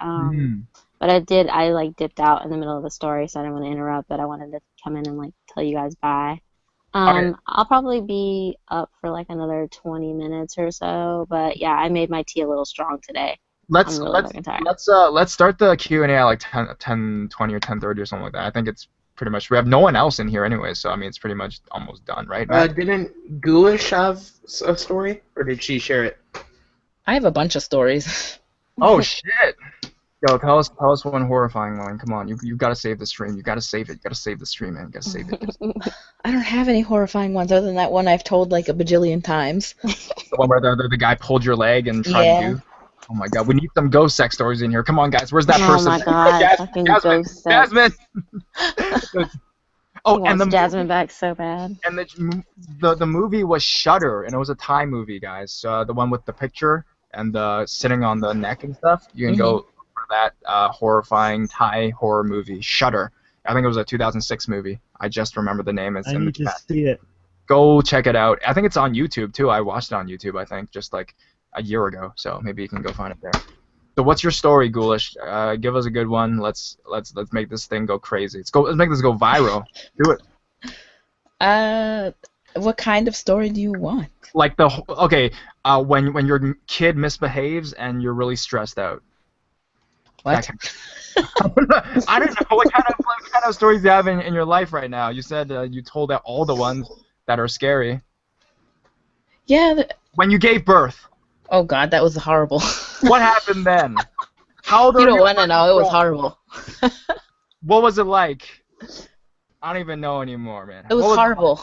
But I dipped out in the middle of the story, so I didn't want to interrupt. But I wanted to come in and like tell you guys bye. Okay. I'll probably be up for like another 20 minutes or so. But yeah, I made my tea a little strong today. Let's I'm really fucking tired. let's start the Q&A at like 10:20 or 10:30 or something like that. I think it's pretty much, we have no one else in here anyway, so I mean it's pretty much almost done, right? Didn't Ghoulish have a story, or did she share it? I have a bunch of stories. Oh shit! Yo, tell us one horrifying one. Come on, you gotta save the stream. You gotta save it. You gotta save the stream, man. You gotta save it. I don't have any horrifying ones other than that one I've told like a bajillion times. The one where the guy pulled your leg and tried to do. Oh my God, we need some ghost sex stories in here. Come on, guys, where's that person? Oh my God, fucking ghost sex. Jasmine. Oh, and the Jasmine back so bad. And the movie was Shudder, and it was a Thai movie, guys. The one with the picture and the sitting on the neck and stuff. You can go for that horrifying Thai horror movie, Shudder. I think it was a 2006 movie. I just remember the name. It's I in need the to chat. see it. Go check it out. I think it's on YouTube too. I watched it on YouTube, I think, just like a year ago. So maybe you can go find it there. So what's your story, Ghoulish? Give us a good one. Let's make this thing go crazy. Let's make this go viral. Do it. What kind of story do you want? Like when your kid misbehaves and you're really stressed out. What? I don't know. What kind of stories do you have in your life right now? You said you told out all the ones that are scary. Yeah. When you gave birth. Oh God, that was horrible. What happened then? How old are you? You don't want to know. It was horrible. What was it like? I don't even know anymore, man. It was horrible.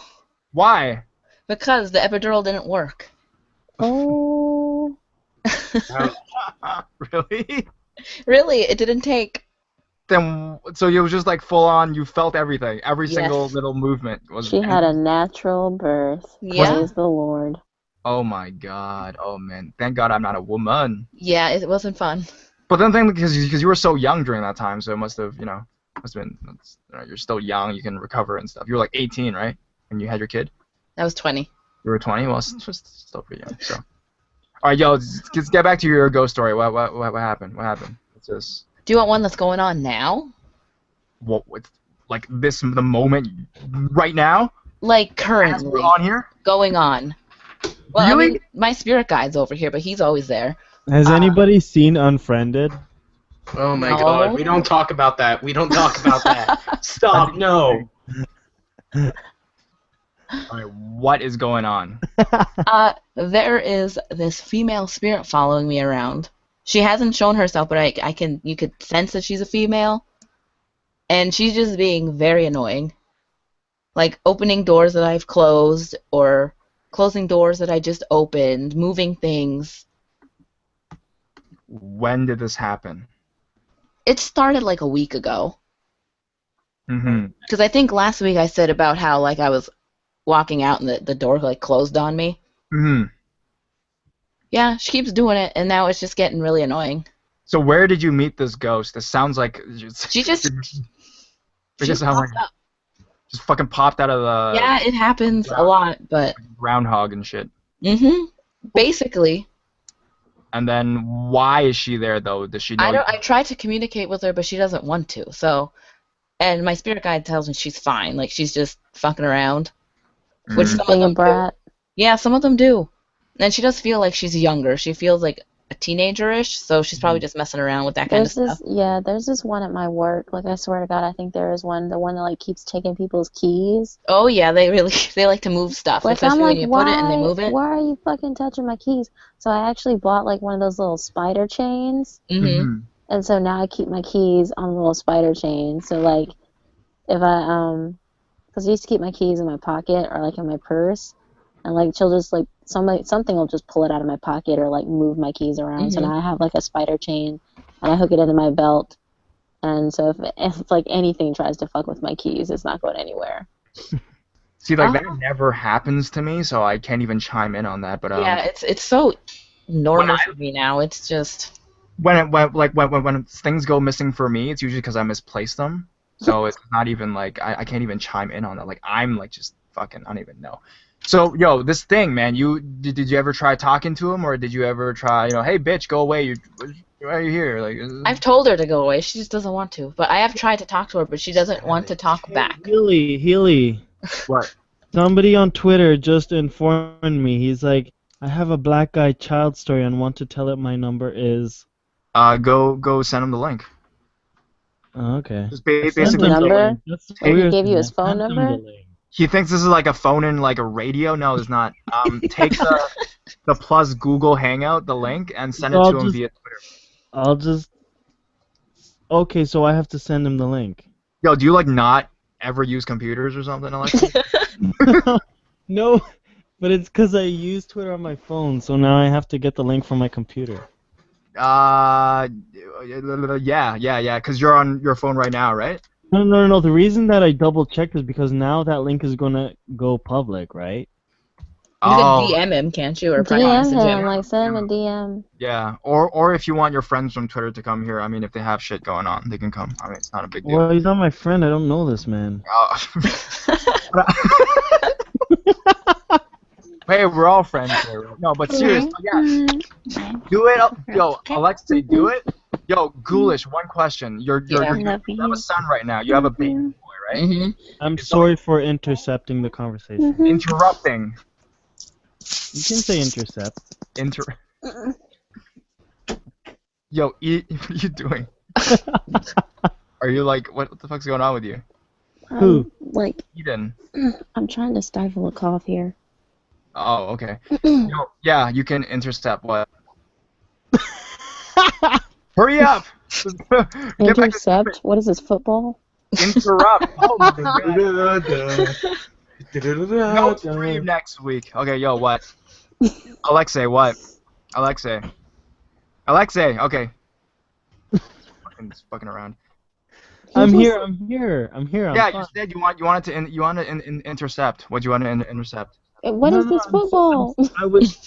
Why? Because the epidural didn't work. Oh. Really? Really, it didn't take. Then, so you was just like full on. You felt everything. Every single little movement was. She had a natural birth. Yeah. Praise the Lord. Oh my God! Oh man! Thank God I'm not a woman. Yeah, it wasn't fun. But then, because you were so young during that time, so it must have been. You're still young. You can recover and stuff. You were like 18, right? When you had your kid. I was 20. You were 20. Well, it's just still pretty young. So. All right, yo, let's get back to your ghost story. What happened? What happened? It's just. Do you want one that's going on now? What? Like the moment, right now? Like currently. As we're on here. Going on. Well, really? I mean, my spirit guide's over here, but he's always there. Has anybody seen Unfriended? Oh my God, we don't talk about that. We don't talk about that. Stop, no. All right, what is going on? There is this female spirit following me around. She hasn't shown herself, but you could sense that she's a female. And she's just being very annoying. Like opening doors that I've closed, or closing doors that I just opened, moving things. When did this happen? It started like a week ago. Mm-hmm. Because I think last week I said about how like I was walking out and the door like closed on me. Mm-hmm. Yeah, she keeps doing it, and now it's just getting really annoying. So where did you meet this ghost? This sounds like she just just fucking popped out of the Yeah, it happens a lot, but groundhog and shit. Basically. And then why is she there though? Does she know? I tried to communicate with her, but she doesn't want to. So, and my spirit guide tells me she's fine. Like she's just fucking around. Which some of them do. Yeah, some of them do. And she does feel like she's younger. She feels like a teenager-ish, so she's probably just messing around with that kind of stuff. There's this one at my work. Like I swear to God, I think there is one. The one that like keeps taking people's keys. Oh yeah, they like to move stuff. Like especially I'm like, when you put it and they move it. Why are you fucking touching my keys? So I actually bought like one of those little spider chains. And so now I keep my keys on a little spider chain. So like, if I because I used to keep my keys in my pocket or like in my purse, and like she'll just like something will just pull it out of my pocket or like move my keys around. So now I have like a spider chain, and I hook it into my belt. And so if like anything tries to fuck with my keys, it's not going anywhere. See, like that never happens to me, so I can't even chime in on that. But yeah, it's so normal for me now. It's just when things go missing for me, it's usually because I misplaced them. So it's not even like I can't even chime in on that. Like I'm like just fucking I don't even know. So yo, this thing, man, did you ever try talking to him, or did you ever try, hey bitch, go away, why are you here? Like I've told her to go away, she just doesn't want to. But I have tried to talk to her, but she doesn't want to talk back. Healy. What? Somebody on Twitter just informed me. He's like, I have a black guy child story and want to tell it my number is. Go send him the link. Oh, okay. Just basically number? He gave you his phone number? He thinks this is like a phone in like a radio. No, it's not. Take the plus Google Hangout, the link, and send it to him via Twitter. Okay, so I have to send him the link. Yo, do you like not ever use computers or something, Alexa? No, but it's because I use Twitter on my phone, so now I have to get the link from my computer. Yeah, because you're on your phone right now, right? No. The reason that I double checked is because now that link is gonna go public, right? You can DM him, can't you? Or DM him, like send him a DM. Yeah, or if you want your friends from Twitter to come here, I mean, if they have shit going on, they can come. I mean, it's not a big deal. Well, he's not my friend. I don't know this man. Hey, we're all friends here. No, but seriously, yeah. Do it. Yo, Alexei, do it. Yo, Ghoulish, one question. You have a son right now. You have a baby boy, right? I'm sorry for intercepting the conversation. Interrupting. You can say intercept. Yo, what are you doing? Are you like, what the fuck's going on with you? Who? Like, Eden. I'm trying to stifle a cough here. Oh, okay. Yo, yeah, you can intercept what? Hurry up! Intercept? What is this, football? Interrupt. Oh my god. No stream next week. Okay, yo, what? Alexei, what? Alexei, okay. Fucking around. I'm here. Yeah, you said you wanted to intercept. What do you want to intercept? What is this football?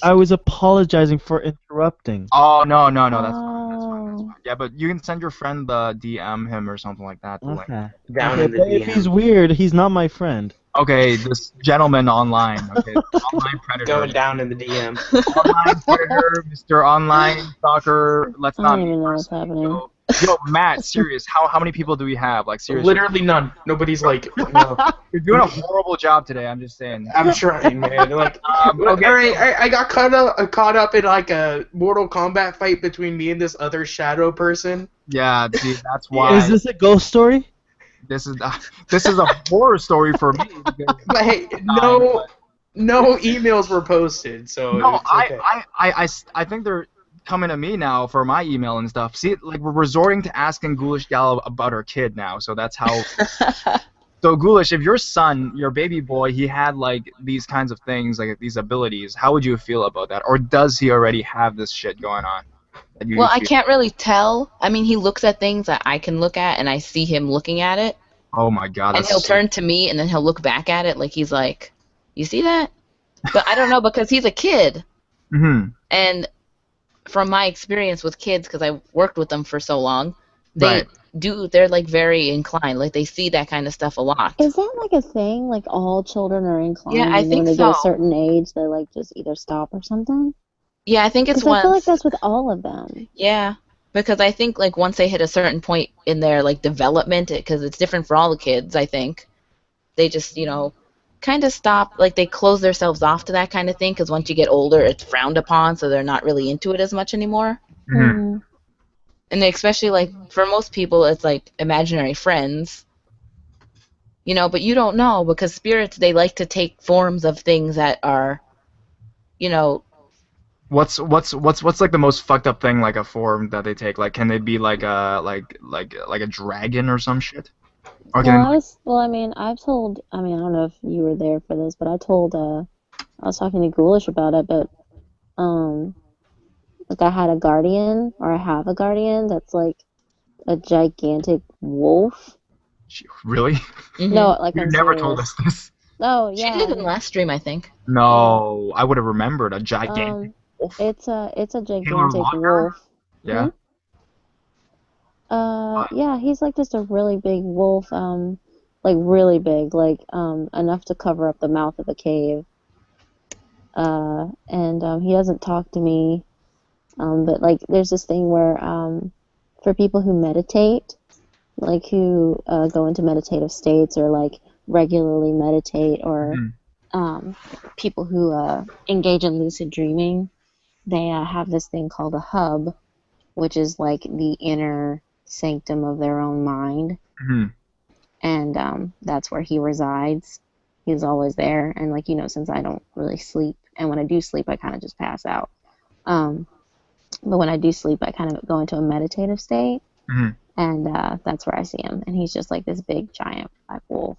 I was apologizing for interrupting. Oh no, that's fine. Yeah, but you can send your friend the DM him or something like that. Okay. If he's weird, he's not my friend. Okay, this gentleman online. Okay, online predator. Going down in the DM. Online predator, Mr. Online Stalker. Let's not. I don't even know what's happening. Yo, Matt, serious. How many people do we have? Like seriously. Literally none. Nobody's like. No. You're doing a horrible job today. I'm just saying. I'm trying, man. Like, okay. Alright, I got caught up in like a Mortal Kombat fight between me and this other shadow person. Yeah, dude, that's why. Is this a ghost story? This is a horror story for me. But hey, no emails were posted, so no, it's okay. I think they're coming to me now for my email and stuff. See, like we're resorting to asking Ghoulish Gal about her kid now, so that's how. So Ghoulish, if your son, your baby boy, he had like these kinds of things, like these abilities, how would you feel about that? Or does he already have this shit going on? Well, I can't really tell. I mean, he looks at things that I can look at, and I see him looking at it. Oh my god! And he'll turn to me, and then he'll look back at it like he's like, "You see that?" But I don't know because he's a kid. Mm-hmm. And from my experience with kids, because I worked with them for so long, they're like very inclined. Like they see that kind of stuff a lot. Is that like a thing? Like all children are inclined? Yeah, I think when they so. get a certain age, they like just either stop or something? Yeah, I think it's I feel like that's with all of them. Yeah, because I think like once they hit a certain point in their like development, because it's different for all the kids, I think they just kind of stop, like they close themselves off to that kind of thing, because once you get older, it's frowned upon, so they're not really into it as much anymore. Mm-hmm. And especially like for most people, it's like imaginary friends, but you don't know because spirits, they like to take forms of things that are, What's like the most fucked up thing, like a form that they take? Like, can they be like a dragon or some shit? Or I don't know if you were there for this, but I was talking to Ghoulish about it, but like I had a guardian, or I have a guardian that's like a gigantic wolf. Really? Mm-hmm. No, like you never told us this. Oh yeah. She did in the last stream, I think. No, I would have remembered a gigantic wolf. It's a gigantic wolf. Yeah. Yeah, he's like just a really big wolf, like really big, like enough to cover up the mouth of a cave. And he doesn't talk to me, but like there's this thing where for people who meditate, like who go into meditative states or like regularly meditate, or people who engage in lucid dreaming, they have this thing called a hub, which is like the inner sanctum of their own mind. Mm-hmm. And that's where he resides. He's always there, and like since I don't really sleep, and when I do sleep I kind of just pass out, but when I do sleep I kind of go into a meditative state. Mm-hmm. And that's where I see him, and he's just like this big giant black wolf.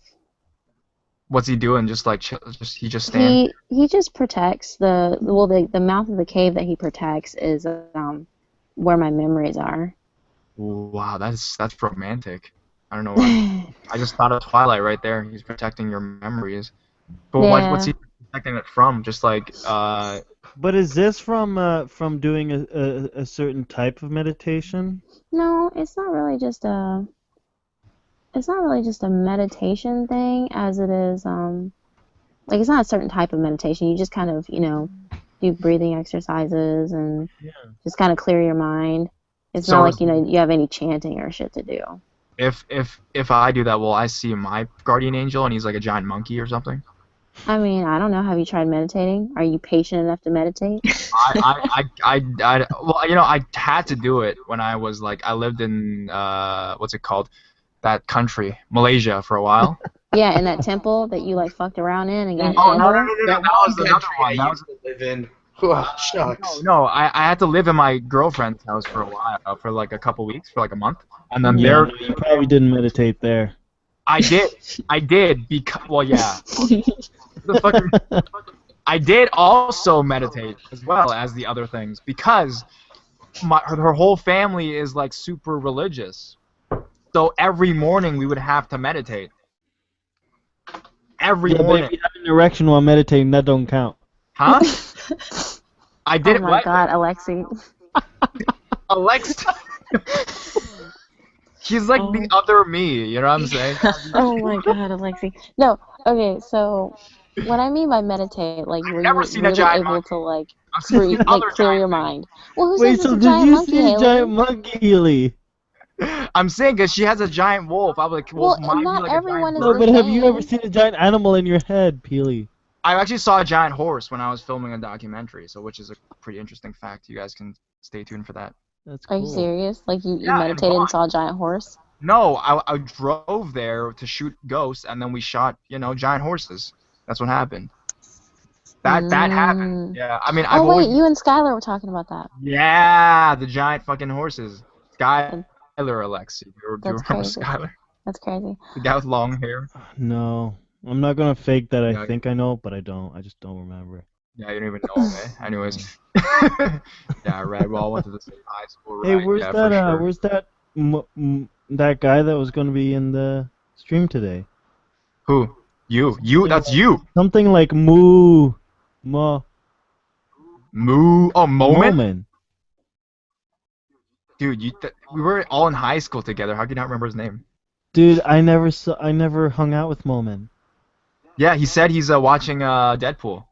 What's he doing? Just like he just stands? He just protects the mouth of the cave that he protects is where my memories are. Wow, that's romantic. I don't know why. I just thought of Twilight right there. He's protecting your memories. But what's he protecting it from? Just like But is this from doing a certain type of meditation? No, it's not really just a meditation thing, as it is like it's not a certain type of meditation. You just kind of do breathing exercises and just kind of clear your mind. It's not like you have any chanting or shit to do. If I do that, will I see my guardian angel and he's like a giant monkey or something? I mean, I don't know. Have you tried meditating? Are you patient enough to meditate? Well, I had to do it when I was like, I lived in what's it called, that country, Malaysia, for a while. Yeah, in that temple that you like fucked around in and got. No, that was another one. That was live in. Oh, shucks. No, I had to live in my girlfriend's house for a while, for like a couple weeks, for like a month, and then you probably didn't meditate there. I did because I did also meditate as well as the other things because her whole family is like super religious, so every morning we would have to meditate. Every morning. But if you have an erection while meditating, that don't count. Huh? I did it. Oh my God, Alexi. Alexa. She's like the other me, you know what I'm saying? Oh my God, Alexi. No, okay, so what I mean by meditate, like where you're really able to like breathe, like clear your mind. Well, who says it's a giant monkey, Haley? Wait, so did you see a giant monkey, Haley? I'm saying because she has a giant wolf. I was like, well, not everyone is. No, but have you ever seen a giant animal in your head, Peely? I actually saw a giant horse when I was filming a documentary, so which is a pretty interesting fact. You guys can stay tuned for that. That's cool. Are you serious? Like you meditated and saw a giant horse? No, I drove there to shoot ghosts, and then we shot, giant horses. That's what happened. That happened. Yeah, I mean, you and Skylar were talking about that. Yeah, the giant fucking horses. Skylar, Alexi. Do you remember Skylar? That's crazy. The guy with long hair. No, I'm not gonna fake that I think I know, but I don't. I just don't remember. Yeah, you don't even know him, eh? Anyways. Yeah, right. We all went to the same high school, right? Hey, where's yeah, that? for sure. Where's that? That guy that was gonna be in the stream today? Who? You? That's you. Something like Moo. Oh, Momin? Dude, we were all in high school together. How can you not remember his name? Dude, I never hung out with Momin. Yeah, he said he's watching Deadpool.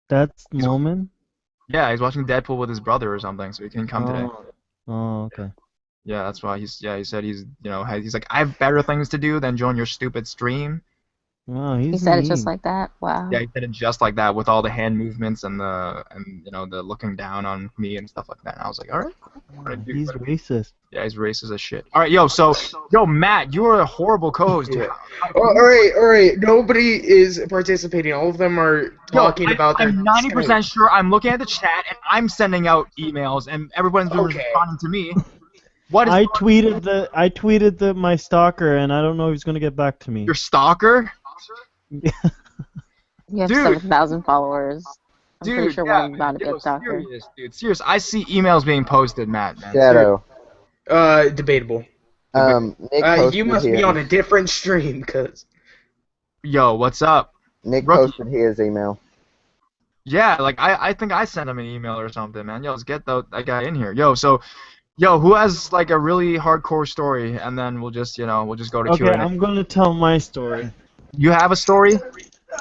That's Momin? Yeah, he's watching Deadpool with his brother or something, so he can come today. Oh, okay. Yeah, that's why he said he's like, I have better things to do than join your stupid stream. Wow, He said it just like that. Wow. Yeah, he said it just like that with all the hand movements and the looking down on me and stuff like that. And I was like, all right. He's racist. Yeah, he's racist as shit. All right, yo, Matt, you are a horrible co-host, dude. All right. Nobody is participating. All of them are talking about their. I'm 90% sure I'm looking at the chat and I'm sending out emails and everyone's responding to me. I tweeted my stalker and I don't know if he's gonna get back to me. Your stalker? You have 7,000 followers. I'm pretty sure one about to be a stalker. Serious. I see emails being posted, Matt. Man. Shadow. Debatable. Nick you must be on a different stream, cause. Yo, what's up? Nick posted his email. Yeah, like I think I sent him an email or something, man. Yo, let's get that guy in here. Yo, who has like a really hardcore story, and then we'll just go to Q&A. Okay, I'm gonna tell my story. You have a story?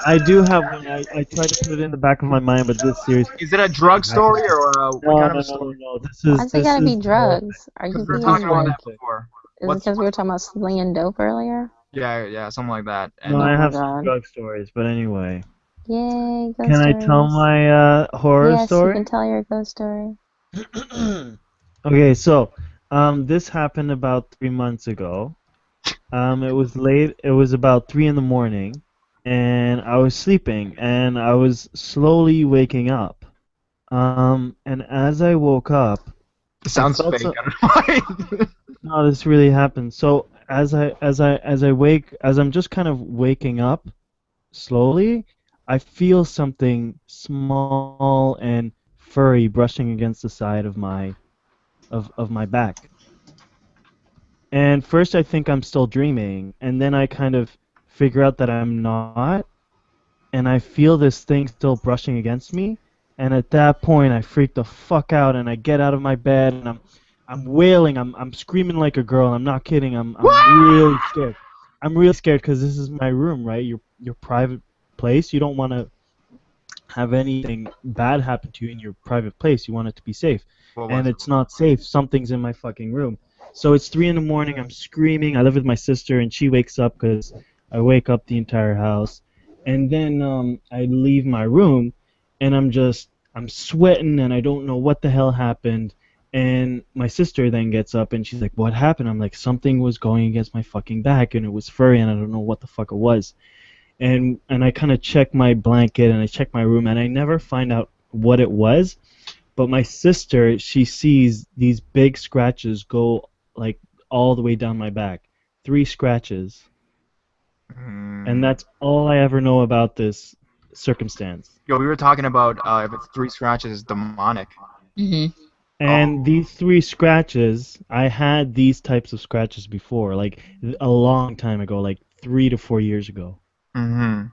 I do have one. I tried to put it in the back of my mind, but this series. Is it a drug story or what kind of a story? No. Why's it gotta be drugs? Are you being talking about that before? Is it because we were talking about slinging dope earlier? Yeah, something like that. No, I have some drug stories, but anyway. Yay, ghost Can stories. I tell my horror story? Yes, you can tell your ghost story. Okay, so this happened about 3 months ago. It was late. It was about 3 in the morning, and I was sleeping, and I was slowly waking up. And as I woke up, it sounds fake. I don't know. No, this really happened. So as I'm just kind of waking up slowly, I feel something small and furry brushing against the side of my back. And first I think I'm still dreaming, and then I kind of figure out that I'm not, and I feel this thing still brushing against me, and at that point I freak the fuck out, and I get out of my bed, and I'm wailing, I'm screaming like a girl, I'm not kidding, I'm really scared. I'm really scared because this is my room, right? Your private place. You don't want to have anything bad happen to you in your private place. You want it to be safe. And it's not safe. Something's in my fucking room. So it's 3 in the morning. I'm screaming. I live with my sister, and she wakes up because I wake up the entire house. And then I leave my room, and I'm sweating, and I don't know what the hell happened. And my sister then gets up, and she's like, "What happened?" I'm like, "Something was going against my fucking back, and it was furry, and I don't know what the fuck it was." And I kind of check my blanket, and I check my room, and I never find out what it was. But my sister, she sees these big scratches go like all the way down my back. 3 scratches. And that's all I ever know about this circumstance. Yo, we were talking about if it's 3 scratches, it's demonic. Mm-hmm. And these 3 scratches, I had these types of scratches before, like a long time ago, like 3 to 4 years ago. Mm-hmm.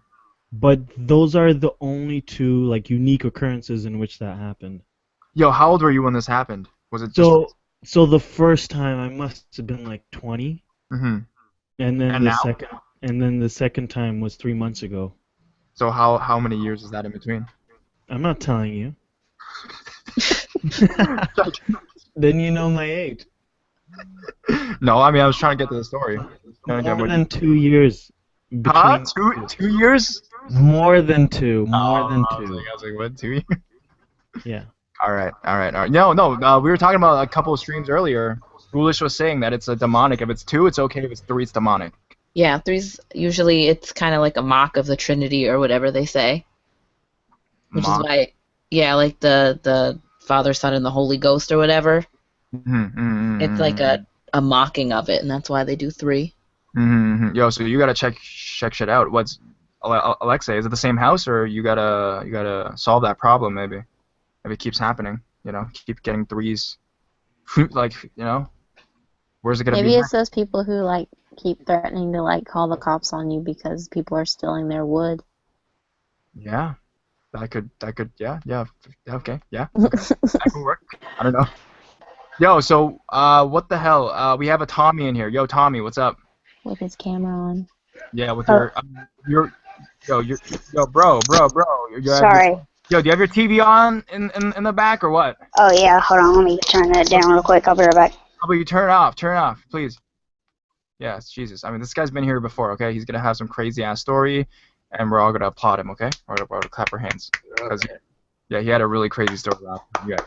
But those are the only 2 like unique occurrences in which that happened. Yo, how old were you when this happened? Was it just... So the first time I must have been like 20. Mm-hmm. And then the second time was 3 months ago. So how many years is that in between? I'm not telling you. Then you know my age. No, I mean I was trying to get to the story. More than 2 years. Huh? 2 years? More than 2. More than 2. I was like, what? 2 years? Yeah. All right. No, we were talking about a couple of streams earlier. Foolish was saying that it's a demonic. If it's 2, it's okay. If it's 3, it's demonic. Yeah, 3's usually it's kind of like a mock of the Trinity or whatever they say. Which is why, yeah, like the Father, Son, and the Holy Ghost or whatever. Mm-hmm. It's like a a mocking of it, and that's why they do 3. Mm-hmm. Yo, so you gotta check shit out. What's Alexei? Is it the same house, or you gotta solve that problem? Maybe it keeps happening. You know, keep getting 3s. Like, you know, where's it gonna be? Maybe it's those people who like keep threatening to like call the cops on you because people are stealing their wood. Yeah, that could, yeah, okay, yeah, that could work. I don't know. Yo, so what the hell? We have a Tommy in here. Yo, Tommy, what's up? With his camera on. Yeah, with your bro. Sorry. Yo, do you have your TV on in the back or what? Oh yeah, hold on, let me turn that down real quick. I'll be right back. How about you turn it off, please? Yes, Jesus. I mean, this guy's been here before, okay? He's gonna have some crazy ass story, and we're all gonna applaud him, okay? We're gonna clap our hands. Cause yeah, he had a really crazy story last time. Yeah,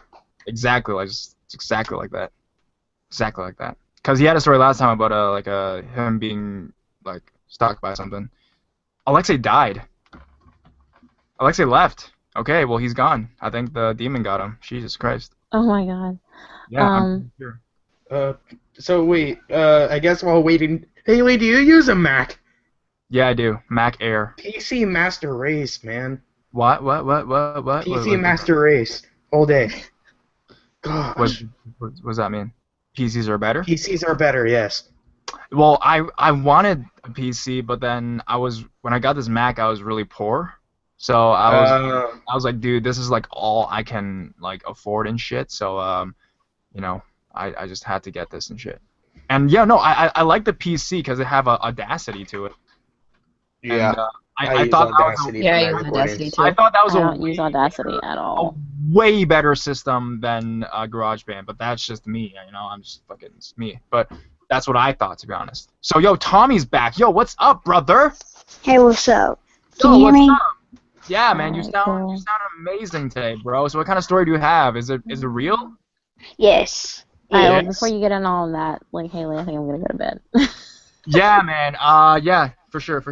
exactly like that. Exactly like that. Cause he had a story last time about him being like stalked by something. Alexei died. Alexei left. Okay, well he's gone. I think the demon got him. Jesus Christ. Oh my God. Yeah. I'm sure. So wait. I guess while waiting, Haley, do you use a Mac? Yeah, I do. Mac Air. PC Master Race, man. What? PC Master Race all day. Gosh. What does that mean? PCs are better? PCs are better, yes. Well, I wanted a PC, but then when I got this Mac, I was really poor. So I was like, dude, this is like all I can like afford and shit. So you know, I just had to get this and shit. And yeah, no, I like the PC because it have a Audacity to it. Yeah. And, I thought Audacity. Yeah, I use Audacity too. I thought that was I don't use Audacity at all. way better system than GarageBand, but that's just me. You know, I'm just fucking me. But that's what I thought, to be honest. So, yo, Tommy's back. Yo, what's up, brother? Hey, what's up? Can you hear what's me? up? Yeah, man, you sound amazing today, bro. So, what kind of story do you have? Is it real? Yes. Alright, well, before you get on all of that, like, Haley, I think I'm gonna go to bed. Yeah, man. Yeah, for sure.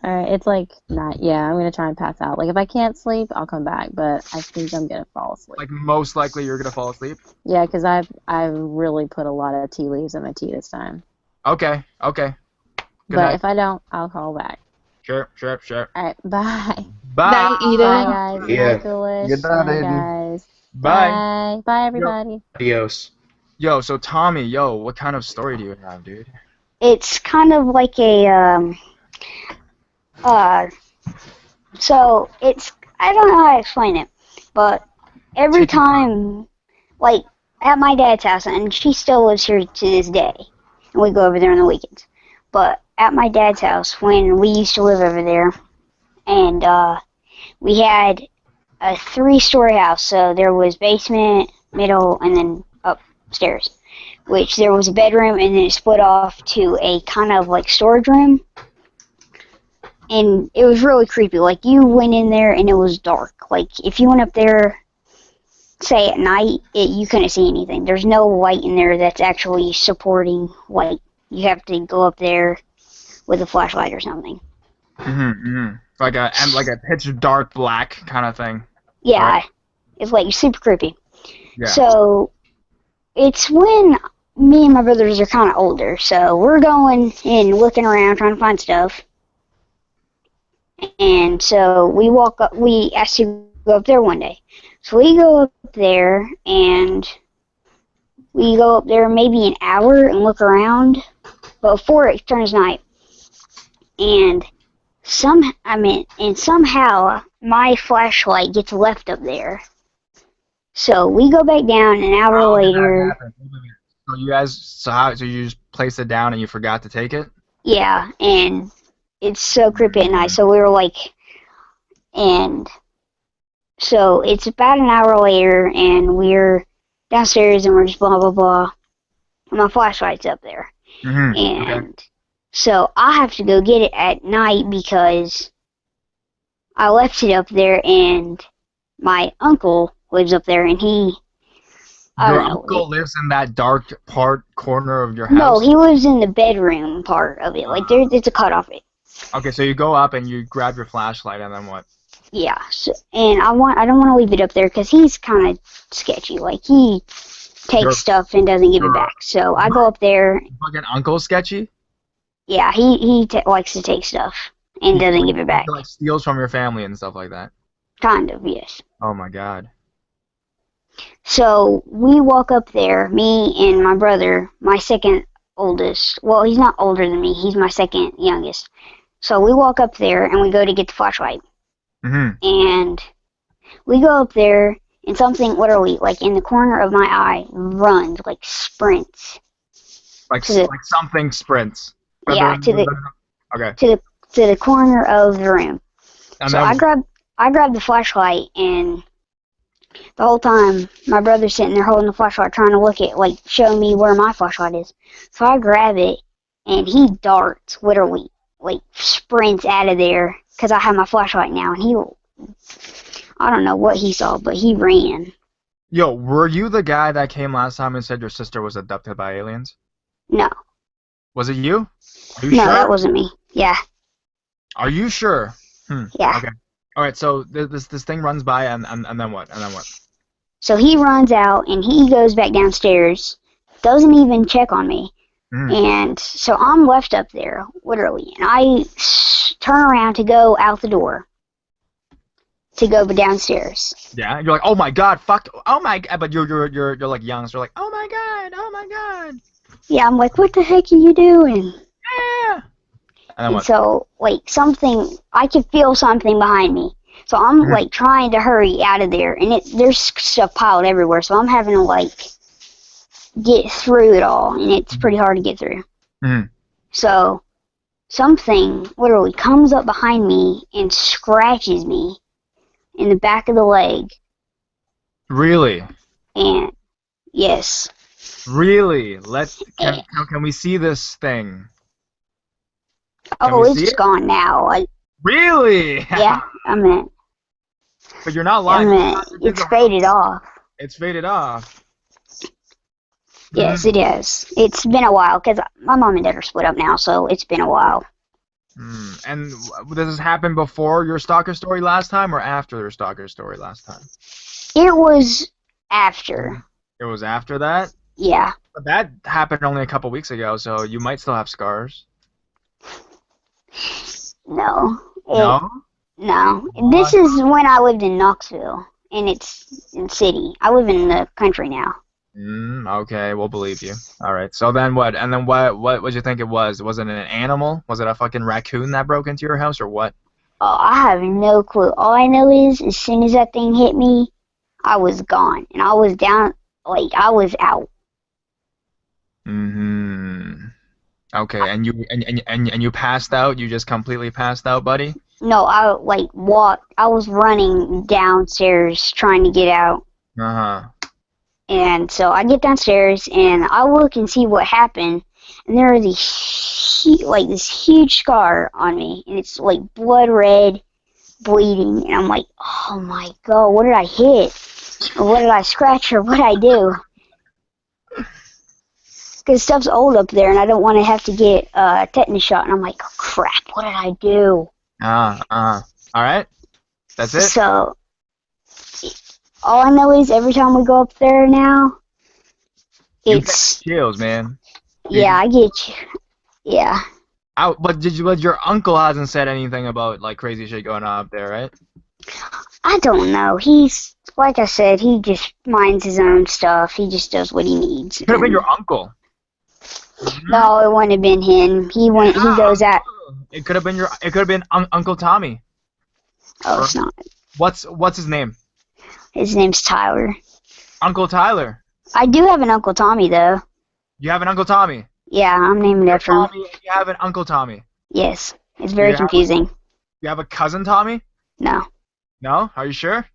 Alright, it's like I'm gonna try and pass out. Like, if I can't sleep, I'll come back, but I think I'm gonna fall asleep. Like, most likely you're gonna fall asleep? Yeah, because I've really put a lot of tea leaves in my tea this time. Okay. Good But night. if I don't, I'll call back. Sure. Alright, bye. Bye. Night, Eden. Bye, guys. Yeah. Bye, Foolish. Good night, Bye, Aiden. guys. Bye. Bye, everybody. Adios. Yo, so Tommy, what kind of story do you have, dude? It's kind of like a, so it's, I don't know how to explain it, but every time, like, at my dad's house, and she still lives here to this day, and we go over there on the weekends, but at my dad's house, when we used to live over there, and, we had a 3-story house, so there was basement, middle, and then upstairs, which there was a bedroom, and then it split off to a kind of like storage room, and it was really creepy. Like, you went in there and it was dark. Like, if you went up there, say at night, you couldn't see anything. There's no light in there that's actually supporting light. You have to go up there with a flashlight or something. Like a pitch dark black kind of thing. Yeah, right? It's like super creepy. Yeah. So it's when me and my brothers are kind of older, so we're going and looking around trying to find stuff. And so we asked to go up there one day. So we go up there, and we go up there maybe an hour and look around before it turns night. And somehow my flashlight gets left up there. So we go back down an hour later. So you just placed it down and you forgot to take it? Yeah, and it's so creepy at night. So we were like, and so it's about an hour later, and we're downstairs, and we're just blah blah blah. And my flashlight's up there, and so I have to go get it at night because I left it up there, and my uncle lives up there, and he. Your uncle lives in that dark corner of your house? No, he lives in the bedroom part of it. Like, it's a cut off it. Okay, so you go up and you grab your flashlight, and then what? Yeah, so, and I don't want to leave it up there because he's kind of sketchy. Like, he takes stuff and doesn't give it back. So I go up there. Fucking uncle sketchy? Yeah, he likes to take stuff and doesn't give it back. He, like, steals from your family and stuff like that. Kind of, yes. Oh my god. So we walk up there, me and my brother, my second oldest. Well, he's not older than me. He's my second youngest. So we walk up there and we go to get the flashlight. Mm-hmm. And we go up there and something literally, like in the corner of my eye, runs, like sprints. Like something sprints. Yeah, to the corner of the room. And so I grabbed the flashlight, and the whole time my brother's sitting there holding the flashlight, trying to look at, like, show me where my flashlight is. So I grab it, and he darts, literally, like, sprints out of there, because I have my flashlight now, and I don't know what he saw, but he ran. Yo, were you the guy that came last time and said your sister was abducted by aliens? No. Was it you? Are you no, sure? That wasn't me. Yeah. Are you sure? Yeah. Okay. All right. So this thing runs by, and then what? And then what? So he runs out, and he goes back downstairs. Doesn't even check on me. And so I'm left up there, literally, and I turn around to go out the door. To go downstairs. Yeah, you're like, oh my god, fuck, oh my god, but you're like young, so you're like, oh my god. Yeah, I'm like, what the heck are you doing? Yeah. And so, like, I could feel something behind me. So I'm, like, trying to hurry out of there, and there's stuff piled everywhere, so I'm having to, like, get through it all, and it's pretty hard to get through. So, something literally comes up behind me and scratches me in the back of the leg. Really? And, yes. Really? Can we see this thing? Oh, it's gone now. Really? Yeah, I mean. But you're not lying. It's faded off. It's faded off. Yes, it is. It's been a while, because my mom and dad are split up now, so it's been a while. And does this happen before your stalker story last time, or after your stalker story last time? It was after. It was after that? Yeah. But that happened only a couple weeks ago, so you might still have scars. No. No? No. This is when I lived in Knoxville, and it's in city. I live in the country now. Okay, we'll believe you. All right. So then what? And then what would you think it was? Was it an animal? Was it a fucking raccoon that broke into your house, or what? Oh, I have no clue. All I know is, as soon as that thing hit me, I was gone, and I was down, like, I was out. Okay, and you passed out? You just completely passed out, buddy? No, I was running downstairs trying to get out. And so I get downstairs, and I look and see what happened, and there is this huge scar on me, and it's like blood red, bleeding, and I'm like, oh my god, what did I hit? Or what did I scratch, or what did I do? Because stuff's old up there, and I don't want to have to get a tetanus shot, and I'm like, oh, crap, what did I do? All right, that's it? So, all I know is every time we go up there now, it's chills, man. Yeah, I get you. Yeah. But your uncle hasn't said anything about, like, crazy shit going on up there, right? I don't know. He's, like I said, he just minds his own stuff. He just does what he needs. It could have been your uncle. No, it wouldn't have been him. He goes out. It could have been Uncle Tommy. Oh, it's not. What's his name? His name's Tyler. Uncle Tyler. I do have an Uncle Tommy, though. You have an Uncle Tommy? Yeah, I'm naming it after him. You have an Uncle Tommy? Yes. It's very confusing. You have a cousin Tommy? No. No? Are you sure?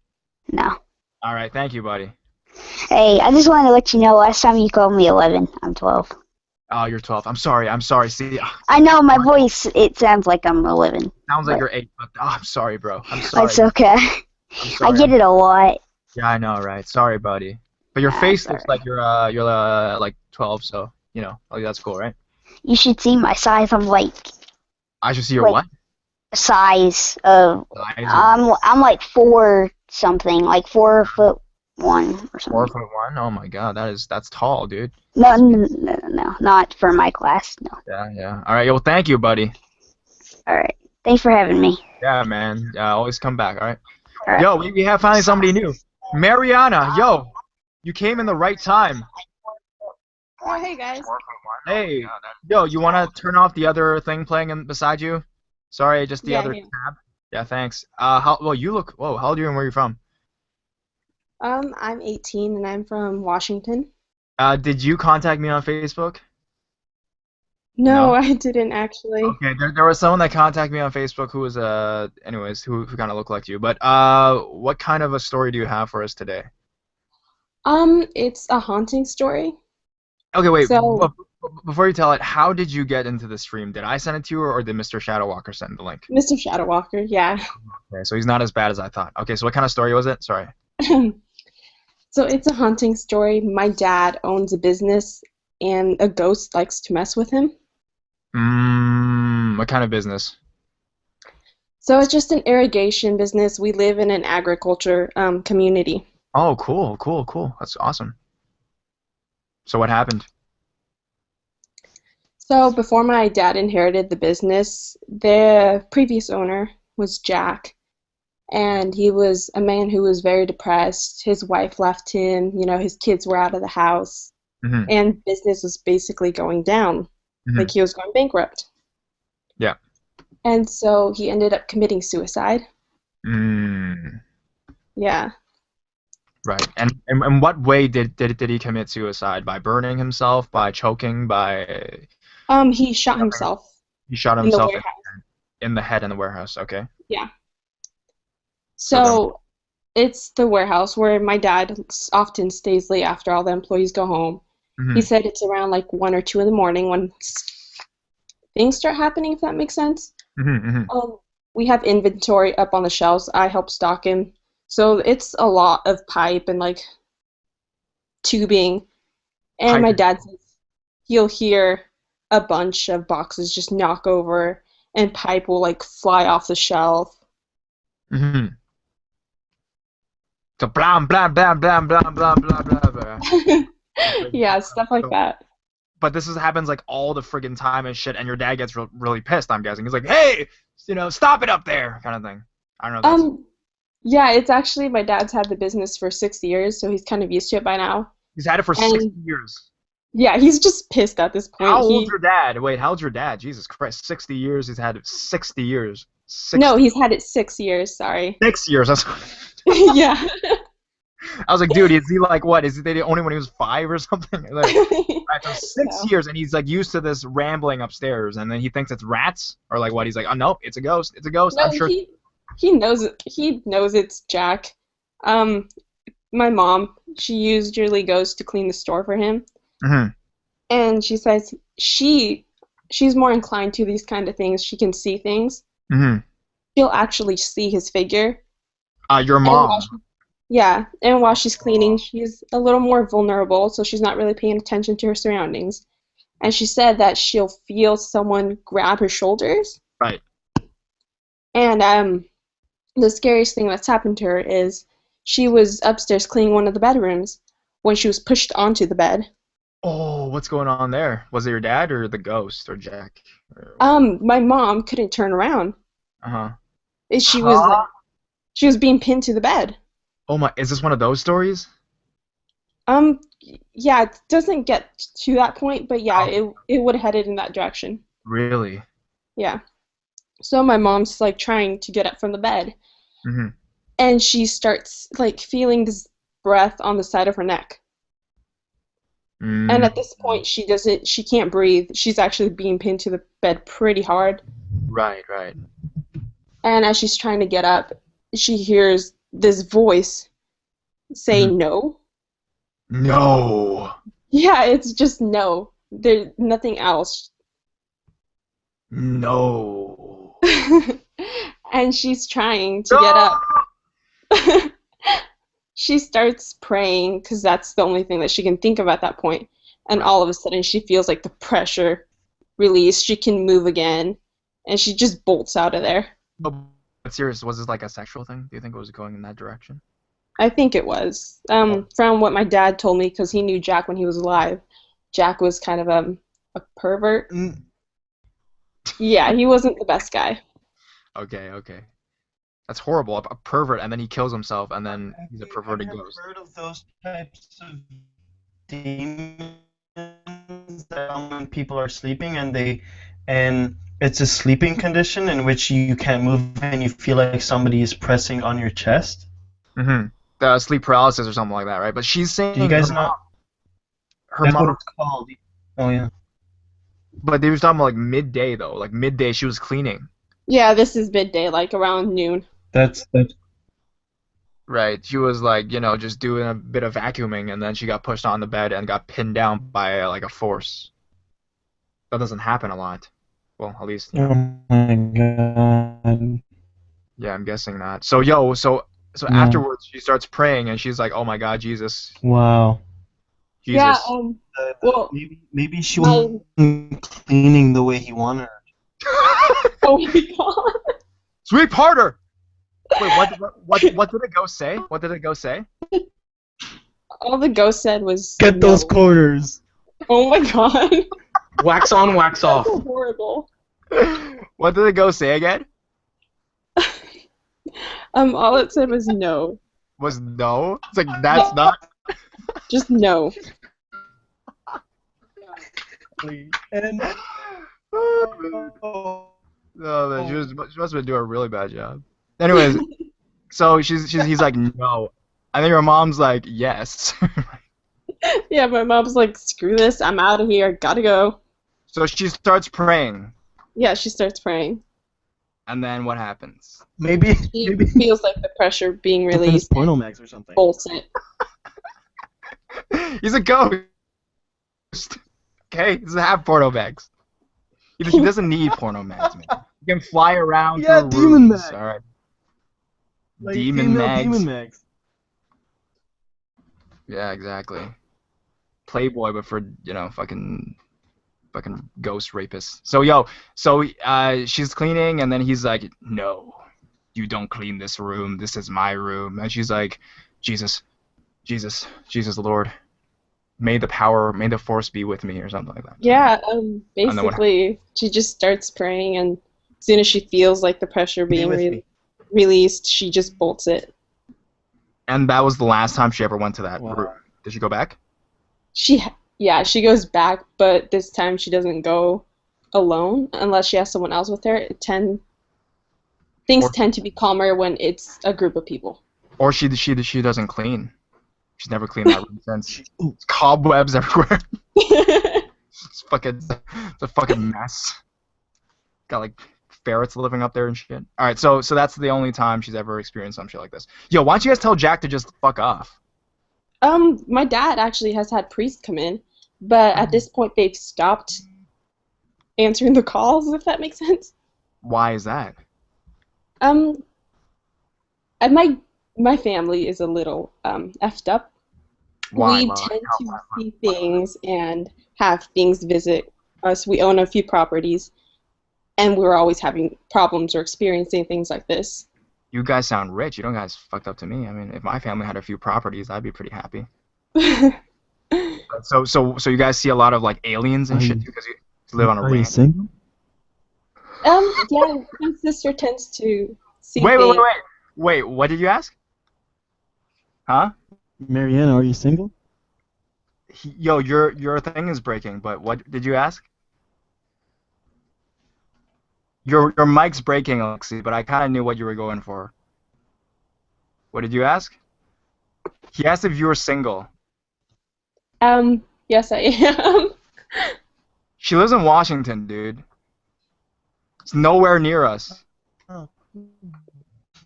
No. All right, thank you, buddy. Hey, I just wanted to let you know, last time you called me 11. I'm 12. Oh, you're 12. I'm sorry. See, I know my voice, it sounds like I'm 11. Sounds like you're 8, but I'm sorry, bro. I'm sorry. It's okay. I get it a lot. Yeah, I know, right? Sorry, buddy. But your face looks like you're like 12, so, you know, like, that's cool, right? You should see my size. I'm like... I should see your what? Size of... I'm like 4 something, like 4 foot or something. 4'1"? Oh my God, that's tall, dude. No, not for my class. No. Yeah. All right, well, thank you, buddy. All right. Thanks for having me. Yeah, man. Always come back. All right. All right. Yo, we have finally somebody new. Mariana, yo, you came in the right time. Oh, hey guys. Hey, yo, you want to turn off the other thing playing beside you? Sorry, just the other tab. Yeah, thanks. Well, you look. Whoa, how old are you and where are you from? I'm 18 and I'm from Washington. Did you contact me on Facebook? No, I didn't actually. Okay, there was someone that contacted me on Facebook who was anyways, who kind of looked like you. But what kind of a story do you have for us today? It's a haunting story. Okay, wait. So, before you tell it, how did you get into the stream? Did I send it to you, or did Mr. Shadowwalker send the link? Mr. Shadowwalker, yeah. Okay, so he's not as bad as I thought. Okay, so what kind of story was it? Sorry. So it's a haunting story. My dad owns a business, and a ghost likes to mess with him. What kind of business? So it's just an irrigation business. We live in an agriculture community. Oh, cool. That's awesome. So what happened? So before my dad inherited the business, the previous owner was Jack, and he was a man who was very depressed. His wife left him, his kids were out of the house, and business was basically going down. Like he was going bankrupt. Yeah. And so he ended up committing suicide. Yeah. Right. And what way did he commit suicide? By burning himself? By choking? By... He shot himself. He shot himself in the head in the warehouse. Okay. Yeah. So it's the warehouse where my dad often stays late after all the employees go home. He said it's around like 1 or 2 in the morning when things start happening, if that makes sense. We have inventory up on the shelves. I help stock him. So it's a lot of pipe and like tubing. And my dad says he'll hear a bunch of boxes just knock over and pipe will like fly off the shelf. So blah blah blah blah blah blah blah blah. Yeah, stuff like that. But this happens like all the friggin' time and shit, and your dad gets really pissed, I'm guessing. He's like, hey, stop it up there, kind of thing. I don't know. Yeah, it's actually my dad's had the business for 6 years, so he's kind of used to it by now. He's had it for 60 years. Yeah, he's just pissed at this point. How old's your dad? Wait, how old's your dad? Jesus Christ, 60 years. He's had it 60 years. 60. No, he's had it 6 years. Sorry. 6 years. That's. Yeah. I was like, dude, is he like what? Is they only when he was 5 or something? Like, right, so 6 years, and he's like used to this rambling upstairs, and then he thinks it's rats or like what? He's like, oh nope, it's a ghost. It's a ghost. No, I'm sure. He knows it. He knows it's Jack. My mom, she usually goes to clean the store for him, and she says she's more inclined to these kind of things. She can see things. She'll actually see his figure. Your mom. Yeah, and while she's cleaning, she's a little more vulnerable, so she's not really paying attention to her surroundings. And she said that she'll feel someone grab her shoulders. Right. And the scariest thing that's happened to her is she was upstairs cleaning one of the bedrooms when she was pushed onto the bed. Oh, what's going on there? Was it your dad or the ghost or Jack? My mom couldn't turn around. She was being pinned to the bed. Oh my! Is this one of those stories? Yeah, it doesn't get to that point, but yeah, it would have headed in that direction. Really? Yeah. So my mom's like trying to get up from the bed, and she starts like feeling this breath on the side of her neck. And at this point, she can't breathe. She's actually being pinned to the bed pretty hard. Right. And as she's trying to get up, she hears this voice say no. No. Yeah, it's just no. There's nothing else. No. And she's trying to get up. She starts praying because that's the only thing that she can think of at that point. And all of a sudden she feels like the pressure release. She can move again. And she just bolts out of there. But serious, was this like a sexual thing? Do you think it was going in that direction? I think it was. From what my dad told me, because he knew Jack when he was alive. Jack was kind of a pervert. Yeah, he wasn't the best guy. Okay. That's horrible. A pervert, and then he kills himself, and then he's a perverted ghost. I've heard of those types of demons that when people are sleeping and it's a sleeping condition in which you can't move and you feel like somebody is pressing on your chest. Sleep paralysis or something like that, right? But she's saying Do you guys know? That's what it's called. Oh yeah. But they were talking about like midday though. Like midday, she was cleaning. Yeah, this is midday, like around noon. That's right. She was like, just doing a bit of vacuuming, and then she got pushed on the bed and got pinned down by like a force. That doesn't happen a lot. Well, at least. Oh my god. Yeah, I'm guessing not. So afterwards she starts praying and she's like, "Oh my God, Jesus." Wow. Jesus. Yeah. Well, maybe she wasn't cleaning the way he wanted her. Oh my god. Sweep harder. Wait, what did the ghost say? What did the ghost say? All the ghost said was get those quarters. Oh my god. Wax on, wax off. That's horrible. What did the ghost say again? All it said was no. Was no? It's like that's not. Just no. And oh man, she must have been doing a really bad job. Anyways, so he's like no, and then your mom's like yes. Yeah, my mom's like screw this, I'm out of here, gotta go. So she starts praying. Yeah, she starts praying. And then what happens? Maybe feels like the pressure being released. Pornomax or something. Bolts it. He's a ghost. Okay, he doesn't have Pornomax. He doesn't need Pornomax, man. He can fly around. Yeah, through Demon rooms. Max. All right. Like Demon Max. Yeah, exactly. Playboy, but for fucking ghost rapists. So she's cleaning, and then he's like, "No, you don't clean this room. This is my room." And she's like, Jesus, Lord, may the force be with me, or something like that. Yeah, basically, she just starts praying, and as soon as she feels like the pressure being released, she just bolts it. And that was the last time she ever went to that room. Did she go back? She goes back, but this time she doesn't go alone unless she has someone else with her. Things tend to be calmer when it's a group of people. Or she doesn't clean. She's never cleaned that room since. It's cobwebs everywhere. It's a fucking mess. Got like ferrets living up there and shit. All right, so that's the only time she's ever experienced some shit like this. Yo, why don't you guys tell Jack to just fuck off? My dad actually has had priests come in, but at this point they've stopped answering the calls, if that makes sense. Why is that? And my family is a little effed up. Why? We tend to see things and have things visit us. We own a few properties, and we're always having problems or experiencing things like this. You guys sound rich. You don't guys fucked up to me. I mean, if my family had a few properties, I'd be pretty happy. So you guys see a lot of like aliens and shit because you live on a ranch. Are you single? Yeah, my sister tends to see things. Wait, what did you ask? Huh? Mariana, are you single? Yo, your thing is breaking, but what did you ask? Your mic's breaking, Alexi, but I kind of knew what you were going for. What did you ask? He asked if you were single. Yes, I am. She lives in Washington, dude. It's nowhere near us. Oh.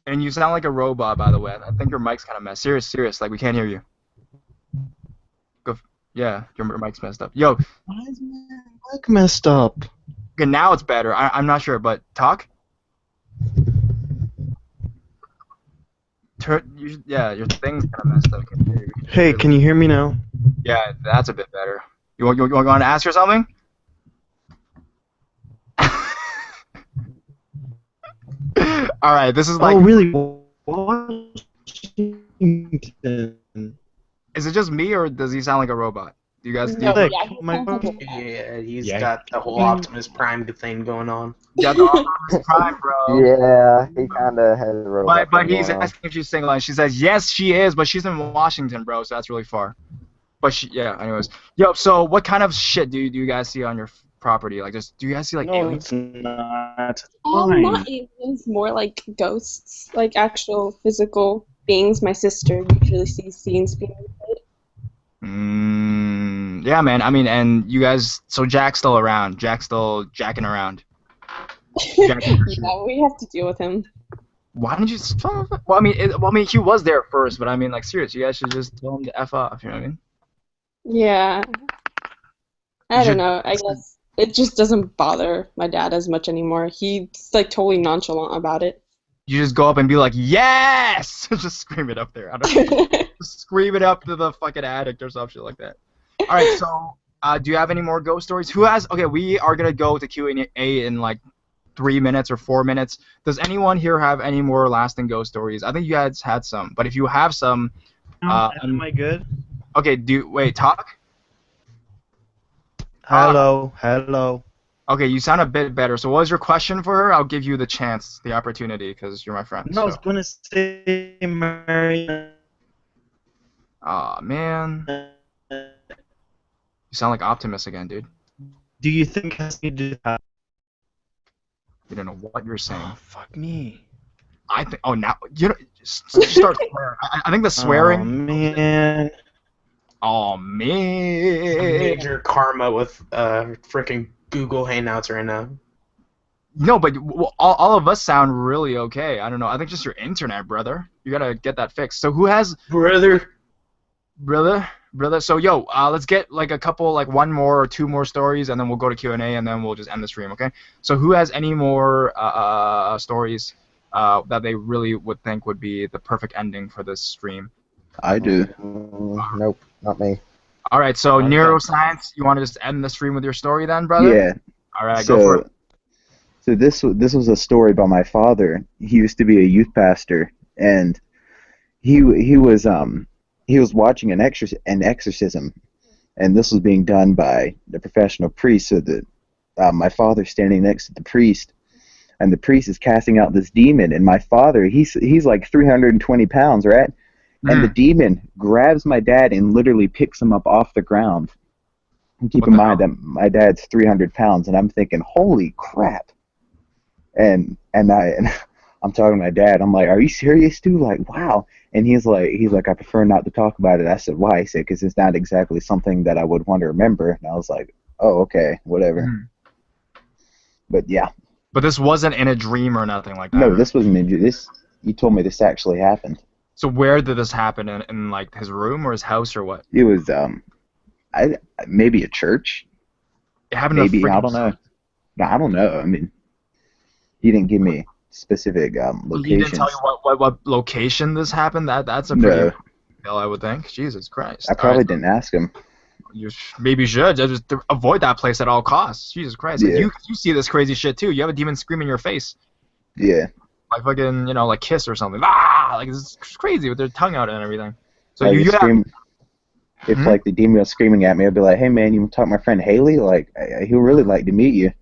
And you sound like a robot, by the way. I think your mic's kind of messed. Serious, like we can't hear you. Yeah, your mic's messed up. Yo. Why is my mic messed up? Okay, now it's better. I'm not sure, but talk. Your thing's kind of messed up. Hey, can you hear me now? Yeah, that's a bit better. You want to ask her something? All right, this is like. Oh, really? Washington. it just me, or does he sound like a robot? Do you guys? Yeah, he's got the whole Optimus Prime thing going on. Yeah, the Optimus Prime, bro. Yeah, he kind of has a robot. But he's asking if she's single, and she says yes, she is, but she's in Washington, bro, so that's really far. But yeah, anyways. Yo, so what kind of shit do you guys see on your property? Like, do you guys see like aliens? Not. Not aliens, more like ghosts, like actual physical beings. My sister usually sees scenes being replayed. Yeah, man. I mean, and you guys. So Jack's still around. Jack's still jacking around. Yeah, we have to deal with him. Why didn't you? Well, I mean, he was there first, but I mean, like, seriously, you guys should just tell him to f off. You know what I mean? Yeah. I don't know. I guess it just doesn't bother my dad as much anymore. He's like totally nonchalant about it. You just go up and be like, yes! Just scream it up there. I don't know. Just scream it up to the fucking addict or some shit like that. All right, so do you have any more ghost stories? Who has? Okay, we are gonna go to Q&A in like 3 minutes or 4 minutes. Does anyone here have any more lasting ghost stories? I think you guys had some, but if you have some, am I good? Okay, wait, talk. Hello. Okay, you sound a bit better. So what was your question for her? I'll give you the chance, the opportunity, because you're my friend. No, I was going to say, Marion. Aw, man. You sound like Optimus again, dude. Do you think has to do that? You don't know what you're saying. Oh, fuck me. I think. Oh, now you know. Just start swearing. I think the swearing. Oh man. Oh man. Major karma with freaking Google Hangouts right now. No, but all of us sound really okay. I don't know. I think just your internet, brother. You gotta get that fixed. So who has brother? So yo, let's get like a couple, like one more or two more stories, and then we'll go to Q&A, and then we'll just end the stream, okay? So who has any more stories that they really would think would be the perfect ending for this stream? I do. Nope, not me. All right, so neuroscience, you want to just end the stream with your story then, brother? Yeah. All right, go for it. So this was a story about my father. He used to be a youth pastor, and he was watching an exorcism, and this was being done by the professional priest. So that my father's standing next to the priest, and the priest is casting out this demon. And my father, he's like 320 pounds, right? And the demon grabs my dad and literally picks him up off the ground. And keep in mind that my dad's 300 pounds, and I'm thinking, holy crap. And I'm talking to my dad. I'm like, are you serious, dude? Like, wow. And he's like, I prefer not to talk about it. I said, why? He said, because it's not exactly something that I would want to remember. And I was like, oh, okay, whatever. But yeah. But this wasn't in a dream or nothing like that. No, this wasn't in this. You told me this actually happened. So where did this happen? In like his room or his house or what? It was maybe a church. It happened. Maybe I don't know. No, I don't know. I mean, he didn't give me specific locations. He didn't tell you what location this happened. That's a pretty deal, I would think. Jesus Christ. I probably didn't ask him. You maybe should just avoid that place at all costs. Jesus Christ. Yeah. You see this crazy shit too. You have a demon screaming in your face. Yeah. Like fucking, like Kiss or something. Ah, like it's crazy with their tongue out and everything. So like you have. If like the demon was screaming at me, I'd be like, "Hey man, you want to talk to my friend Haley? Like, he'll really like to meet you."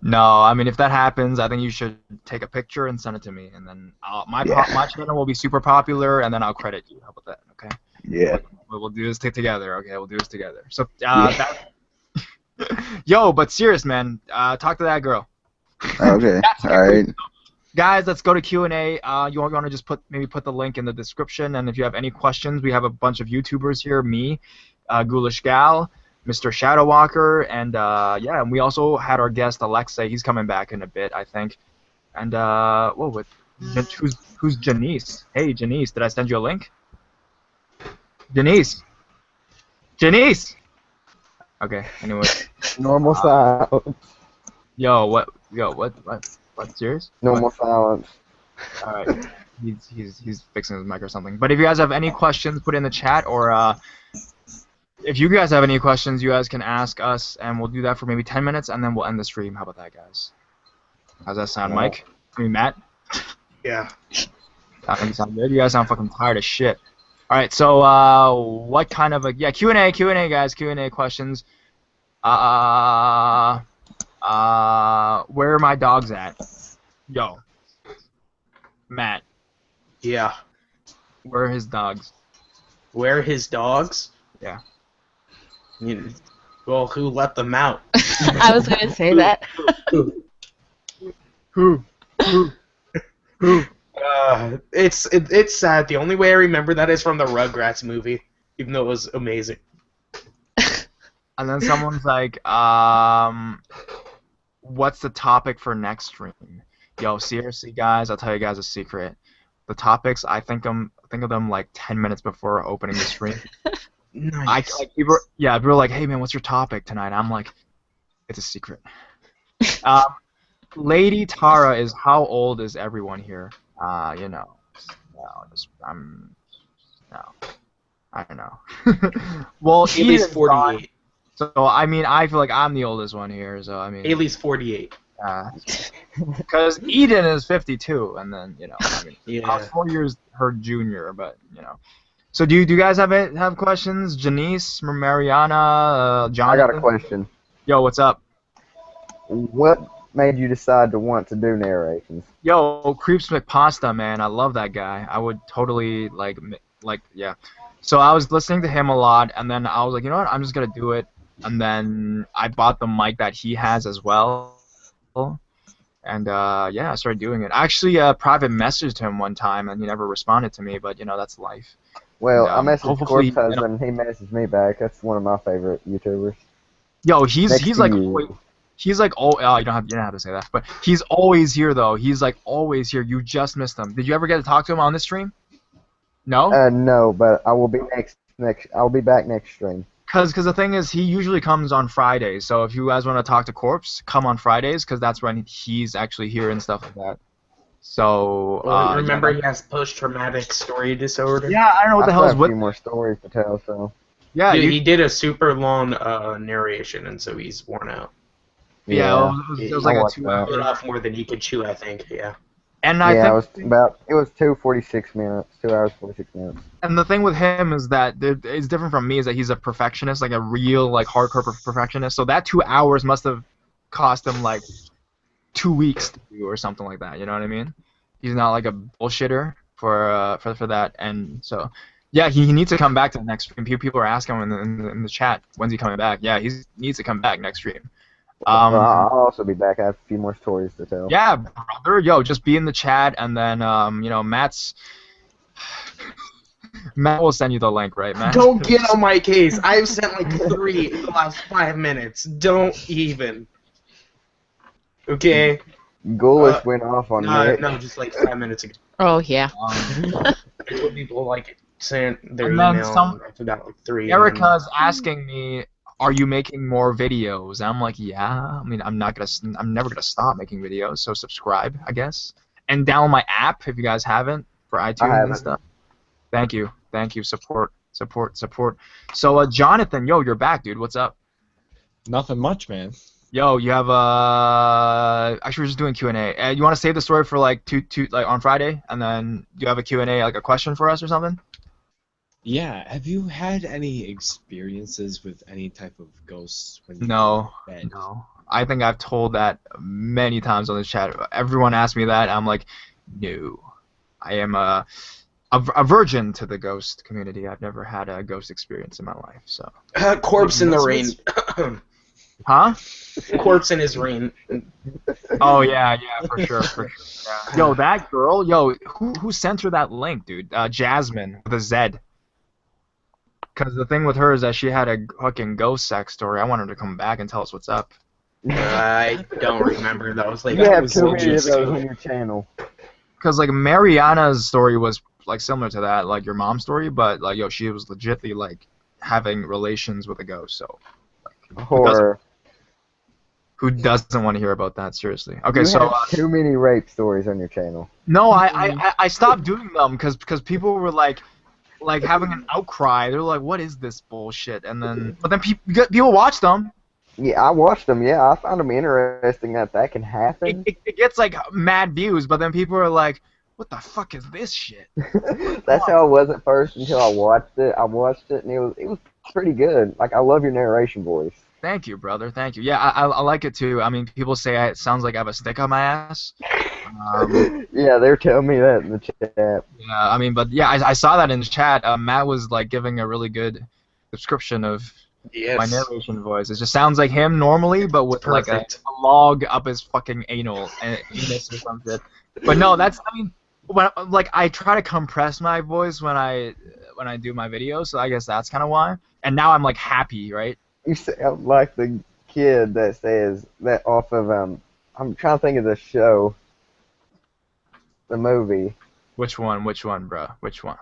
No, I mean if that happens, I think you should take a picture and send it to me, and then my channel will be super popular, and then I'll credit you. How about that? Okay. Yeah. We'll do this together. Okay, we'll do this together. So yo, but serious man, talk to that girl. Okay. All right. Guys, let's go to Q&A. You want to just put the link in the description, and if you have any questions, we have a bunch of YouTubers here. Me, Ghoulish Gal, Mr. Shadowwalker, and and we also had our guest Alexei. He's coming back in a bit, I think. And who's Janice? Hey, Janice, did I send you a link? Janice. Okay. Anyway. Normal silence. What? Serious? Normal silence. All right. He's fixing his mic or something. But if you guys have any questions, put it in the chat, or if you guys have any questions, you guys can ask us, and we'll do that for maybe 10 minutes, and then we'll end the stream. How about that, guys? How's that sound, Mike? I mean, Matt? Yeah. I think it sounds good. You guys sound fucking tired as shit. All right, so what kind of a Q&A guys, Q&A questions. Where are my dogs at? Yo, Matt. Yeah. Where are his dogs? Where are his dogs? Yeah. Well, who let them out? I was gonna say that. Who? It's sad. The only way I remember that is from the Rugrats movie, even though it was amazing. And then someone's like, what's the topic for next stream? Yo, seriously, guys, I'll tell you guys a secret. The topics, I think of them like 10 minutes before opening the stream. Nice. People are like, hey man, what's your topic tonight? I'm like, it's a secret. Lady Tara is how old is everyone here? I don't know. Well, Haley's 48. So I mean, I feel like I'm the oldest one here. So I mean, Haley's 48. Because Eden is 52, and then I mean, Yeah. I was 4 years her junior, but So do you guys have questions? Janice, Mariana, John? I got a question. Yo, what's up? What made you decide to want to do narrations? Yo, Creeps McPasta, man, I love that guy. I would totally yeah. So I was listening to him a lot, and then I was like, you know what? I'm just gonna do it. And then I bought the mic that he has as well. And yeah, I started doing it. I actually private messaged him one time, and he never responded to me. But that's life. Well, And, I messaged hopefully, Corpse Husband, and he messaged me back. That's one of my favorite YouTubers. Yo, Next he's to like you. he's like you don't have to say that, but he's always here though. He's like always here. You just missed him. Did you ever get to talk to him on this stream? No. No, but I will be I'll be back next stream. Cause the thing is, he usually comes on Fridays. So if you guys want to talk to Corpse, come on Fridays, cause that's when he's actually here and stuff like that. So Remember, he has post-traumatic story disorder. Yeah, I don't know what the hell is with. A few more stories to tell, so. Yeah, he did a super long narration, and so he's worn out. Yeah, it was like a 2 hour. Bit off more than he could chew, I think. Yeah. And I think it was 2:46 minutes, 2 hours 46 minutes. And the thing with him is that it's different from me, is that he's a perfectionist, like a real hardcore perfectionist. So that 2 hours must have cost him like 2 weeks to do or something like that. You know what I mean? He's not like a bullshitter for that. And so yeah, he needs to come back to the next stream. People are asking him in the chat, when's he coming back? Yeah, he needs to come back next stream. I'll also be back. I have a few more stories to tell. Yeah, brother. Yo, just be in the chat, and then Matt will send you the link, right, Matt? Don't get on my case. I've sent like 3 in the last 5 minutes. Don't even. Okay. Ghoulish went off on me. No, just like 5 minutes ago. Oh yeah. I told people sent their And then email. I forgot like 3. Erica's asking me, are you making more videos? And I'm like, yeah. I mean, I'm never gonna stop making videos. So subscribe, I guess, and download my app if you guys haven't for iTunes and stuff. Thank you. Support. So Jonathan, yo, you're back, dude. What's up? Nothing much, man. Yo, you have actually we're just doing Q&A. You want to save the story for like on Friday, and then do you have a Q&A, like a question for us or something? Yeah, have you had any experiences with any type of ghosts when you No. were in bed? No. I think I've told that many times on the chat. Everyone asks me that, and I'm like, no. I am a virgin to the ghost community. I've never had a ghost experience in my life, so. Corpse in the rain. Huh? Corpse in his rain. Oh yeah, for sure. Yeah. Yo, that girl, who sent her that link, dude? Jasmine with a Z. Because the thing with her is that she had a fucking ghost sex story. I want her to come back and tell us what's up. I don't remember those. You have too many of those on your channel. Because like Mariana's story was like similar to that, like your mom's story, but like she was legitly like having relations with a ghost. So Horror. Who doesn't want to hear about that? Seriously. Okay, you so have too many rape stories on your channel. No, I stopped doing them because people were like having an outcry. They're like, "What is this bullshit?" And then, but then people watch them. Yeah, I watched them. Yeah, I found them interesting that can happen. It gets like mad views, but then people are like, what the fuck is this shit? That's how it was at first until I watched it. I watched it and it was pretty good. Like I love your narration voice. Thank you, brother. Thank you. Yeah, I like it too. I mean, people say it sounds like I have a stick on my ass. Yeah, they're telling me that in the chat. Yeah, I mean, but yeah, I saw that in the chat. Matt was like giving a really good description of my narration voice. It just sounds like him normally, but with like a log up his fucking anus or some shit. But no, that's, I mean, like I try to compress my voice when I do my videos, so I guess that's kind of why. And now I'm like happy, right? You sound like the kid that says that off of I'm trying to think of the show, the movie. Which one, bro? Which one?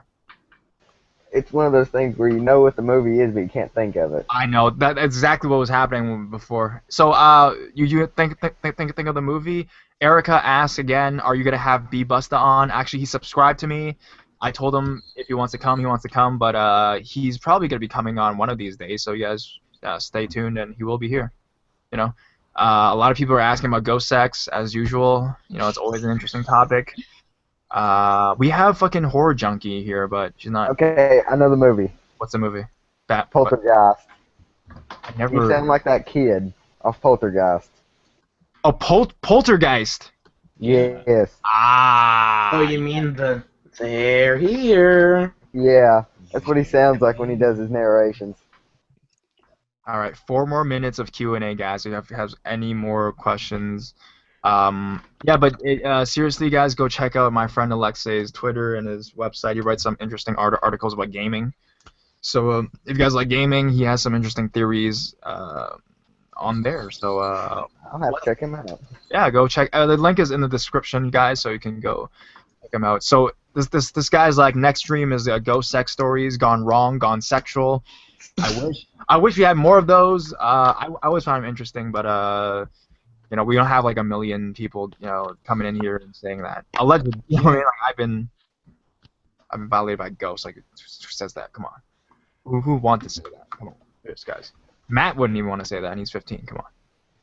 It's one of those things where you know what the movie is, but you can't think of it. I know that's exactly what was happening before. So, you think of the movie? Erica asks again, are you gonna have B Busta on? Actually, he subscribed to me. I told him if he wants to come, he wants to come, but he's probably gonna be coming on one of these days. So you guys stay tuned, and he will be here. You know, a lot of people are asking about ghost sex as usual. You know, it's always an interesting topic. We have fucking horror junkie here, but she's not. Okay, I know the movie. What's the movie? Poltergeist. I never. You sound like that kid off Poltergeist. Oh, Poltergeist. Yes. Ah. Oh, you mean they're here? Yeah, that's what he sounds like when he does his narrations. All right, 4 more minutes of Q&A, guys. If you have any more questions. Yeah, but seriously, guys, go check out my friend Alexei's Twitter and his website. He writes some interesting articles about gaming. So if you guys like gaming, he has some interesting theories on there. So I'll have to check him out. Yeah, go check. The link is in the description, guys, so you can go check him out. So this guy's like, next stream is ghost sex stories gone wrong, gone sexual. I wish we had more of those. I always found them interesting, but you know, we don't have like 1 million people, you know, coming in here and saying that. Allegedly, you know what I mean? Like, I've been violated by ghosts. Like, who says that? Come on. Who wants to say that? Come on, this guys. Matt wouldn't even want to say that, and he's 15. Come on.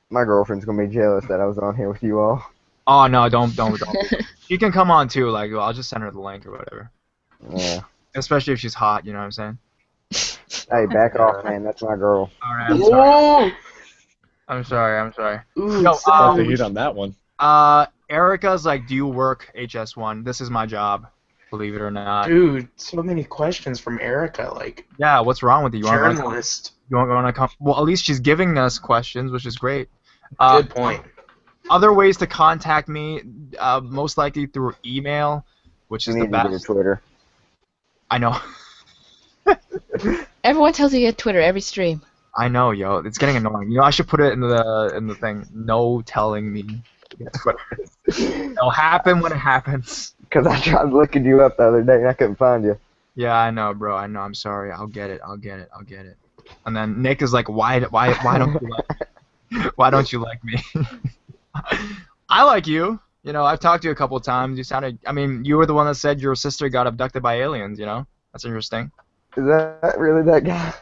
My girlfriend's gonna be jealous that I was on here with you all. Oh no, don't. She can come on too. Like, I'll just send her the link or whatever. Yeah. Especially if she's hot, you know what I'm saying? Hey, back off, man. That's my girl. All right, I'm sorry. I'm sorry. Ooh, the heat on that one. Erica's like, do you work HS1? This is my job, believe it or not. Dude, so many questions from Erica. Like, yeah, what's wrong with you? Journalist. You want to come? Well, at least she's giving us questions, which is great. Good point. Other ways to contact me, most likely through email, which is the best. Get a Twitter. I know. Everyone tells you to get Twitter every stream. I know, yo. It's getting annoying. You know, I should put it in the thing. No telling me to get Twitter. It'll happen when it happens. Because I tried looking you up the other day and I couldn't find you. Yeah, I know, bro. I know. I'm sorry. I'll get it. And then Nick is like, why don't you why don't you like me? I like you. You know, I've talked to you a couple of times. You sounded. I mean, you were the one that said your sister got abducted by aliens. You know, that's interesting. Is that really that guy?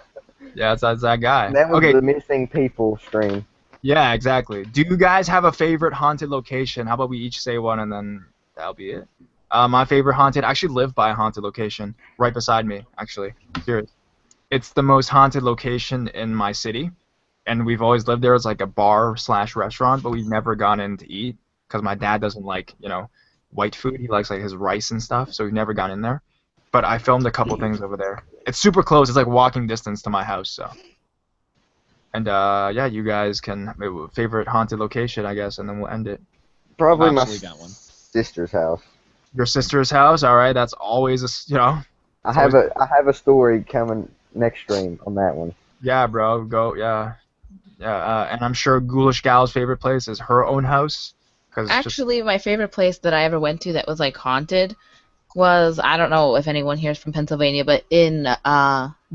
Yeah, that's that guy. That was the missing people stream. Yeah, exactly. Do you guys have a favorite haunted location? How about we each say one and then that'll be it? My favorite haunted, I actually live by a haunted location right beside me, actually. Serious. It's the most haunted location in my city, and we've always lived there. It's like a bar/restaurant, but we've never gone in to eat because my dad doesn't like, you know, white food. He likes like his rice and stuff, so we've never gone in there. But I filmed a couple things over there. It's super close. It's like walking distance to my house, so. And yeah, you guys can favorite haunted location, I guess, and then we'll end it. Probably my sister's house. Your sister's house, all right. That's always a, you know. I have a story coming next stream on that one. Yeah, bro, go, yeah. And I'm sure Ghoulish Gal's favorite place is her own house. Actually, my favorite place that I ever went to that was like haunted was, I don't know if anyone here is from Pennsylvania, but in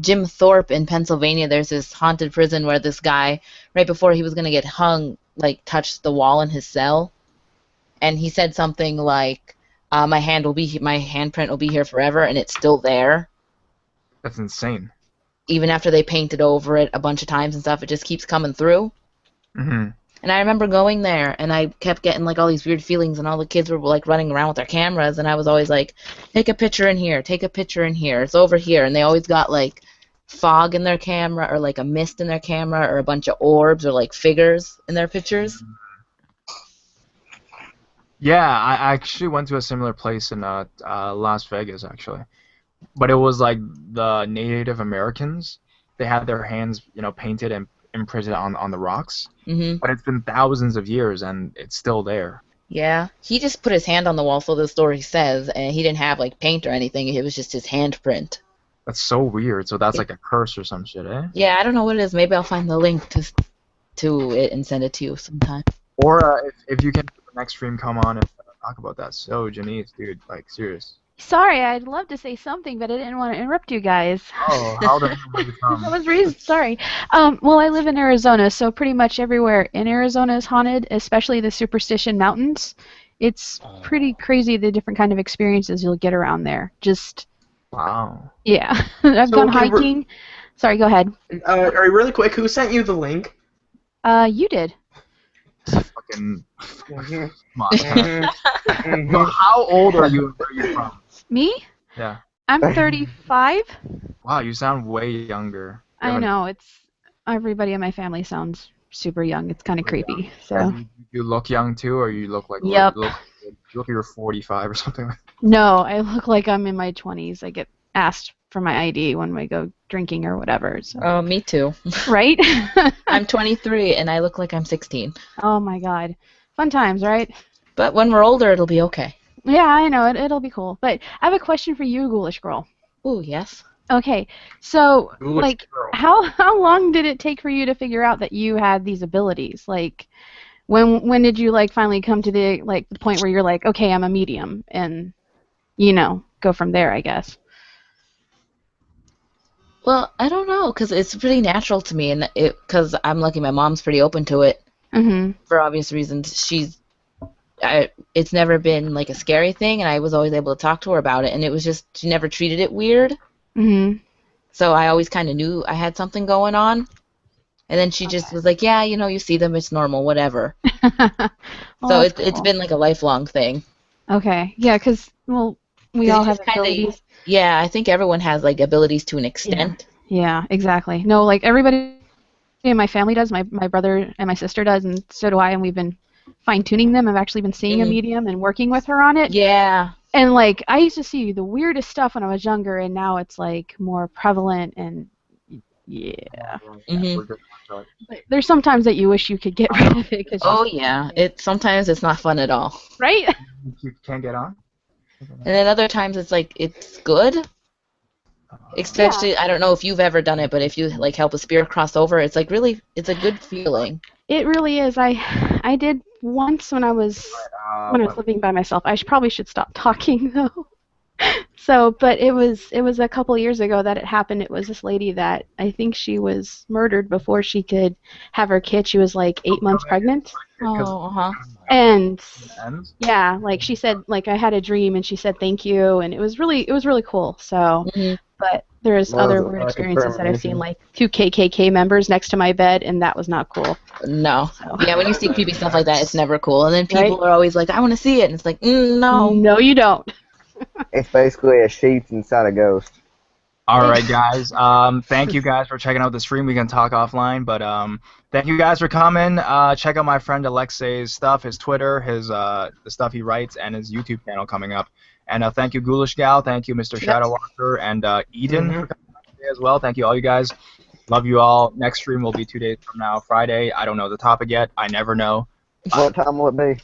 Jim Thorpe in Pennsylvania, there's this haunted prison where this guy, right before he was going to get hung, like touched the wall in his cell, and he said something like, my handprint will be here forever, and it's still there. That's insane. Even after they painted over it a bunch of times and stuff, it just keeps coming through. Mm-hmm. And I remember going there, and I kept getting like all these weird feelings, and all the kids were like running around with their cameras, and I was always like, take a picture in here, take a picture in here, it's over here, and they always got like fog in their camera, or like a mist in their camera, or a bunch of orbs, or like figures in their pictures. Yeah, I actually went to a similar place in Las Vegas, actually. But it was like the Native Americans. They had their hands, painted and imprinted on the rocks. Mm-hmm. But it's been thousands of years, and it's still there. Yeah, he just put his hand on the wall, so the story says, and he didn't have like paint or anything. It was just his handprint. That's so weird. So that's like a curse or some shit, eh? Yeah, I don't know what it is. Maybe I'll find the link to it and send it to you sometime. Or if you can, the next stream, come on and talk about that. So, Janice, dude, like, serious. Sorry, I'd love to say something, but I didn't want to interrupt you guys. Oh, how the hell did you come? I was really sorry. Well, I live in Arizona, so pretty much everywhere in Arizona is haunted, especially the Superstition Mountains. It's pretty crazy the different kind of experiences you'll get around there. Just wow. Yeah, I've gone hiking. Sorry, go ahead. Really quick, who sent you the link? You did. Fucking. Come on. Well, how old are you? Where are you from? Me? Yeah. I'm 35. Wow, you sound way younger. I know, it's everybody in my family sounds super young. It's kind of creepy. So. You look young too, or you look like Yep. you look like you're 45 or something. No, I look like I'm in my 20s. I get asked for my ID when we go drinking or whatever. So. Oh, me too. Right? I'm 23 and I look like I'm 16. Oh my God, fun times, right? But when we're older, it'll be okay. Yeah, I know it'll be cool. But I have a question for you, Ghoulish Girl. Ooh, yes. Okay, so Ghoulish like, Girl. how long did it take for you to figure out that you had these abilities? Like, when did you like finally come to the point where you're like, okay, I'm a medium, and go from there, I guess. Well, I don't know, because it's pretty natural to me, and because I'm lucky my mom's pretty open to it. Mm-hmm. For obvious reasons. It's never been like a scary thing, and I was always able to talk to her about it, and it was just, she never treated it weird. Mm-hmm. So I always kind of knew I had something going on. And then she just was like, yeah, you see them, it's normal, whatever. So it's been like a lifelong thing. Okay, yeah, because, well, we all have abilities. Yeah, I think everyone has like abilities to an extent. Yeah, exactly. No, like everybody in my family does. My brother and my sister does, and so do I, and we've been fine-tuning them. I've actually been seeing a medium and working with her on it. Yeah. And like, I used to see the weirdest stuff when I was younger, and now it's like more prevalent, and yeah. Mm-hmm. But there's sometimes that you wish you could get rid of it. Yeah. Sometimes it's not fun at all. Right? You can't get on? And then other times it's like, it's good. Especially, I don't know if you've ever done it, but if you like help a spirit cross over, it's like really, it's a good feeling. It really is. I did once when I was living by myself. I probably should stop talking though. But it was a couple years ago that it happened. It was this lady that I think she was murdered before she could have her kid. She was like 8 months pregnant. Oh, uh-huh. And yeah, like she said, like I had a dream, and she said thank you, and it was really cool. So, but there's other weird experiences that I've seen, like 2 KKK members next to my bed, and that was not cool. No. Yeah, when you see creepy stuff like that, it's never cool. And then people are always like, I want to see it, and it's like, no. No, you don't. It's basically a sheep inside a ghost. All right, guys. Thank you guys for checking out the stream. We can talk offline, but thank you guys for coming. Check out my friend Alexei's stuff, his Twitter, his the stuff he writes, and his YouTube channel coming up. And thank you, Ghoulish Gal. Thank you, Mr. Shadowwalker, and Eden for coming today as well. Thank you, all you guys. Love you all. Next stream will be 2 days from now, Friday. I don't know the topic yet. I never know. What time will it be?